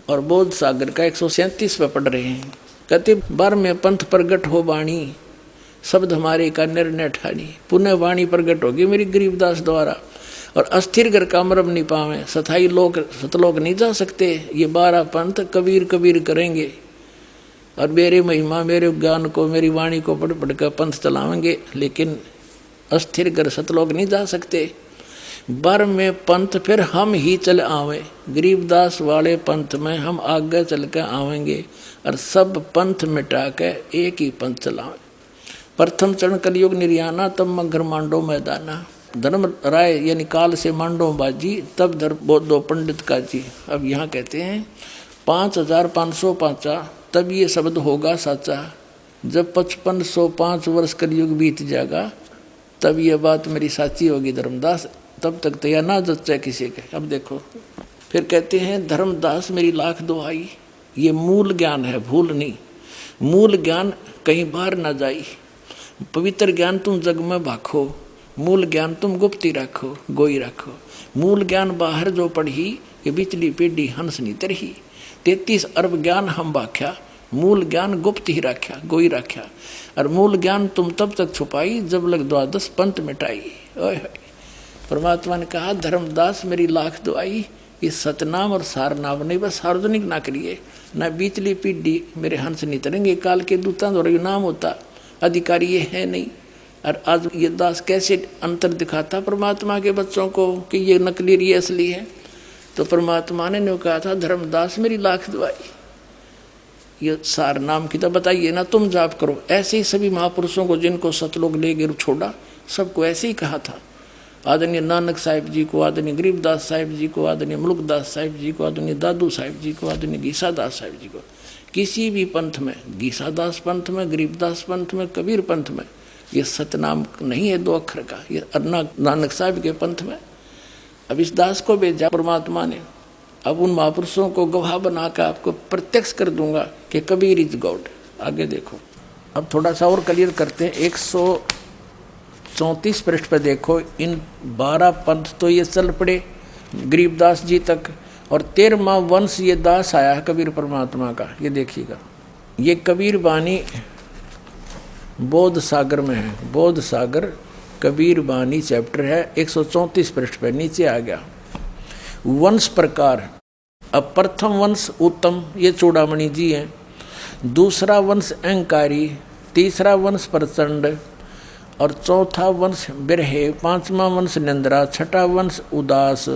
और बोध सागर का 137 पे पढ़ रहे हैं। कहते बार में पंथ प्रगट हो बाणी, शब्द हमारे का निर्णय ठानी। पुण्य वाणी प्रगट होगी मेरी गरीबदास द्वारा, और अस्थिर घर का मरम नहीं पावे, सथाई लोग सतलोक नहीं जा सकते। ये 12 पंथ कबीर कबीर करेंगे, और मेरे महिमा मेरे ज्ञान को मेरी वाणी को पढ़ पढ़ कर पंथ चलावेंगे, लेकिन अस्थिर घर सतलोक नहीं जा सकते। बर में पंथ फिर हम ही चल आवे, गरीबदास वाले पंथ में हम आगे चल कर आवेंगे, और सब पंथ मिटा के एक ही पंथ चलावे। प्रथम चरण कलयुग निर्याना, तब मगर मांडो मैदाना। धर्म राय यानी काल से मांडो बाजी, तब धर्म बोधो पंडित का जी। अब यहाँ कहते हैं 5505 तब ये शब्द होगा साचा, जब 5505 वर्ष कलयुग बीत जाएगा, तब ये बात मेरी साची होगी धर्मदास। तब तक तो यह ना जच्चा किसी के। अब देखो फिर कहते हैं धर्मदास मेरी लाख दुहाई, ये मूल ज्ञान है, भूल नहीं। मूल ज्ञान कहीं बाहर ना जाई, पवित्र ज्ञान तुम जग में भाखो, मूल ज्ञान तुम गुप्ती रखो, गोई रखो। मूल ज्ञान बाहर जो पढ़ी, ये बिचली पीढ़ी हंस नी तरही। 33 अरब ज्ञान हम भाख्या, मूल ज्ञान गुप्त ही रख्या, गोई रख्या। और मूल ज्ञान तुम तब तक छुपाई, जब लग 12 पंथ मिटाई। ओए परमात्मा ने कहा धर्मदास मेरी लाख दुआई, ये सतनाम और सारनाम नहीं, बस सार्वजनिक ना करिए, ना बीचली पीढ़ी मेरे हंस नहीं तरेंगे। काल के दूता और नाम होता, अधिकारी ये है नहीं। और आज ये दास कैसे अंतर दिखाता परमात्मा के बच्चों को कि ये नकली ये असली है। तो परमात्मा ने कहा था धर्मदास मेरी लाख दुआई, ये सार नाम की तो बताइए ना, तुम जाप करो। ऐसे ही सभी महापुरुषों को जिनको सतलोक ले गिर छोड़ा, सबको ऐसे ही कहा था। आदरणीय नानक साहिब जी को, आदरणीय गरीबदास साहिब जी को, आदरणीय मुल्कदास साहिब जी को, आदरणीय दादू साहिब जी को, आदरणीय गीसादास साहिब जी को। किसी भी पंथ में, गीसादास पंथ में, गरीबदास पंथ में, कबीर पंथ में, ये सतनाम नहीं है 2 अक्षर का, ये अन्ना नानक साहिब के पंथ में। अब इस दास को भेजा परमात्मा ने। अब उन महापुरुषों को गवाह बनाकर आपको प्रत्यक्ष कर दूंगा कि कबीर इज गॉड। आगे देखो, अब थोड़ा सा और क्लियर करते हैं। 134 पृष्ठ पर देखो, इन 12 पंथ तो ये चल पड़े गरीबदास जी तक, और 13वां वंश ये दास आया है कबीर परमात्मा का। ये देखिएगा, ये कबीर बानी बोध सागर में है। बोध सागर कबीर बानी चैप्टर है, 134 पृष्ठ पर नीचे आ गया। वंश प्रकार, अब प्रथम वंश उत्तम, ये चूड़ामणि जी हैं। दूसरा वंश अहंकारी, तीसरा वंश प्रचंड, और चौथा वंश बिरहे, 5वां वंश निंद्रा, 6ठा वंश उदास,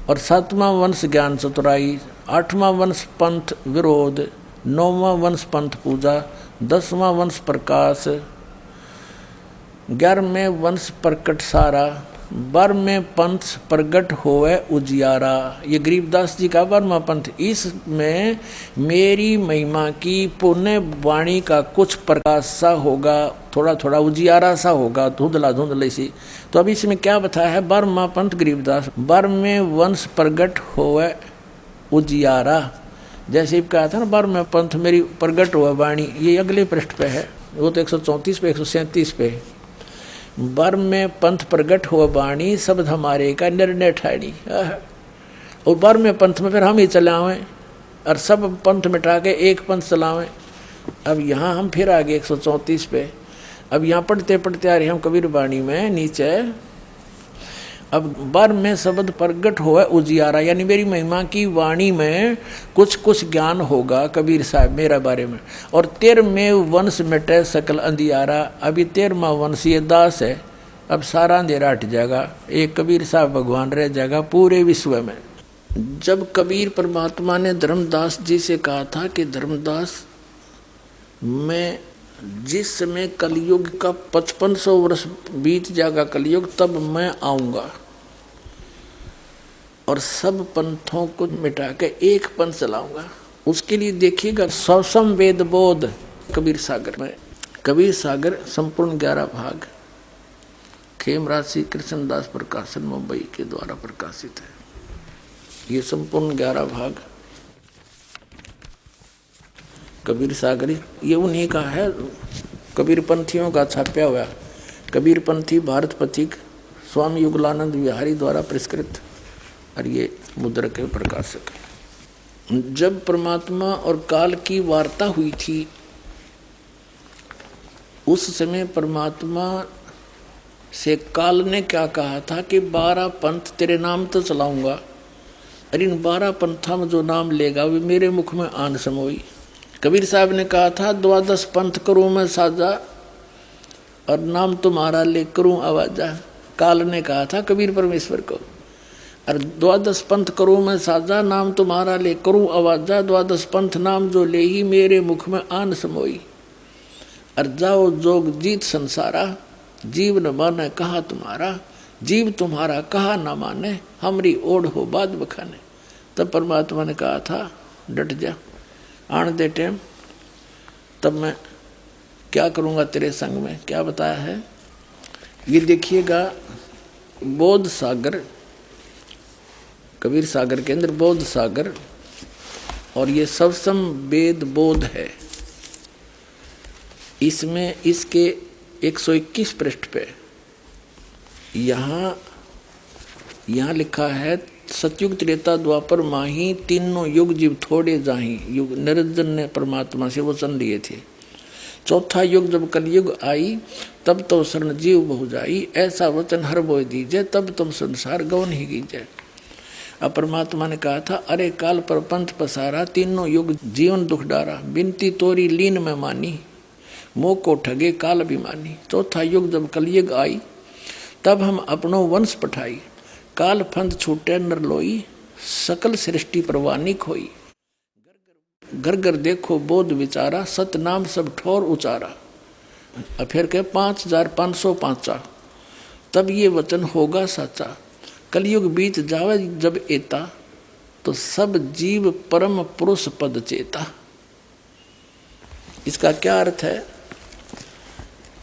और 7वां वंश ज्ञान चतुराई, 8वां वंश पंथ विरोध, 9वां वंश पंथ पूजा, 10वां वंश प्रकाश, 11वें वंश प्रकट सारा, 12वें पंथ प्रगट होवे उजियारा। ये गरीबदास जी का 12वां पंथ। इसमें मेरी महिमा की पुण्य वाणी का कुछ प्रकाश सा होगा, थोड़ा थोड़ा उजियारा सा होगा, धुंधला धुंधले सी। तो अब इसमें क्या बताया है? 12वां पंथ गरीबदास, 12वें वंश प्रगट होवे उजियारा। जैसे कहा था ना 12वें पंथ मेरी प्रगट हुआ वाणी, ये अगले पृष्ठ पे है, वो तो 134 पे 137 पे। 12वें पंथ प्रगट हुआ वाणी, शब्द हमारे का निर्णय ठाणी। और 12वें पंथ में फिर हम ही चलावें, और सब पंथ मिटा के एक पंथ चलावें। अब यहाँ हम फिर आगे 134 पे, अब यहाँ पढ़ते पढ़ते आ रहे हम कबीर वाणी में नीचे। अब 12वें शब्द प्रगट हुआ उजियारा, यानी मेरी महिमा की वाणी में कुछ कुछ ज्ञान होगा कबीर साहब मेरा बारे में। और 13वें वंश मिटे सकल अंधियारा। अभी 13वां वंश ये दास है, अब सारा अंधेरा हट जाएगा, एक कबीर साहब भगवान रह जाएगा पूरे विश्व में। जब कबीर परमात्मा ने धर्मदास जी से कहा था कि धर्मदास मैं जिस समय कलयुग का 5500 वर्ष बीत जाएगा कलयुग, तब मैं आऊंगा और सब पंथों को मिटा के एक पंथ चलाऊंगा। उसके लिए देखिएगा सौसम वेद बोध कबीर सागर में कबीर सागर संपूर्ण 11 भाग खेमराज श्री कृष्णदास प्रकाशन मुंबई के द्वारा प्रकाशित है। ये संपूर्ण 11 भाग कबीर सागर ये उन्हीं का है, कबीर पंथियों का छापा हुआ। कबीर पंथी भारत पथिक स्वामी युगलानंद विहारी द्वारा पुरस्कृत, और ये मुद्रक के प्रकाशक। जब परमात्मा और काल की वार्ता हुई थी, उस समय परमात्मा से काल ने क्या कहा था कि 12 पंथ तेरे नाम तो चलाऊंगा, और इन 12 पंथा में जो नाम लेगा वे मेरे मुख में आन समोई। कबीर साहब ने कहा था 12 पंथ करूँ मैं साजा, और नाम तुम्हारा ले करूँ आवाजा। काल ने कहा था कबीर परमेश्वर को, और 12 पंथ करूँ मैं साजा, नाम तुम्हारा ले करूँ आवाजा। 12 पंथ नाम जो ले ही मेरे मुख में आन समोई। और जाओ जोग जीत संसारा, जीव न माने कहा तुम्हारा। जीव तुम्हारा कहा न माने, हमरी ओढ़ हो बाद बखाने। तब परमात्मा ने कहा था डट जा, आन दे टाइम, तब मैं क्या करूँगा तेरे संग में। क्या बताया है ये देखिएगा। बोध सागर, कबीर सागर के अंदर बोध सागर, और ये सबसम वेद बोध है। इसमें इसके 121 पृष्ठ पे यहाँ लिखा है सतयुग त्रेता द्वापर माही, तीनों युग जीव थोड़े जाही। युग निरंजन ने परमात्मा से वचन लिए थे। चौथा युग जब कलयुग आई, तब तो शरण जीव बहु जाई। ऐसा वचन हर बोय दीजिए, तब तुम संसार गवन ही कीजिए। अब परमात्मा ने कहा था अरे काल पर पंथ पसारा, तीनों युग जीवन दुख डारा। बिनती तोरी लीन में मानी, मोह को ठगे काल अभिमानी। चौथा युग जब कलयुग आई, तब हम अपनो वंश पठाई। काल फंद छूटे नर लोई, सकल सृष्टि परवानी खोई। घर घर देखो बोध विचारा, सत नाम सब ठोर उचारा। अब फिर के 5505, तब ये वचन होगा साचा। कलयुग बीत जावे जब एता, तो सब जीव परम पुरुष पद चेता। इसका क्या अर्थ है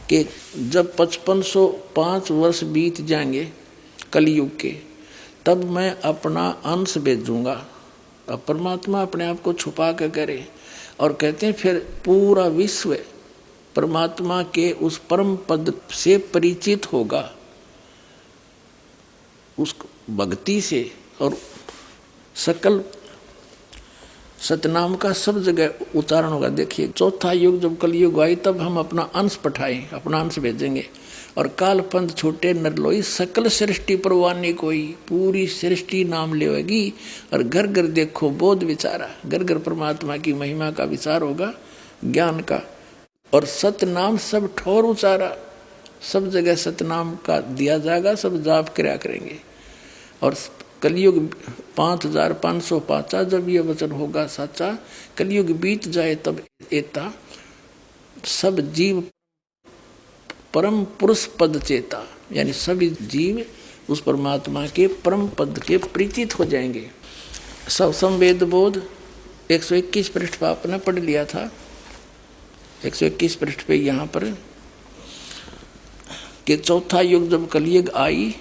कि जब 5505 वर्ष बीत जाएंगे कलयुग के, तब मैं अपना अंश भेजूंगा। अब परमात्मा अपने आप को छुपा के करे, और कहते हैं फिर पूरा विश्व परमात्मा के उस परम पद से परिचित होगा, उस भक्ति से, और सकल सतनाम का सब जगह उच्चारण होगा। देखिए चौथा युग जब कलयुग आई, तब हम अपना अंश पठाएं, अपना अंश भेजेंगे। और काल पंथ छोटे नर लोई, सकल सृष्टि परवानी कोई। पूरी सृष्टि नाम लेगी, और घर घर देखो बोध विचारा। घर घर परमात्मा की महिमा का विचार होगा, ज्ञान का। और सतनाम सब ठोर उचारा, सब जगह सतनाम का दिया जाएगा, सब जाप किया करेंगे। और कलयुग 5505, जब ये वचन होगा साचा। कलयुग बीत जाए तब एता, सब जीव परम पुरुष पद चेता, यानी सभी जीव उस परमात्मा के परम पद के परिचित हो जाएंगे। सब संवेद बोध 121 पृष्ठ पर आपने पढ़ लिया था। 121 पृष्ठ पे यहाँ पर कि चौथा युग जब कलयुग आई,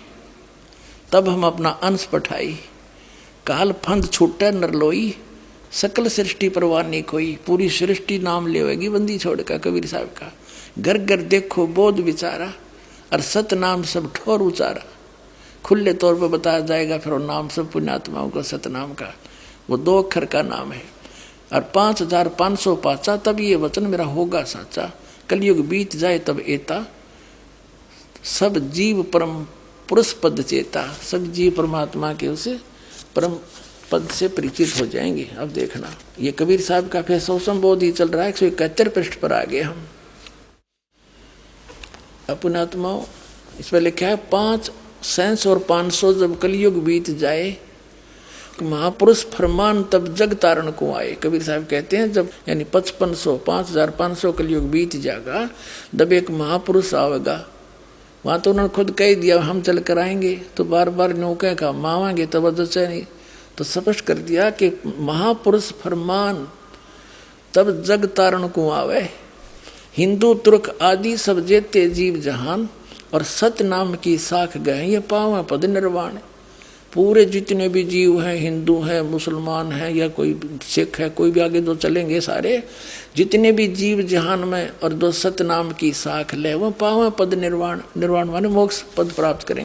तब हम अपना अंश पठाई। काल फंद छूटे नर लोई, सकल सृष्टि परवानी कोई। पूरी सृष्टि नाम लेवेगी बंदी छोड़ का, कबीर साहब का। घर घर देखो बोध विचारा, और सत नाम सब ठोर उचारा। खुले तौर पर बताया जाएगा फिर नाम सब पुण्यात्माओं का सतनाम का, वो 2 अक्षर का नाम है। और 5505, तब ये वचन मेरा होगा साचा। कलयुग बीत जाए तब एता, सब जीव परम पुरुष पद चेता। सब जीव परमात्मा के उसे परम पद से परिचित हो जाएंगे। अब देखना ये कबीर साहब का फिर सौसम ही चल रहा है। 171 पृष्ठ पर आ गए हम। पुण्यात्माओं इस पर लिखा है 500 और 500 जब कलयुग बीत जाए, महापुरुष फरमान तब जग तारण को आए। कबीर साहब कहते हैं जब यानी 5500 5500 कलयुग बीत जाएगा, जब एक महापुरुष आवेगा। वहाँ तो उन्होंने खुद कह दिया हम चल कर आएंगे, तो बार बार नौके का मावांगे तो वजह नहीं। तो स्पष्ट कर दिया कि महापुरुष फरमान तब जग तारण को आवे, हिंदू तुर्क आदि सब जेते जीव जहान, और सत नाम की साख गए ये पावे पद निर्वाण। पूरे जितने भी जीव हैं, हिंदू हैं, मुसलमान हैं, या कोई सिख है, कोई भी आगे दो चलेंगे, सारे जितने भी जीव जहान में और दो सत नाम की साख ले वो पावे पद निर्वाण। निर्वाण माने मोक्ष पद प्राप्त करें।